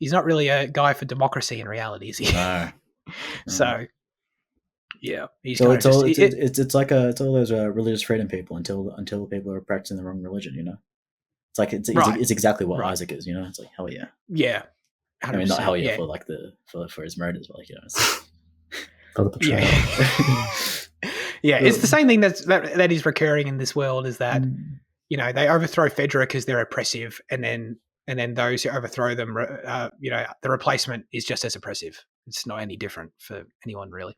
[SPEAKER 1] he's not really a guy for democracy in reality, is he?
[SPEAKER 2] No.
[SPEAKER 1] So... Yeah,
[SPEAKER 2] it's all those religious freedom people until people are practicing the wrong religion. It's like it's exactly what Isaac is. It's like hell yeah.
[SPEAKER 1] Yeah, 100%,
[SPEAKER 2] I mean not hell yeah, for like for his murders, but like
[SPEAKER 3] for the betrayal.
[SPEAKER 1] Yeah, it's the same thing that is recurring in this world is that they overthrow Fedra because they're oppressive, and then those who overthrow them, the replacement is just as oppressive. It's not any different for anyone really.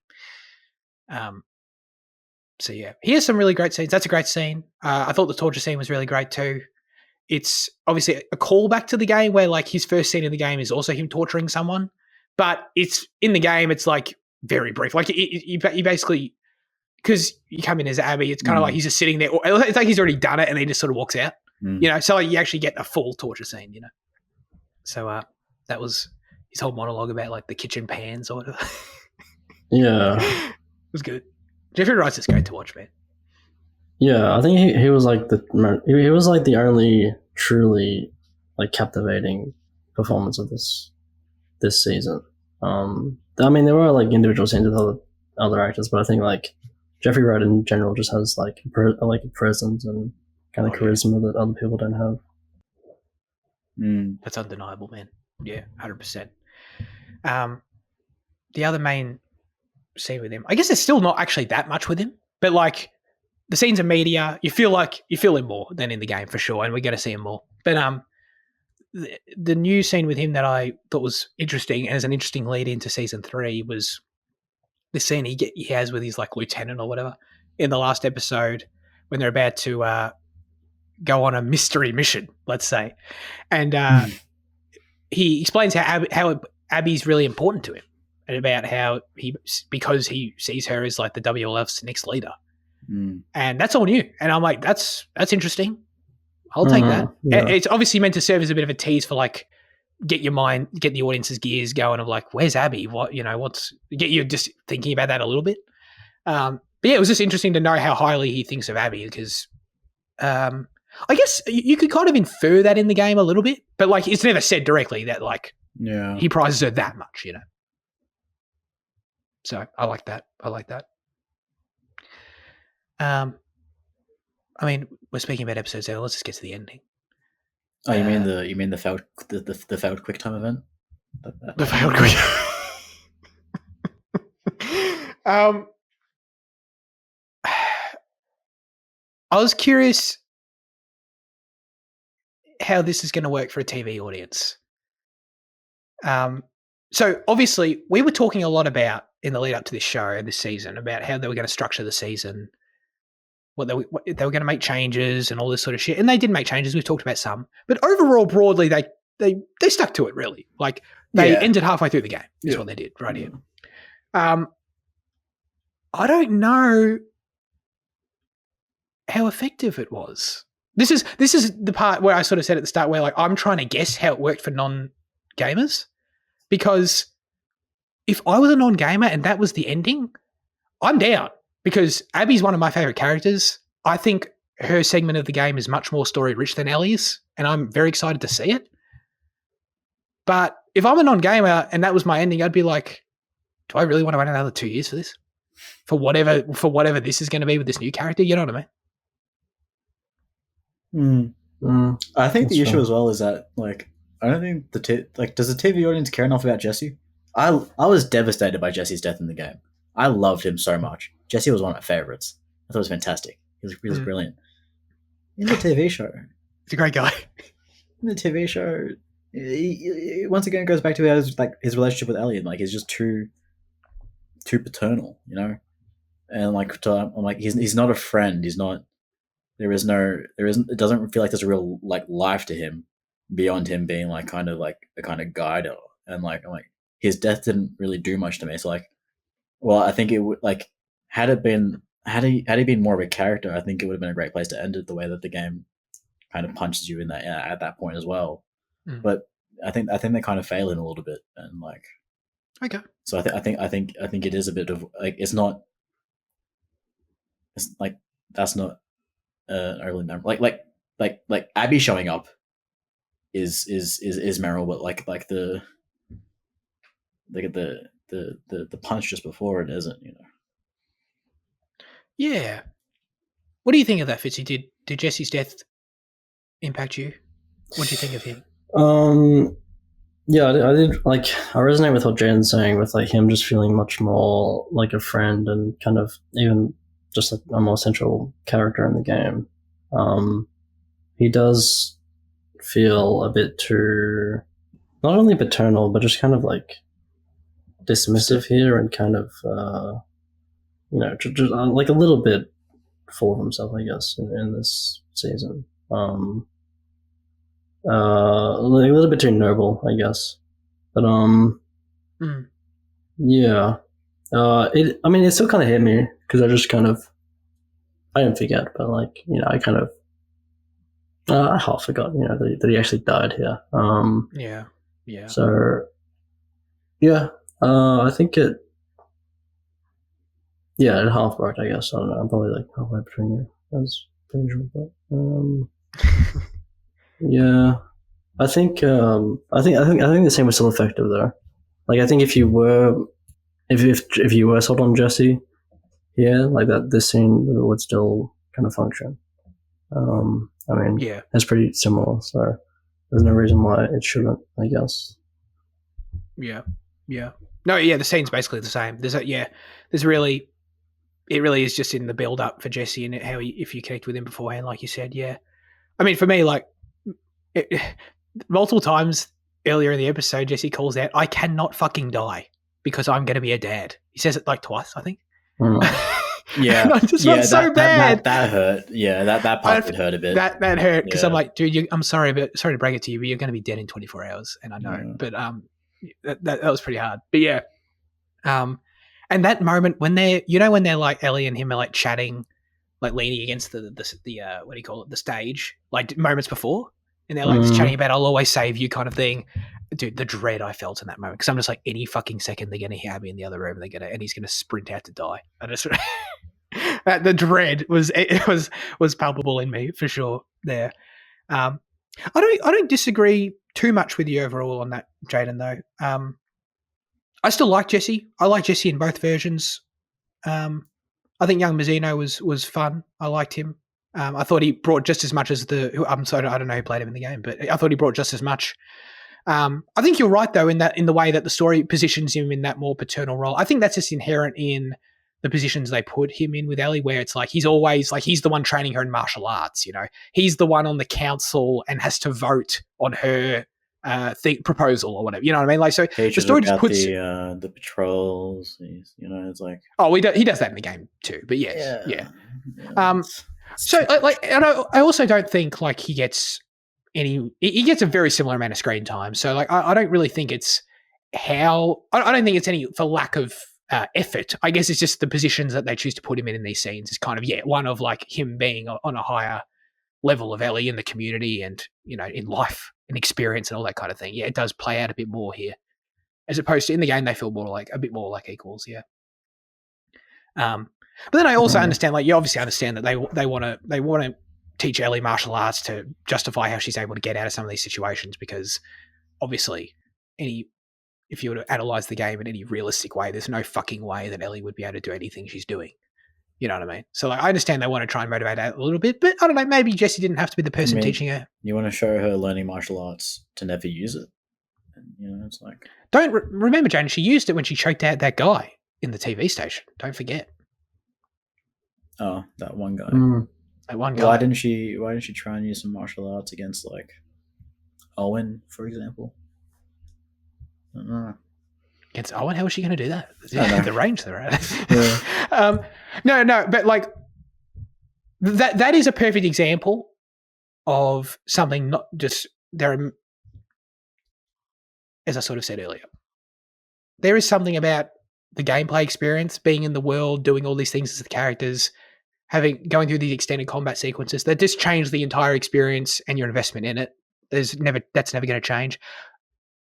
[SPEAKER 1] So yeah, he has some really great scenes. That's a great scene. I thought the torture scene was really great too. It's obviously a callback to the game where like his first scene in the game is also him torturing someone, but it's in the game. It's like very brief. Like you basically, because you come in as Abby, it's kind of like he's just sitting there. It's like he's already done it and he just sort of walks out. So like you actually get a full torture scene. So that was his whole monologue about like the kitchen pans or whatever.
[SPEAKER 3] Yeah,
[SPEAKER 1] it was good. Jeffrey Wright's is great to watch, man.
[SPEAKER 3] Yeah, I think he was like the only truly like captivating performance of this season. I mean, there were like individual scenes with other actors, but I think like Jeffrey Wright in general just has like a presence and kind of charisma that other people don't have.
[SPEAKER 1] That's undeniable, man. Yeah, 100%. The other main scene with him, I guess there's still not actually that much with him, but like the scenes in media, you feel him more than in the game for sure, and we're going to see him more. But the new scene with him that I thought was interesting and as an interesting lead into season 3 was the scene he has with his like lieutenant or whatever in the last episode when they're about to go on a mystery mission, let's say, and he explains how Abby's really important to him. And about how because he sees her as like the WLF's next leader. And that's all new. And I'm like, that's interesting. I'll take that. Yeah. It's obviously meant to serve as a bit of a tease for like, get the audience's gears going of like, where's Abby? Get you just thinking about that a little bit. But yeah, it was just interesting to know how highly he thinks of Abby because I guess you could kind of infer that in the game a little bit, but like it's never said directly that like he prizes her that much, So I like that. I mean, we're speaking about episodes now. Let's just get to the ending.
[SPEAKER 2] Oh, you mean the failed QuickTime event?
[SPEAKER 1] The failed quick. I was curious how this is going to work for a TV audience. So obviously, we were talking a lot about in the lead up to this show and this season about how they were going to structure the season, what they were going to make changes and all this sort of shit, and they did make changes. We've talked about some, but overall, broadly, they stuck to it. Really, like they ended halfway through the game. Is what they did right here. I don't know how effective it was. This is the part where I sort of said at the start where like I'm trying to guess how it worked for non-gamers. Because if I was a non-gamer and that was the ending, I'm down. Because Abby's one of my favorite characters. I think her segment of the game is much more story-rich than Ellie's, and I'm very excited to see it. But if I'm a non-gamer and that was my ending, I'd be like, do I really want to wait another 2 years for this? For whatever this is going to be with this new character? You know what I mean?
[SPEAKER 2] I think the issue as well is that, like, I don't think does the TV audience care enough about Jesse? I was devastated by Jesse's death in the game. I loved him so much. Jesse was one of my favorites. I thought it was fantastic. He was brilliant. In the TV show,
[SPEAKER 1] he's a great guy.
[SPEAKER 2] In the TV show, he once again goes back to his relationship with Ellie. Like he's just too paternal, And like I'm like he's not a friend. He's not. There isn't. It doesn't feel like there's a real like life to him beyond him being like kind of like a kind of guide, and like I'm like his death didn't really do much to me. So like, well, I think it would like had he been more of a character, I think it would have been a great place to end it the way that the game kind of punches you in that at that point as well. But I think they kind of fail in a little bit, and like
[SPEAKER 1] okay.
[SPEAKER 2] So I think it is a bit of like it's like that's not overly memorable. Like Abby showing up is memorable, but like the punch just before it isn't,
[SPEAKER 1] Yeah. What do you think of that, Fitzy? Did Jesse's death impact you? What do you think of him?
[SPEAKER 3] Yeah, I did. Like, I resonate with what Jaden's saying, with like him just feeling much more like a friend and kind of even just like a more central character in the game. He does feel a bit too, not only paternal, but just kind of like dismissive here and kind of just, like a little bit full of himself, I guess, in this season. Like a little bit too noble, I guess. But yeah. It still kind of hit me because I just kind of, I didn't forget, but like, I kind of, I half forgot, that he actually died here.
[SPEAKER 1] Yeah.
[SPEAKER 3] So, yeah, I think it half worked, I guess. I don't know. I'm probably like halfway between you. That's pretty usual, but yeah, I think the same was still effective though. Like I think if you were sold on Jesse, like that, this scene would still kind of function. It's pretty similar, so there's no reason why it shouldn't, I guess.
[SPEAKER 1] Yeah. No, yeah, the scene's basically the same. It really is just in the build up for Jesse and how if you connect with him beforehand, like you said, yeah. I mean, for me, like multiple times earlier in the episode, Jesse calls out, "I cannot fucking die because I'm going to be a dad." He says it like twice, I think.
[SPEAKER 2] Yeah,
[SPEAKER 1] I just felt so bad.
[SPEAKER 2] That hurt. Yeah, that part did hurt a bit.
[SPEAKER 1] That hurt because I'm like, dude, I'm sorry to break it to you, but you're going to be dead in 24 hours, and I know. But that was pretty hard. But yeah, and that moment when they're like Ellie and him are like chatting, like leaning against the what do you call it, the stage, like moments before, and they're like just chatting about "I'll always save you" kind of thing. Dude, the dread I felt in that moment because I'm just like, any fucking second they're going to have me in the other room, and he's going to sprint out to die. I just the dread was palpable in me for sure. There, I don't disagree too much with you overall on that, Jaden. Though, I still like Jesse. I like Jesse in both versions. I think young Mazzino was fun. I liked him. I thought he brought just as much as I'm sorry, I don't know who played him in the game, but I thought he brought just as much. I think you're right though in the way that the story positions him in that more paternal role. I think that's just inherent in the positions they put him in with Ellie, where it's like he's always like he's the one training her in martial arts. He's the one on the council and has to vote on her proposal or whatever. You know what I mean? Like, so the story just puts
[SPEAKER 2] the patrols. It's like,
[SPEAKER 1] oh, he does that in the game too. But yes, yeah. So like, and I also don't think like he gets a very similar amount of screen time. So like, I don't really think it's I don't think it's any for lack of effort. I guess it's just the positions that they choose to put him in these scenes is kind of one of like him being on a higher level of Ellie in the community and in life and experience and all that kind of thing. Yeah, it does play out a bit more here, as opposed to in the game they feel more like a bit more like equals. Yeah. But then I also understand, like you obviously understand that they want to teach Ellie martial arts to justify how she's able to get out of some of these situations, because obviously if you were to analyze the game in any realistic way, there's no fucking way that Ellie would be able to do anything she's doing. You know what I mean? So like, I understand they want to try and motivate her a little bit, but I don't know, maybe Jessie didn't have to be the person teaching her.
[SPEAKER 2] You want to show her learning martial arts to never use it. And, it's like...
[SPEAKER 1] Don't remember, Jane, she used it when she choked out that guy in the TV station. Don't forget.
[SPEAKER 2] Oh, that one guy.
[SPEAKER 1] That one guy.
[SPEAKER 2] Why didn't she try and use some martial arts against like Owen, for example? I don't know.
[SPEAKER 1] Against Owen? How was she going to do that? The range they're at.
[SPEAKER 2] Yeah.
[SPEAKER 1] No, but like that is a perfect example of something not just there. As I sort of said earlier, there is something about the gameplay experience, being in the world, doing all these things as the characters, going through these extended combat sequences that just change the entire experience and your investment in it. That's never going to change,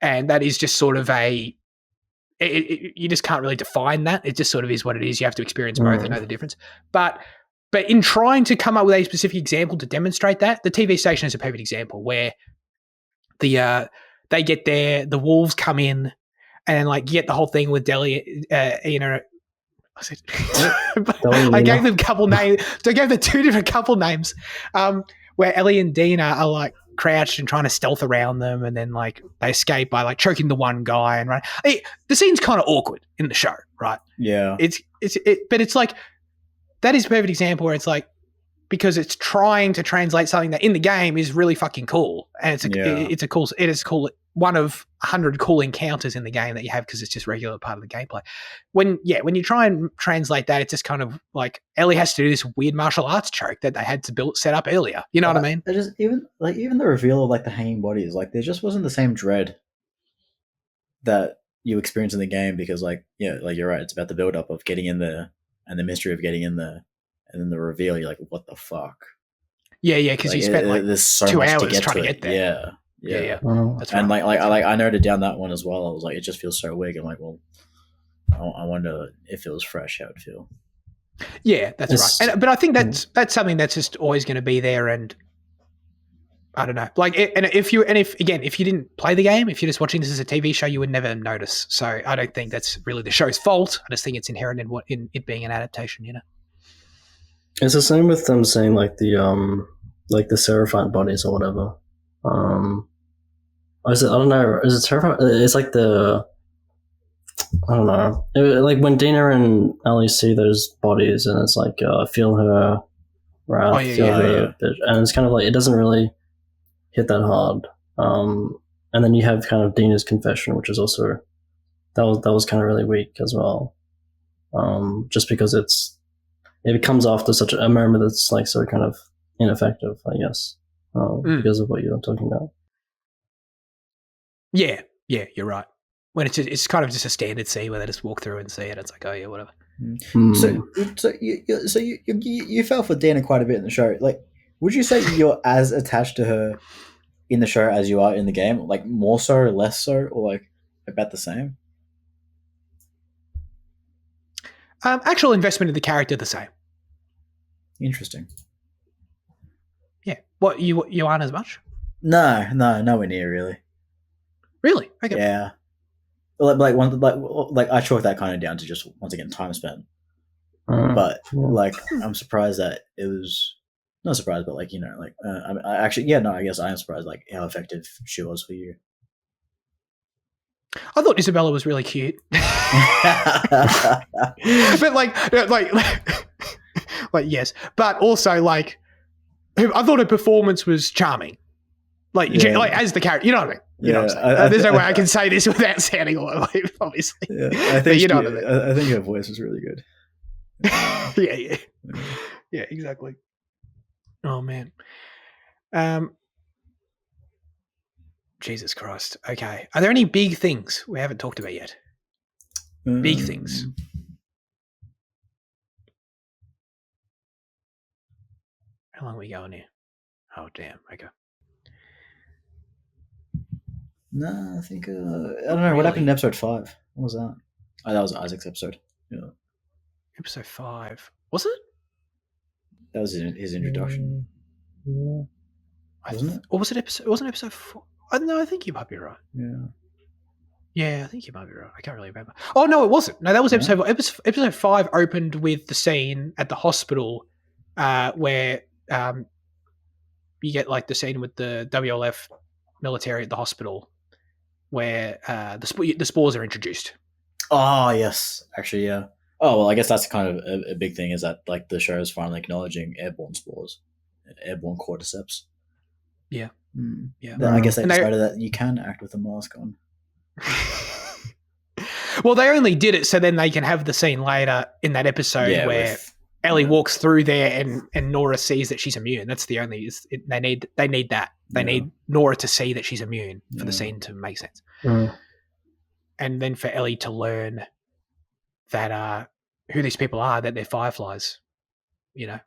[SPEAKER 1] and that is just sort of you just can't really define that. It just sort of is what it is. You have to experience both and know the difference. But in trying to come up with a specific example to demonstrate that, the TV station is a perfect example where they get there, the wolves come in, and like get the whole thing with Deli, I gave them a couple names. So I gave them two different couple names, where Ellie and Dina are like crouched and trying to stealth around them, and then like they escape by like choking the one guy and run. The scene's kind of awkward in the show, right?
[SPEAKER 2] Yeah.
[SPEAKER 1] But it's like that is a perfect example where it's like, because it's trying to translate something that in the game is really fucking cool, and it is a cool one of 100 cool encounters in the game that you have because it's just regular part of the gameplay. When you try and translate that, it's just kind of like Ellie has to do this weird martial arts trick that they had to set up earlier. You know what I mean?
[SPEAKER 2] It just even the reveal of like the hanging bodies, like there just wasn't the same dread that you experience in the game because like you're right, it's about the build up of getting in there and the mystery of getting in there, and then the reveal. You're like, what the fuck?
[SPEAKER 1] Yeah, because you spent like
[SPEAKER 2] there's so
[SPEAKER 1] 2
[SPEAKER 2] much
[SPEAKER 1] hours
[SPEAKER 2] to get
[SPEAKER 1] trying to
[SPEAKER 2] to
[SPEAKER 1] get there. Yeah.
[SPEAKER 3] That's
[SPEAKER 2] and I noted down that one as well. I was like, it just feels so weak. I'm like, well, I wonder if it was fresh, how it would feel.
[SPEAKER 1] Yeah, that's right. But I think that's something that's just always going to be there. And I don't know, like, if you didn't play the game, if you're just watching this as a TV show, you would never notice. So I don't think that's really the show's fault. I just think it's inherent in it being an adaptation.
[SPEAKER 3] It's the same with them saying like the Seraphite bodies or whatever. I don't know. Is it Seraphite? It's like I don't know. Like when Dina and Ellie see those bodies, and it's like feel her wrath, her bitch, and it's kind of like it doesn't really hit that hard. And then you have kind of Dina's confession, which is also that was kind of really weak as well. Just because it comes after such a moment that's like so kind of ineffective, I guess, because of what you're talking about.
[SPEAKER 1] Yeah, you're right. When it's kind of just a standard scene where they just walk through and see it, it's like, oh yeah, whatever.
[SPEAKER 2] So you fell for Dana quite a bit in the show. Like, would you say you're as attached to her in the show as you are in the game? Like more so, less so, or like about the same?
[SPEAKER 1] Actual investment in the character the same.
[SPEAKER 2] Interesting.
[SPEAKER 1] Yeah. What you aren't as much?
[SPEAKER 2] No, nowhere near really.
[SPEAKER 1] Really? Okay.
[SPEAKER 2] Yeah. Like I chalk that kind of down to just once again time spent. But like I'm surprised that it was not surprised, but like I guess I am surprised like how effective she was for you.
[SPEAKER 1] I thought Isabella was really cute, but like yes, but also like I thought her performance was charming, like as the character. You know what I mean? You know what I'm saying? There's no way I can say this without sounding all over, obviously.
[SPEAKER 2] Yeah, I think what I mean. I think her voice was really good.
[SPEAKER 1] Yeah, exactly. Oh man. Jesus Christ. Okay. Are there any big things we haven't talked about yet? Big things. How long are we going here? Oh damn. Okay.
[SPEAKER 2] No, I think I don't know what happened in episode 5. What was that? Oh, that was Isaac's episode. Yeah.
[SPEAKER 1] Episode 5. Was it?
[SPEAKER 2] That was his introduction.
[SPEAKER 3] Yeah.
[SPEAKER 2] Wasn't it?
[SPEAKER 1] Or was it episode? It wasn't episode 4. No, I think you might be right.
[SPEAKER 2] Yeah.
[SPEAKER 1] Yeah, I think you might be right. I can't really remember. Oh no, it wasn't. No, that was episode 4. Episode 5 opened with the scene at the hospital where you get like the scene with the WLF military at the hospital where the spores are introduced.
[SPEAKER 2] Oh yes, actually, yeah. Oh well, I guess that's kind of a big thing is that like the show is finally acknowledging airborne spores, airborne cordyceps.
[SPEAKER 1] Yeah, yeah.
[SPEAKER 2] Then I guess they decided that you can act with a mask on.
[SPEAKER 1] Well, they only did it so then they can have the scene later in that episode where Ellie walks through there and Nora sees that she's immune. That's the only. They need that. They need Nora to see that she's immune for the scene to make sense. And then for Ellie to learn that who these people are, that they're fireflies, you know.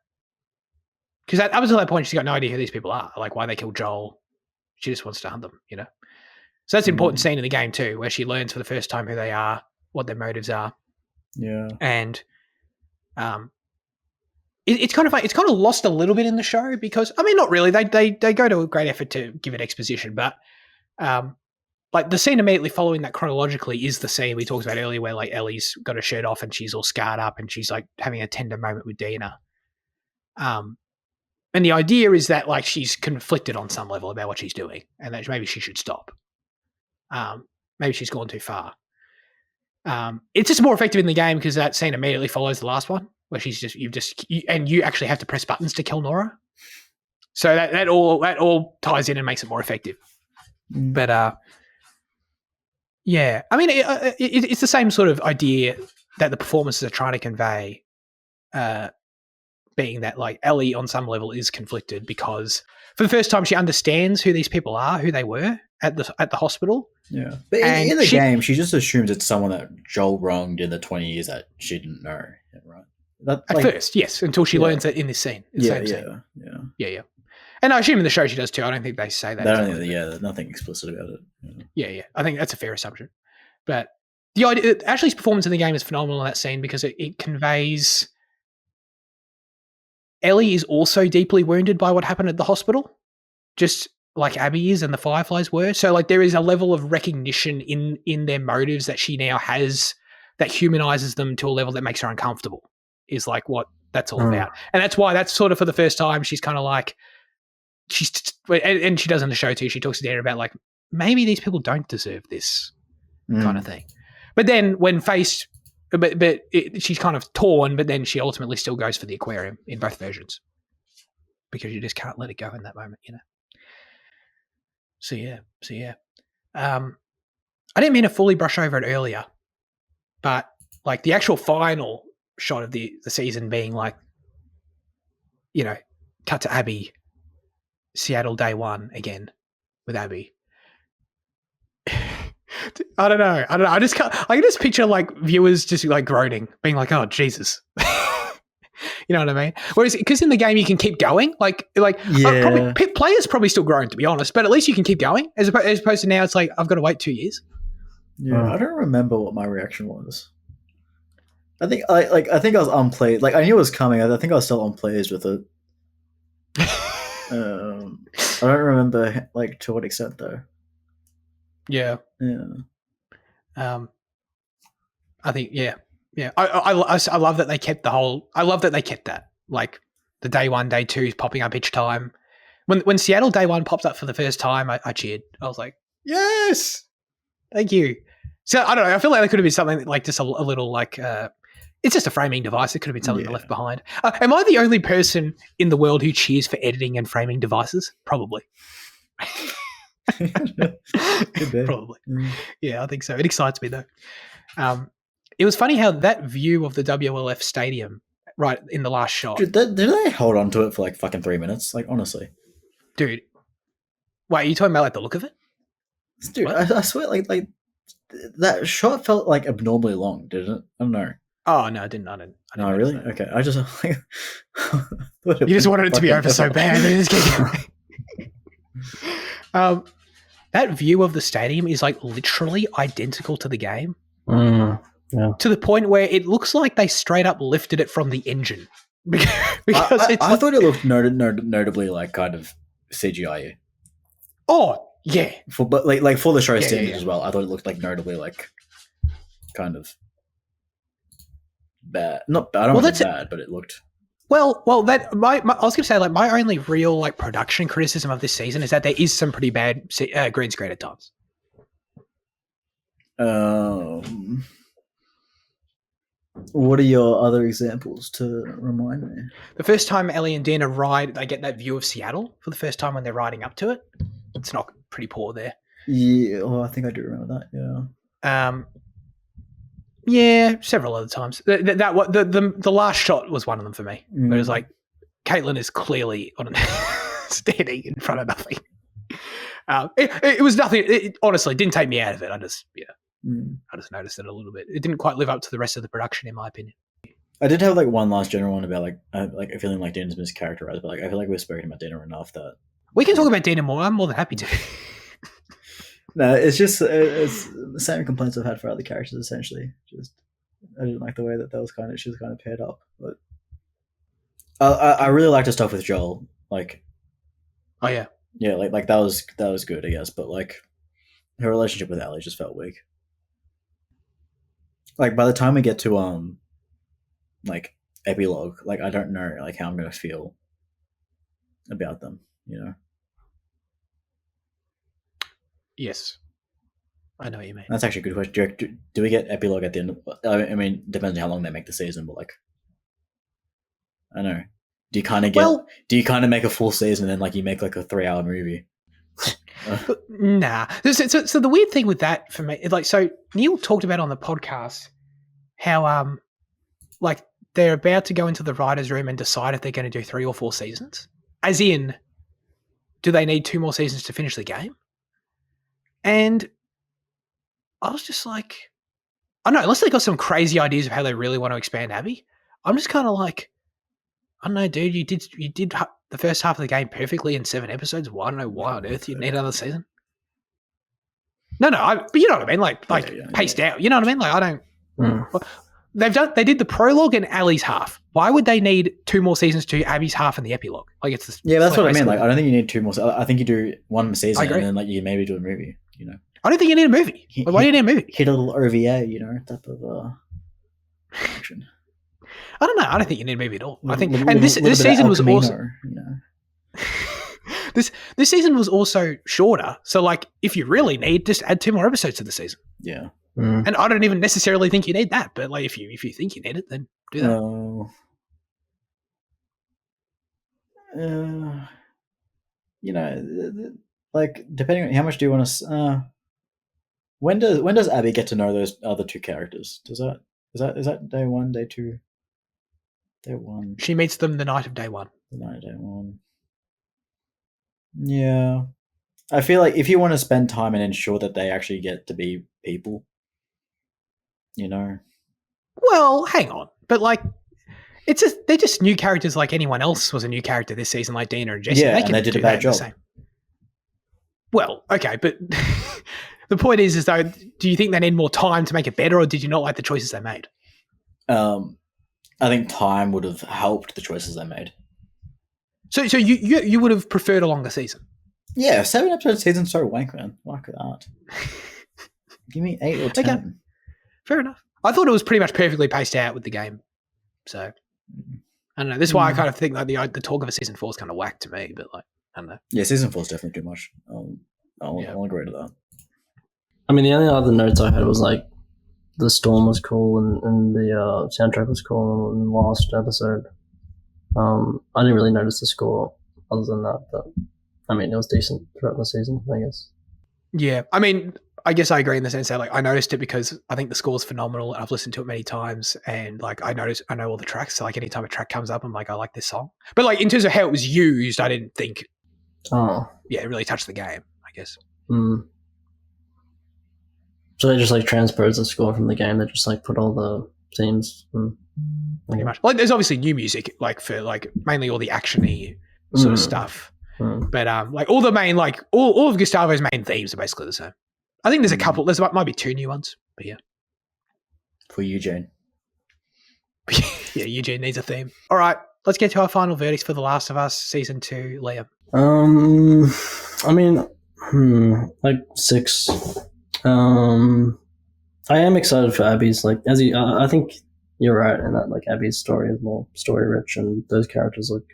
[SPEAKER 1] Because up until that point, she's got no idea who these people are, like why they killed Joel. She just wants to hunt them, you know. So that's an important scene in the game too, where she learns for the first time who they are, what their motives are.
[SPEAKER 2] Yeah.
[SPEAKER 1] And it's kind of lost a little bit in the show because I mean, not really. They go to a great effort to give it exposition, but like the scene immediately following that chronologically is the scene we talked about earlier, where like Ellie's got her shirt off and she's all scarred up and she's like having a tender moment with Dina. And the idea is that like she's conflicted on some level about what she's doing, and that maybe she should stop. Maybe she's gone too far. It's just more effective in the game because that scene immediately follows the last one, where you actually have to press buttons to kill Nora. So that all ties in and makes it more effective. But Yeah, I mean, it's the same sort of idea that the performances are trying to convey, being that like Ellie on some level is conflicted because for the first time she understands who these people are, who they were at the hospital.
[SPEAKER 2] Yeah, but in the game, she just assumes it's someone that Joel wronged in the 20 years that she didn't know, right?
[SPEAKER 1] At first, yes, until she learns that in this scene. Yeah. And I assume in the show she does too. I don't think they say that.
[SPEAKER 2] There's nothing explicit about it.
[SPEAKER 1] Yeah. I think that's a fair assumption. But the idea, Ashley's performance in the game is phenomenal in that scene because it conveys Ellie is also deeply wounded by what happened at the hospital, just like Abby is and the Fireflies were. So like there is a level of recognition in their motives that she now has that humanizes them to a level that makes her uncomfortable, is like what that's all about. And that's why that's sort of for the first time she's kind of like, and she does in the show too, she talks to Dana about like, maybe these people don't deserve this kind of thing. But then when faced, she's kind of torn, but then she ultimately still goes for the aquarium in both versions because you just can't let it go in that moment, you know? So yeah. I didn't mean to fully brush over it earlier, but like the actual final shot of the season being like, you know, cut to Abby, Seattle day one again with Abby. I don't know. I just can't. I can just picture like viewers just like groaning, being like, "Oh Jesus," you know what I mean? Whereas, because in the game you can keep going, players probably still groan, to be honest, but at least you can keep going. As opposed to now, it's like I've got to wait 2 years.
[SPEAKER 2] Yeah, I don't remember what my reaction was. I think I think I was unpleased. Like I knew it was coming. I think I was still unpleased with it. I don't remember like to what extent though.
[SPEAKER 1] Yeah. I think yeah. I love that they kept I love that they kept that, like the day one, day two is popping up each time. When Seattle day one popped up for the first time, I cheered. I was like, yes, thank you. So I don't know. I feel like there could have been something like just a little like it's just a framing device. It could have been something left behind. Am I the only person in the world who cheers for editing and framing devices? Probably. Probably. Yeah, I think so. It excites me though. It was funny how that view of the WLF stadium right in the last shot.
[SPEAKER 2] Did they hold on to it for like fucking 3 minutes? Like honestly,
[SPEAKER 1] dude. Wait, are you talking about like the look of it?
[SPEAKER 2] Dude, I swear, like that shot felt like abnormally long, didn't it? I don't know.
[SPEAKER 1] Oh no, I didn't.
[SPEAKER 2] No, really? That. Okay, I just like
[SPEAKER 1] you just wanted it to be over so bad. That view of the stadium is like literally identical to the game. To the point where it looks like they straight up lifted it from the engine. Because
[SPEAKER 2] I thought it looked notably like kind of CGI.
[SPEAKER 1] Oh yeah,
[SPEAKER 2] but for the show standards as well, I thought it looked like notably like kind of bad. Not bad. I don't want to say bad, but it looked.
[SPEAKER 1] Well, that I was going to say like my only real like production criticism of this season is that there is some pretty bad green screen at times.
[SPEAKER 2] What are your other examples to remind me?
[SPEAKER 1] The first time Ellie and Dana ride, they get that view of Seattle for the first time when they're riding up to it. It's not pretty poor there.
[SPEAKER 2] Yeah, I think I do remember that. Yeah.
[SPEAKER 1] Yeah, several other times. The last shot was one of them for me. It was like Kaitlyn is clearly standing in front of nothing. It was nothing. It honestly didn't take me out of it. I just noticed it a little bit. It didn't quite live up to the rest of the production, in my opinion.
[SPEAKER 2] I did have like one last general one about like feeling like Dana's mischaracterized, but like I feel like we've spoken about Dana enough that
[SPEAKER 1] we can talk about Dana more. I'm more than happy to.
[SPEAKER 2] No, it's just it's the same complaints I've had for other characters. Essentially, just I didn't like the way that she was kind of paired up. But I really liked the stuff with Joel. Like,
[SPEAKER 1] oh yeah,
[SPEAKER 2] like that was good, I guess. But like her relationship with Ellie just felt weak. Like by the time we get to like epilogue, like I don't know like how I'm gonna feel about them. You know.
[SPEAKER 1] Yes, I know what you mean.
[SPEAKER 2] That's actually a good question. Do we get epilogue at the end? I mean, depends on how long they make the season, but like, I don't know. Do you kind of make a full season and then like you make like a 3-hour movie?
[SPEAKER 1] Nah. So the weird thing with that for me, like, so Neil talked about on the podcast how like they're about to go into the writers' room and decide if they're going to do 3 or 4 seasons. As in, do they need 2 more seasons to finish the game? And I was just like, I don't know, unless they got some crazy ideas of how they really want to expand Abby, I'm just kind of like, I don't know, dude. You did the first half of the game perfectly in 7 episodes. Well, I don't know why on earth you'd need another season. No, but you know what I mean. Like paced out. You know what I mean. Like I don't. They did the prologue and Ellie's half. Why would they need 2 more seasons to Abby's half and the epilogue? Like it's
[SPEAKER 2] that's what I mean. Like I don't think you need 2 more. I think you do 1 season and then like you maybe do a movie. You know.
[SPEAKER 1] I don't think you need a movie. Why do you need a movie?
[SPEAKER 2] Hit a little OVA, you know, type of action.
[SPEAKER 1] I don't know. I don't think you need a movie at all. I think, this season was also,
[SPEAKER 2] you know.
[SPEAKER 1] this season was also shorter. So, like, if you really need, just add 2 more episodes to the season.
[SPEAKER 2] Yeah.
[SPEAKER 1] And I don't even necessarily think you need that, but like, if you think you need it, then do
[SPEAKER 2] that. You know, like depending on how much do you want to. When does Abby get to know those other 2 characters? Is that day 1, day 2? Day 1.
[SPEAKER 1] She meets them the night of day 1.
[SPEAKER 2] The night of day 1. Yeah. I feel like if you want to spend time and ensure that they actually get to be people, you know.
[SPEAKER 1] Well, hang on. But like they're just new characters like anyone else was a new character this season, like Dina and Jesse.
[SPEAKER 2] Yeah, they did a bad job.
[SPEAKER 1] Well, okay, but the point is though, do you think they need more time to make it better, or did you not like the choices they made?
[SPEAKER 2] I think time would have helped the choices they made.
[SPEAKER 1] So you would have preferred a longer season?
[SPEAKER 2] Yeah, 7 episode season's so wank, man. Like that. Give me 8 or 10.
[SPEAKER 1] Okay. Fair enough. I thought it was pretty much perfectly paced out with the game. So I don't know. This is why I kind of think like the talk of a season 4 is kind of whack to me, but like I don't know.
[SPEAKER 2] Yeah, season 4 is definitely too much. I'll agree to that.
[SPEAKER 3] I mean, the only other notes I had was like the storm was cool and the soundtrack was cool in the last episode. I didn't really notice the score other than that, but I mean, it was decent throughout the season, I guess.
[SPEAKER 1] Yeah, I mean, I guess I agree in the sense that like I noticed it because I think the score's phenomenal. I've listened to it many times, and like I know all the tracks. So like anytime a track comes up, I'm like, I like this song. But like in terms of how it was used, I didn't think. Yeah, it really touched the game, I guess.
[SPEAKER 3] So they just like transposed the score from the game. They just like put all the themes.
[SPEAKER 1] Pretty much. Like there's obviously new music, like for like mainly all the actiony sort of stuff. But like all the main all of Gustavo's main themes are basically the same. I think there's a couple. There's might be 2 new ones, but yeah.
[SPEAKER 2] For Eugene.
[SPEAKER 1] Yeah, Eugene needs a theme. All right, let's get to our final verdicts for The Last of Us Season 2, Liam.
[SPEAKER 3] I mean, like 6. I am excited for Abby's. Like, I think you're right in that. Like, Abby's story is more story rich, and those characters look,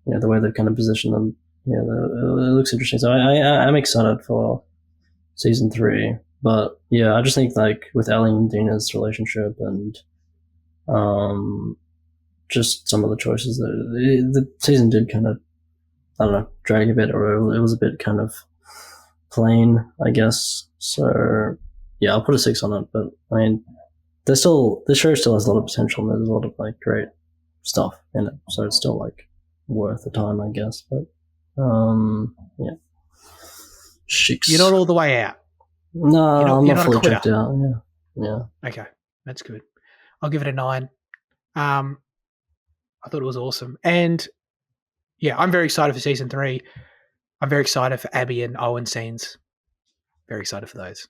[SPEAKER 3] the way they've kind of positioned them. Yeah, it looks interesting. So I'm excited for season 3. But yeah, I just think like with Ellie and Dina's relationship and just some of the choices that the season did kind of, I don't know, drag a bit, or it was a bit kind of plain, I guess. So yeah, I'll put a 6 on it. But I mean, the show still has a lot of potential, and there's a lot of like great stuff in it. So it's still like worth the time, I guess. But yeah, 6.
[SPEAKER 1] You're not all the way out.
[SPEAKER 3] No, I'm not fully checked out. Yeah.
[SPEAKER 1] Okay, that's good. I'll give it a 9. I thought it was awesome, and yeah, I'm very excited for season 3. I'm very excited for Abby and Owen scenes. Very excited for those.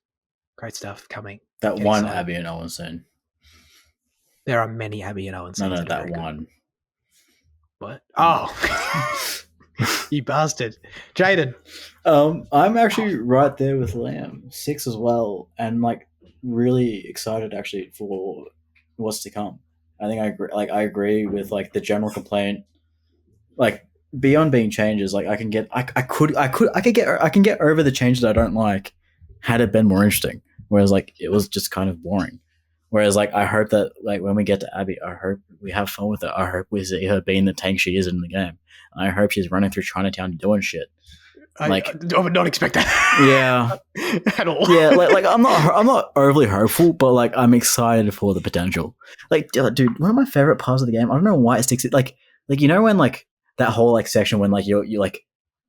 [SPEAKER 1] Great stuff coming.
[SPEAKER 2] That Get one excited. Abby and Owen scene.
[SPEAKER 1] There are many Abby and Owen scenes.
[SPEAKER 2] No, that one.
[SPEAKER 1] What? Oh. You bastard. Jaden.
[SPEAKER 2] I'm actually right there with Liam. 6 as well, and like really excited actually for what's to come. I think I agree with like the general complaint, like beyond being changes. Like I can get over the changes I don't like had it been more interesting. Whereas like it was just kind of boring. Whereas like I hope that like when we get to Abby, I hope we have fun with it. I hope we see her being the tank she is in the game. I hope she's running through Chinatown doing shit.
[SPEAKER 1] I would not expect that.
[SPEAKER 2] Yeah,
[SPEAKER 1] at all.
[SPEAKER 2] yeah. Like I'm not overly hopeful, but like I'm excited for the potential. Like, dude, one of my favorite parts of the game. I don't know why it sticks. Like you know when like that whole like section when like you like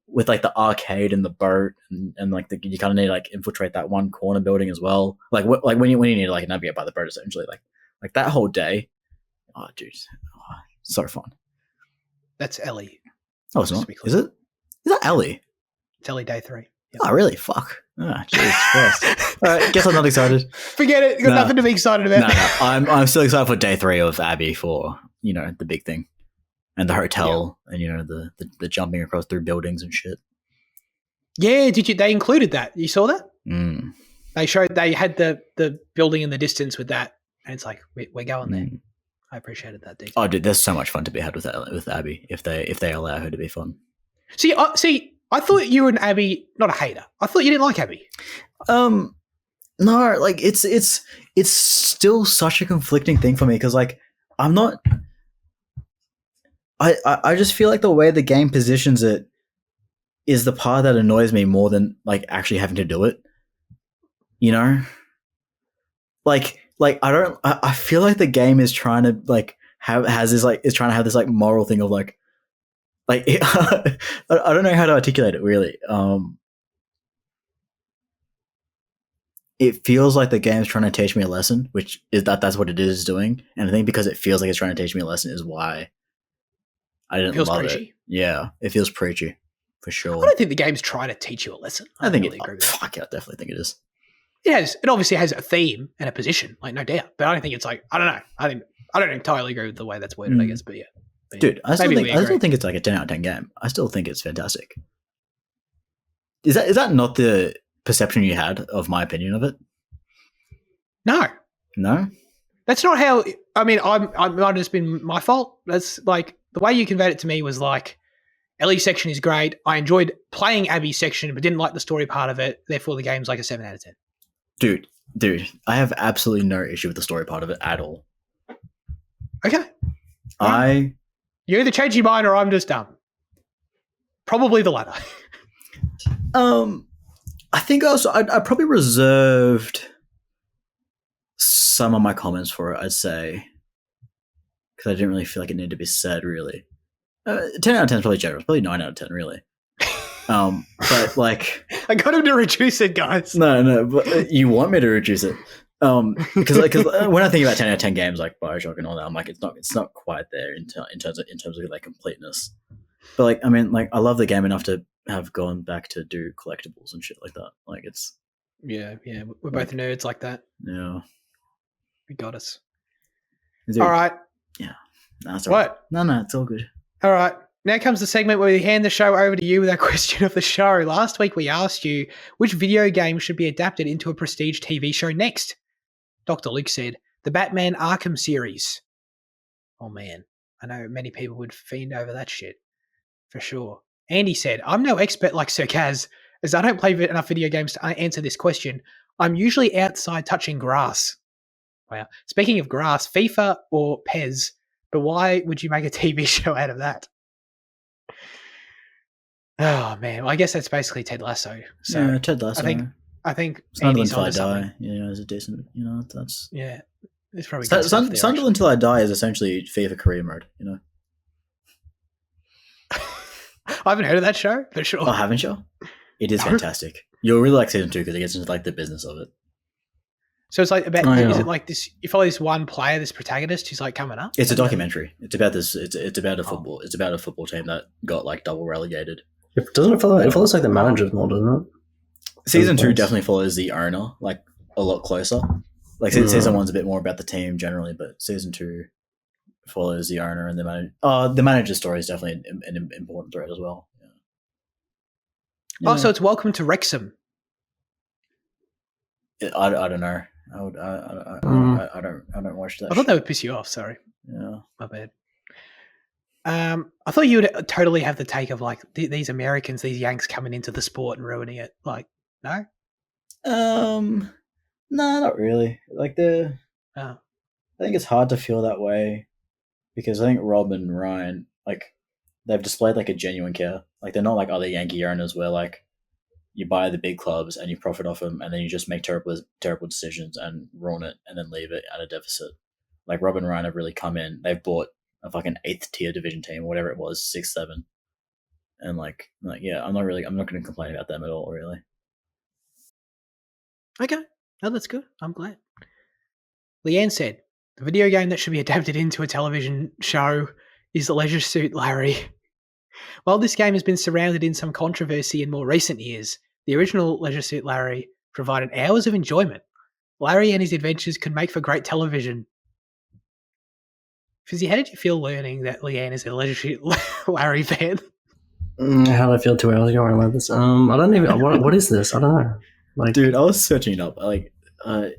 [SPEAKER 2] with like the arcade and the boat and like you kind of need to like infiltrate that one corner building as well. Like when you need to like navigate by the boat essentially. Like that whole day. Oh, dude, so fun.
[SPEAKER 1] That's Ellie.
[SPEAKER 2] Oh, it's not. Is it? Is that Ellie?
[SPEAKER 1] It's Ellie day 3. Yep.
[SPEAKER 2] Oh, really? Fuck. Oh, Jesus Christ. All right, guess I'm not excited.
[SPEAKER 1] Forget it. Got nothing to be excited about.
[SPEAKER 2] No. I'm still excited for day 3 of Abby for, you know, the big thing. And the hotel and, you know, the jumping across through buildings and shit.
[SPEAKER 1] Yeah, they included that. You saw that?
[SPEAKER 2] Mm.
[SPEAKER 1] They had the building in the distance with that. And it's like, we're going there. I appreciated that detail.
[SPEAKER 2] Oh, dude, there's so much fun to be had with Abby if they allow her to be fun.
[SPEAKER 1] See, I thought you and Abby, not a hater. I thought you didn't like Abby.
[SPEAKER 2] No, like it's still such a conflicting thing for me because like I'm not. I just feel like the way the game positions it is the part that annoys me more than like actually having to do it. You know, like I feel like the game is trying to like is trying to have this like moral thing of like I don't know how to articulate it really. It feels like the game's trying to teach me a lesson, which is that's what it is doing. And I think because it feels like it's trying to teach me a lesson is why I didn't love
[SPEAKER 1] preachy.
[SPEAKER 2] it. Yeah, it feels preachy for sure.
[SPEAKER 1] I don't think the game's trying to teach you a lesson.
[SPEAKER 2] I think
[SPEAKER 1] really agree with that.
[SPEAKER 2] Fuck yeah, I definitely think it is.
[SPEAKER 1] It obviously has a theme and a position, like no doubt. But I don't think it's like I don't know. I don't entirely agree with the way that's worded. I guess, but yeah.
[SPEAKER 2] Dude, I still think it's like a 10 out of 10 game. I still think it's fantastic. Is that not the perception you had of my opinion of it? No,
[SPEAKER 1] that's not how. I mean, I might have just been my fault. That's like the way you conveyed it to me was like Ellie's section is great. I enjoyed playing Abby's section, but didn't like the story part of it. Therefore, the game's like a 7 out of 10.
[SPEAKER 2] Dude, I have absolutely no issue with the story part of it at all.
[SPEAKER 1] Okay,
[SPEAKER 2] you
[SPEAKER 1] either change your mind or I'm just dumb. Probably the latter.
[SPEAKER 2] I think also I probably reserved some of my comments for it. I'd say because I didn't really feel like it needed to be said. Really, 10 out of 10 is probably generous. Probably 9 out of 10, really. But like,
[SPEAKER 1] I got him to reduce it, guys.
[SPEAKER 2] No, but you want me to reduce it. Because when I think about 10 out of 10 games like Bioshock and all that, I'm like, it's not quite there in terms of like completeness. But like, I mean, like, I love the game enough to have gone back to do collectibles and shit like that. Like, it's
[SPEAKER 1] yeah, we're both nerds like that.
[SPEAKER 2] Yeah,
[SPEAKER 1] we got us.
[SPEAKER 2] Dude,
[SPEAKER 1] all right.
[SPEAKER 2] Yeah, no, it's
[SPEAKER 1] all right.
[SPEAKER 2] No, it's all good.
[SPEAKER 1] All right. Now comes the segment where we hand the show over to you with our question of the show. Last week we asked you which video game should be adapted into a prestige TV show next. Dr. Luke said, the Batman Arkham series. Oh man, I know many people would fiend over that shit, for sure. Andy said, I'm no expert like Sir Kaz, as I don't play enough video games to answer this question. I'm usually outside touching grass. Wow. Speaking of grass, FIFA or Pez, but why would you make a TV show out of that? Oh man, well, I guess that's basically Ted Lasso. So
[SPEAKER 2] yeah, Ted Lasso.
[SPEAKER 1] I think
[SPEAKER 2] Sunderland Until I Die. Yeah, is a decent. You know, that's
[SPEAKER 1] it's probably
[SPEAKER 2] Sunderland Until I Die is essentially FIFA career mode. You know,
[SPEAKER 1] I haven't heard of that show for sure.
[SPEAKER 2] Oh, haven't you? It is fantastic. You'll really like season 2 because it gets into like the business of it.
[SPEAKER 1] So it's like about is it like this? You follow this one player, this protagonist who's like coming up.
[SPEAKER 2] It's a documentary. It's about this. It's about a football. It's about a football team that got like double relegated.
[SPEAKER 3] Doesn't it follow? It follows like the managers more, doesn't it?
[SPEAKER 2] Season 2 definitely follows the owner like a lot closer. Like season 1's a bit more about the team generally, but season 2 follows the owner and the manager. The manager's story is definitely an important thread as well.
[SPEAKER 1] Yeah. So it's Welcome to Wrexham.
[SPEAKER 2] I don't know. I don't watch that.
[SPEAKER 1] I thought that would piss you off. Sorry.
[SPEAKER 2] Yeah,
[SPEAKER 1] my bad. I thought you would totally have the take of like these Americans, these Yanks coming into the sport and ruining it. Like, no?
[SPEAKER 2] No, not really. Like I think it's hard to feel that way because I think Rob and Ryan, like they've displayed like a genuine care. Like they're not like other Yankee owners where like you buy the big clubs and you profit off them, and then you just make terrible decisions and ruin it, and then leave it at a deficit. Like Rob and Ryan have really come in. They've bought a fucking 8th tier division team or whatever it was, 6, 7, and like yeah, I'm not going to complain about them at all, really.
[SPEAKER 1] Okay, no, that's good. I'm glad. Leanne said, the video game that should be adapted into a television show is Leisure Suit Larry. While this game has been surrounded in some controversy in more recent years, the original Leisure Suit Larry provided hours of enjoyment. Larry and his adventures could make for great television. Fizzy, how did you feel learning that Leanne is a Leisure Suit Larry fan?
[SPEAKER 3] How did I feel 2 hours ago when I learned this? I don't even. What is this? I don't know. Like,
[SPEAKER 2] dude, I was searching it up. Like, I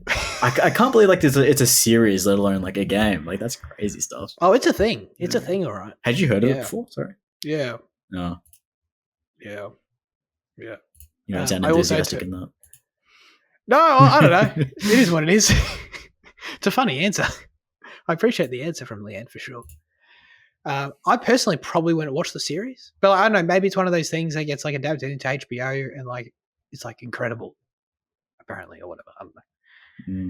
[SPEAKER 2] can't believe like it's a series, let alone like a game. Like that's crazy stuff.
[SPEAKER 1] Oh, it's a thing. It's a thing, all right.
[SPEAKER 2] Had you heard of it before? Sorry.
[SPEAKER 1] Yeah.
[SPEAKER 2] No.
[SPEAKER 1] Yeah.
[SPEAKER 2] You don't sound enthusiastic in that.
[SPEAKER 1] No, I don't know. It is what it is. It's a funny answer. I appreciate the answer from Leanne for sure. I personally probably wouldn't watch the series, but I don't know. Maybe it's one of those things that gets like adapted into HBO and like it's like incredible, apparently, or whatever. I don't know.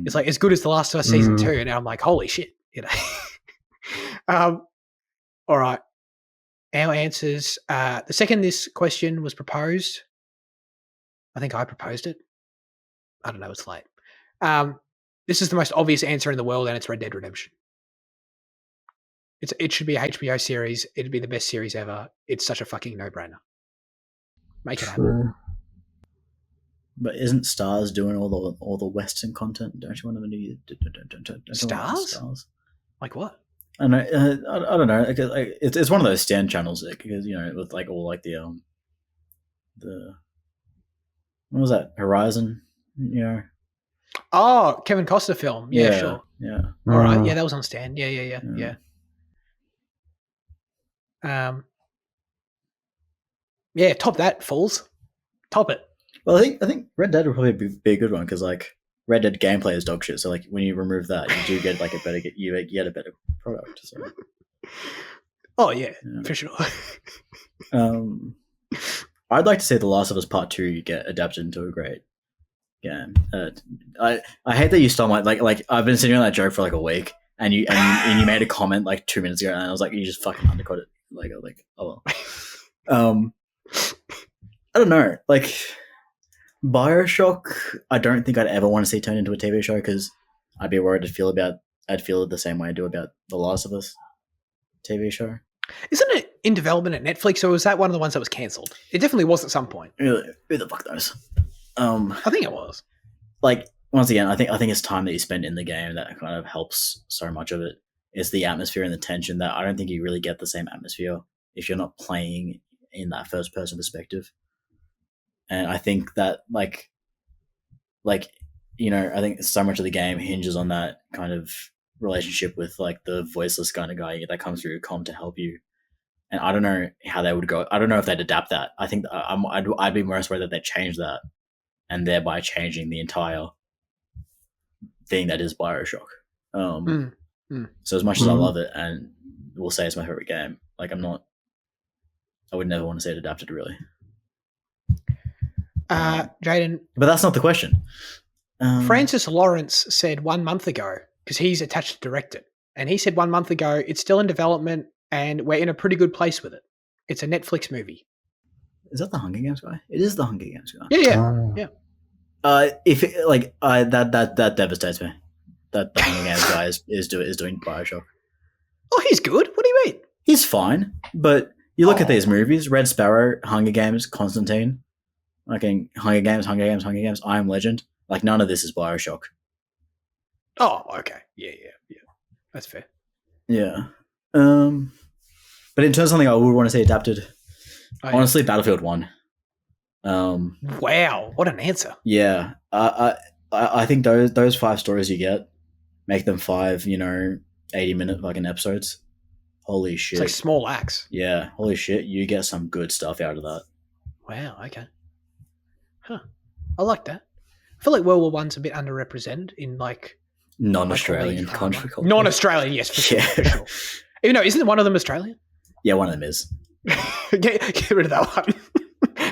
[SPEAKER 1] It's like as good as The Last of Us season 2, and I'm like, holy shit, you know. All right. Our answers. The second this question was proposed, I think I proposed it. I don't know. It's late. This is the most obvious answer in the world, and it's Red Dead Redemption. It should be a HBO series. It'd be the best series ever. It's such a fucking no-brainer. Make it happen.
[SPEAKER 2] But isn't Stars doing all the Western content? Don't you want them to do
[SPEAKER 1] Stars? Like what?
[SPEAKER 2] I don't know. It's one of those stand channels because with like all like the what was that, Horizon?
[SPEAKER 1] Oh, Kevin Costner film. Yeah, sure.
[SPEAKER 2] Yeah.
[SPEAKER 1] All right. Yeah, that was on Stand. Yeah. Yeah, top that, Fools. Top it.
[SPEAKER 2] Well, I think Red Dead would probably be a good one because like Red Dead gameplay is dog shit. So like when you remove that, you do get like you get a better product. So.
[SPEAKER 1] Oh yeah, for sure.
[SPEAKER 2] I'd like to see The Last of Us Part 2 get adapted into a great game. I hate that you stole my like I've been sitting on that joke for like a week, and you made a comment like 2 minutes ago, and I was like, you just fucking undercut it. Like I was like, oh well. I don't know. Like BioShock, I don't think I'd ever want to see turned into a TV show because I'd be worried I'd feel the same way I do about The Last of Us TV show.
[SPEAKER 1] Isn't it in development at Netflix, or was that one of the ones that was cancelled? It definitely was at some point.
[SPEAKER 2] Who the fuck knows?
[SPEAKER 1] I think it was.
[SPEAKER 2] Like once again, I think it's time that you spend in the game that kind of helps so much of it. It's the atmosphere and the tension that I don't think you really get the same atmosphere if you're not playing in that first person perspective. And I think that like I think so much of the game hinges on that kind of relationship with like the voiceless kind of guy that comes through comm to help you. And I don't know how they would go. I don't know if they'd adapt that. I think I'd be most worried that they change that, and thereby changing the entire thing that is BioShock. So as much as I love it, and will say it's my favorite game, like I would never want to see it adapted, really.
[SPEAKER 1] Jaden,
[SPEAKER 2] but that's not the question.
[SPEAKER 1] Francis Lawrence said 1 month ago, because he's attached to direct it, and he said 1 month ago it's still in development and we're in a pretty good place with it. It's a Netflix movie.
[SPEAKER 2] Is that the Hunger Games guy? It is the Hunger Games guy.
[SPEAKER 1] Yeah.
[SPEAKER 2] If it, that devastates me. That the Hunger Games guy is doing BioShock.
[SPEAKER 1] Oh, he's good. What do you mean?
[SPEAKER 2] He's fine, but you look at these movies: Red Sparrow, Hunger Games, Constantine. Okay, Hunger Games, I Am Legend. Like none of this is BioShock.
[SPEAKER 1] Oh, okay. Yeah. That's fair.
[SPEAKER 2] Yeah. But in terms of something I would want to see adapted, honestly, Battlefield 1.
[SPEAKER 1] Wow, what an answer.
[SPEAKER 2] Yeah. I think those 5 stories you get, make them 5, 80-minute fucking episodes. Holy shit.
[SPEAKER 1] It's like small acts.
[SPEAKER 2] Yeah, holy shit. You get some good stuff out of that.
[SPEAKER 1] Wow, okay. Huh. I like that. I feel like World War I's a bit underrepresented in like
[SPEAKER 2] non-Australian country culture.
[SPEAKER 1] Non-Australian, yes, for sure. Even though, isn't one of them Australian?
[SPEAKER 2] Yeah, one of them is.
[SPEAKER 1] Get rid of that one.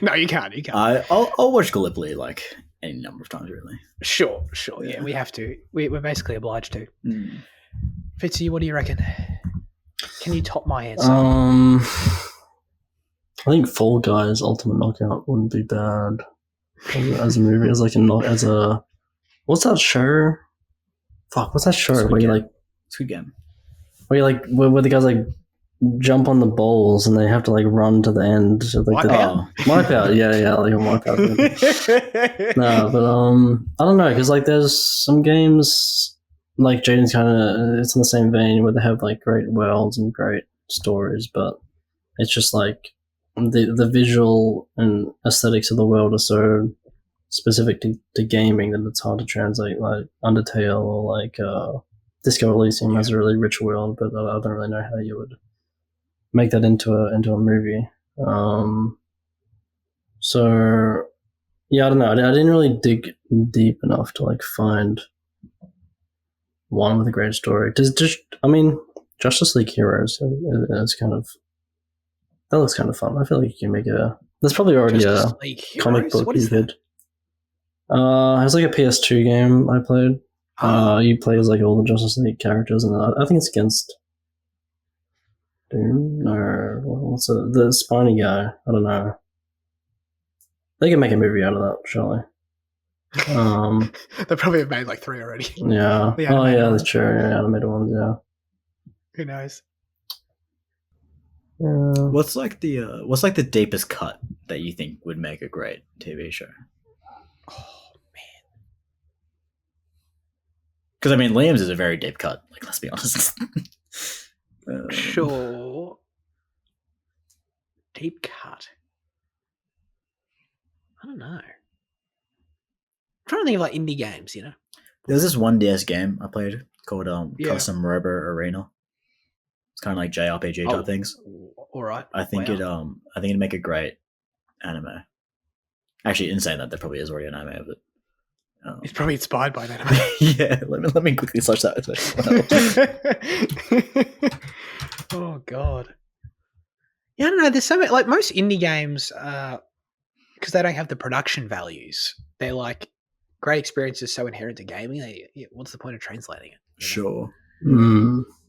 [SPEAKER 1] No, you can't.
[SPEAKER 2] I'll watch Gallipoli like any number of times, really.
[SPEAKER 1] Sure. Yeah, we have to. We're basically obliged to.
[SPEAKER 2] Mm.
[SPEAKER 1] Fitzy, what do you reckon? Can you top my answer?
[SPEAKER 3] I think Fall Guys Ultimate Knockout wouldn't be bad as a movie, as a what's that show? Fuck, what's that show where you like
[SPEAKER 2] Squid Game?
[SPEAKER 3] Where the guys like jump on the balls and they have to like run to the end. Like Wipeout, yeah, like a Wipeout. No, but I don't know, because like there's some games like Jaden's kind of, it's in the same vein where they have like great worlds and great stories, but it's just like the visual and aesthetics of the world are so specific to gaming that it's hard to translate. Like Undertale or like Disco Elysium has a really rich world, but I don't really know how you would make that into a movie. So yeah, I don't know. I didn't really dig deep enough to like find one with a great story. Justice League Heroes is kind of, that looks kind of fun. I feel like you can make there's probably already a comic book you could. It was like a PS2 game I played. You play as like all the Justice League characters, and I think it's against Doom or what's it? The spiny guy. I don't know. They can make a movie out of that, surely.
[SPEAKER 1] They probably have made like 3 already.
[SPEAKER 3] Yeah. Oh yeah, that's true. Yeah, animated ones. Yeah.
[SPEAKER 1] Who knows?
[SPEAKER 3] Yeah.
[SPEAKER 2] What's like the deepest cut that you think would make a great TV show?
[SPEAKER 1] Oh man,
[SPEAKER 2] because I mean, Liam's is a very deep cut. Like, let's be honest.
[SPEAKER 1] Sure. Deep cut. I don't know. I'm trying to think of like indie games, you know.
[SPEAKER 2] There's this one DS game I played called Custom Robo Arena. It's kind of like JRPG type things.
[SPEAKER 1] All right.
[SPEAKER 2] I think it'd make a great anime. Actually, in saying that, there probably is already an anime of it.
[SPEAKER 1] It's probably inspired by an anime.
[SPEAKER 2] Yeah, let me quickly search that.
[SPEAKER 1] Oh god. Yeah, I don't know. There's so many, like most indie games, because they don't have the production values. They're like great experiences so inherent to gaming. What's the point of translating it?
[SPEAKER 2] Sure.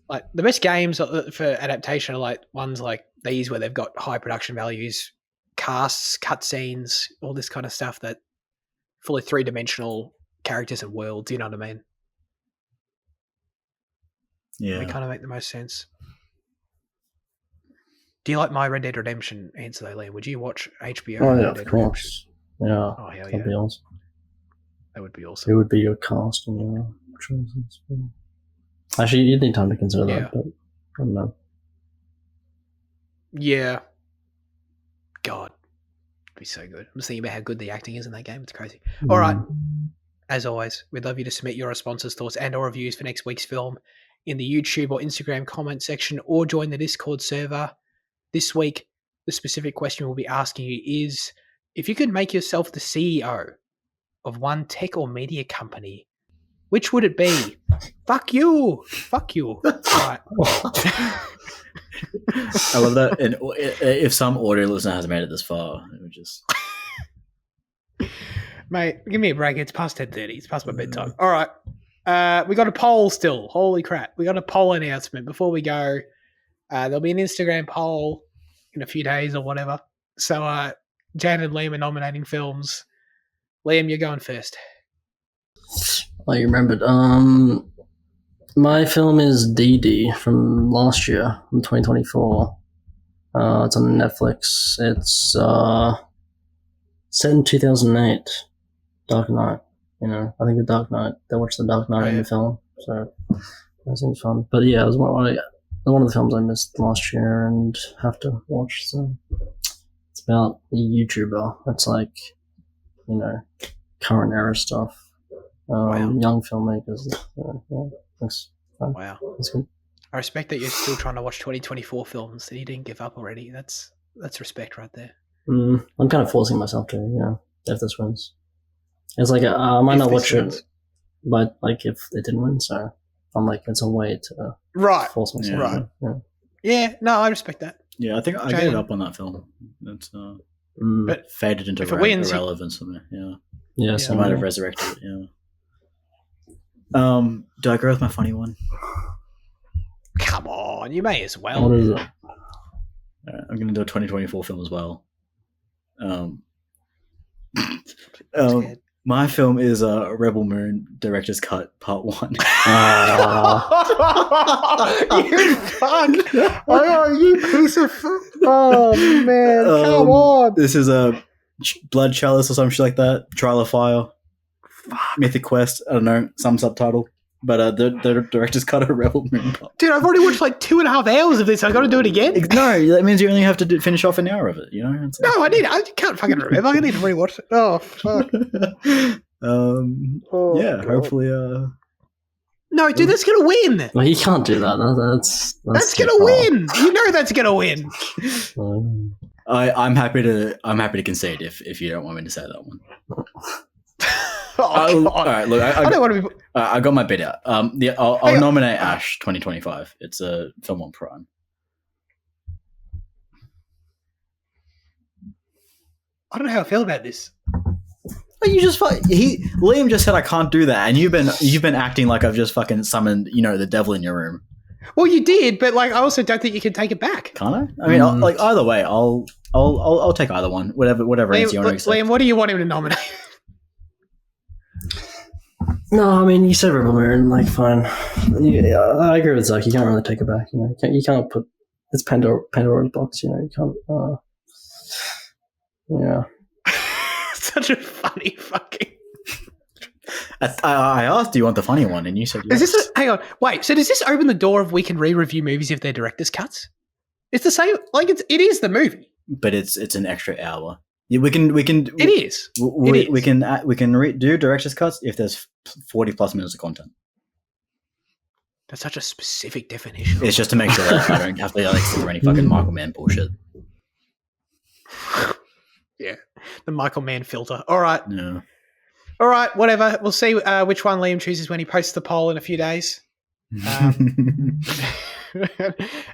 [SPEAKER 1] Like the best games for adaptation are like ones like these where they've got high production values, casts, cutscenes, all this kind of stuff that fully 3-dimensional characters and worlds. You know what I mean?
[SPEAKER 2] Yeah,
[SPEAKER 1] they kind of make the most sense. Do you like my Red Dead Redemption answer though, Liam? Would you watch HBO?
[SPEAKER 3] Oh yeah,
[SPEAKER 1] Red Dead
[SPEAKER 3] of course.
[SPEAKER 1] Redemption?
[SPEAKER 3] Yeah.
[SPEAKER 1] Oh hell yeah,
[SPEAKER 3] that'd be awesome.
[SPEAKER 1] That would be awesome.
[SPEAKER 3] It would be your cast and your choices. Actually, you'd need time to consider that, but I don't know.
[SPEAKER 1] Yeah. God. It'd be so good. I'm just thinking about how good the acting is in that game. It's crazy. All right. As always, we'd love you to submit your responses, thoughts, and or reviews for next week's film in the YouTube or Instagram comment section, or join the Discord server. This week, the specific question we'll be asking you is, if you could make yourself the CEO of one tech or media company, which would it be? Fuck you. Fuck you. Right.
[SPEAKER 2] I love that. And if some audio listener has made it this far, it would just...
[SPEAKER 1] Mate, give me a break. It's past 10:30. It's past my bedtime. All right. We got a poll still. Holy crap. We got a poll announcement. Before we go, there'll be an Instagram poll in a few days or whatever. So Jan and Liam are nominating films. Liam, you're going first.
[SPEAKER 3] I remembered. My film is DD from last year, from 2024. It's on Netflix. It's set in 2008. Dark Knight. You know, I think The Dark Knight. They watched The Dark Knight in the film, so that seems fun. But yeah, it was one of the films I missed last year and have to watch. So it's about a YouTuber. It's like, you know, current era stuff. Young filmmakers. That's fun.
[SPEAKER 1] Wow.
[SPEAKER 3] That's good.
[SPEAKER 1] I respect that you're still trying to watch 2024 films that you didn't give up already. That's respect right there.
[SPEAKER 3] I'm kind of forcing myself to, you know, if this wins. It's like I might not watch it, but like if they didn't win, so I'm like, it's a way to force myself.
[SPEAKER 1] Right. Yeah. No, I respect that.
[SPEAKER 2] Yeah, I think I gave up on that film. It's
[SPEAKER 1] But
[SPEAKER 2] faded into
[SPEAKER 1] if it wins,
[SPEAKER 2] irrelevance for me. Yeah.
[SPEAKER 3] Yeah,
[SPEAKER 2] You might have resurrected it. Yeah. Do I go with my funny one?
[SPEAKER 1] Come on, you may as well.
[SPEAKER 3] What is it?
[SPEAKER 2] I'm going to do a 2024 film as well. My film is Rebel Moon Director's Cut Part 1.
[SPEAKER 1] You fuck! Oh, you piece of fuck! Oh man, come on!
[SPEAKER 2] This is a Blood Chalice or some shit like that. Trial of Fire. Mythic Quest. I don't know, some subtitle. But the director's cut of Rebel Moon.
[SPEAKER 1] Dude, I've already watched like 2.5 hours of this. I got to do it again.
[SPEAKER 2] No, that means you only have to finish off an hour of it. You know.
[SPEAKER 1] No, I can't fucking remember. I need to rewatch it. Oh fuck.
[SPEAKER 2] Yeah.
[SPEAKER 1] God.
[SPEAKER 2] Hopefully.
[SPEAKER 1] No, dude, that's gonna win.
[SPEAKER 3] Well, you can't do that. That's
[SPEAKER 1] gonna win. You know that's gonna win.
[SPEAKER 2] I'm happy to concede if you don't want me to say that one.
[SPEAKER 1] Oh,
[SPEAKER 2] all right, look, I
[SPEAKER 1] don't want to be.
[SPEAKER 2] I got my bid out. I'll nominate Ash 2025. It's a film on Prime.
[SPEAKER 1] I don't know how I feel about this.
[SPEAKER 2] You just Liam just said I can't do that, and you've been acting like I've just fucking summoned the devil in your room.
[SPEAKER 1] Well, you did, but like I also don't think you can take it back.
[SPEAKER 2] Can't I? I mean, either way, I'll take either one. Whatever answer you want to accept.
[SPEAKER 1] Liam, what do you want him to nominate?
[SPEAKER 3] No, I mean, you said Rebel Moon, like, fine. Yeah, I agree with Zach. You can't really take it back. You can't put it's Pandora's box. You can't. Yeah.
[SPEAKER 1] Such a funny fucking.
[SPEAKER 2] I asked, do you want the funny one, and you said yes.
[SPEAKER 1] Is this? Hang on, wait. So does this open the door of we can re-review movies if they're director's cuts? It's the same. Like it is the movie,
[SPEAKER 2] but it's an extra hour. Yeah, we can.
[SPEAKER 1] It is.
[SPEAKER 2] We can do director's cuts if there's 40 plus minutes of content.
[SPEAKER 1] That's such a specific definition.
[SPEAKER 2] It's just to make sure that I don't have to sit through any fucking Michael Mann bullshit.
[SPEAKER 1] Yeah, the Michael Mann filter. All right.
[SPEAKER 2] Yeah.
[SPEAKER 1] All right. Whatever. We'll see which one Liam chooses when he posts the poll in a few days.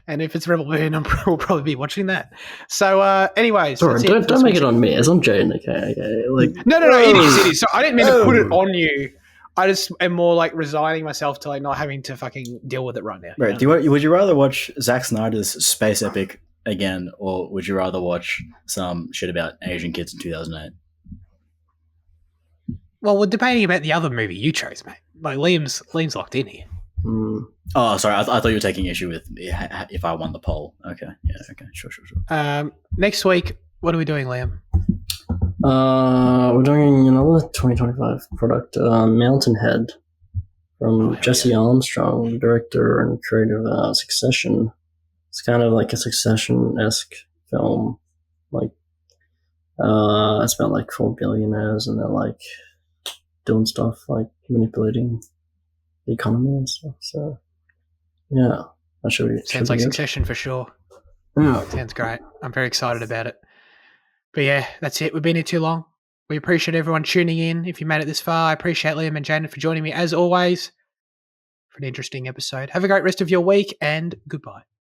[SPEAKER 1] And if it's Rebel Moon, we'll probably be watching that. So, anyways,
[SPEAKER 3] sorry, don't make it on me. As I'm Jaden, okay. Like,
[SPEAKER 1] no, it is. So I didn't mean to put it on you. I just am more like resigning myself to like not having to fucking deal with it right now.
[SPEAKER 2] Right. Would you rather watch Zack Snyder's space epic again, or would you rather watch some shit about Asian kids in 2008?
[SPEAKER 1] Well, we're debating about the other movie you chose, mate. Like Liam's locked in here.
[SPEAKER 2] Oh, sorry. I thought you were taking issue with if I won the poll. Okay. Yeah. Okay. Sure.
[SPEAKER 1] Next week, what are we doing, Liam?
[SPEAKER 3] We're doing another 2025 product, Mountain Head, from Jesse Armstrong, director and creator of Succession. It's kind of like a Succession-esque film. Like, it's about like 4 billionaires, and they're like doing stuff like manipulating the economy and stuff. So, yeah, that should be.
[SPEAKER 1] Sounds like Succession for sure.
[SPEAKER 3] Yeah,
[SPEAKER 1] sounds great. I'm very excited about it. But yeah, that's it. We've been here too long. We appreciate everyone tuning in. If you made it this far, I appreciate Liam and Jaden for joining me as always for an interesting episode. Have a great rest of your week, and goodbye.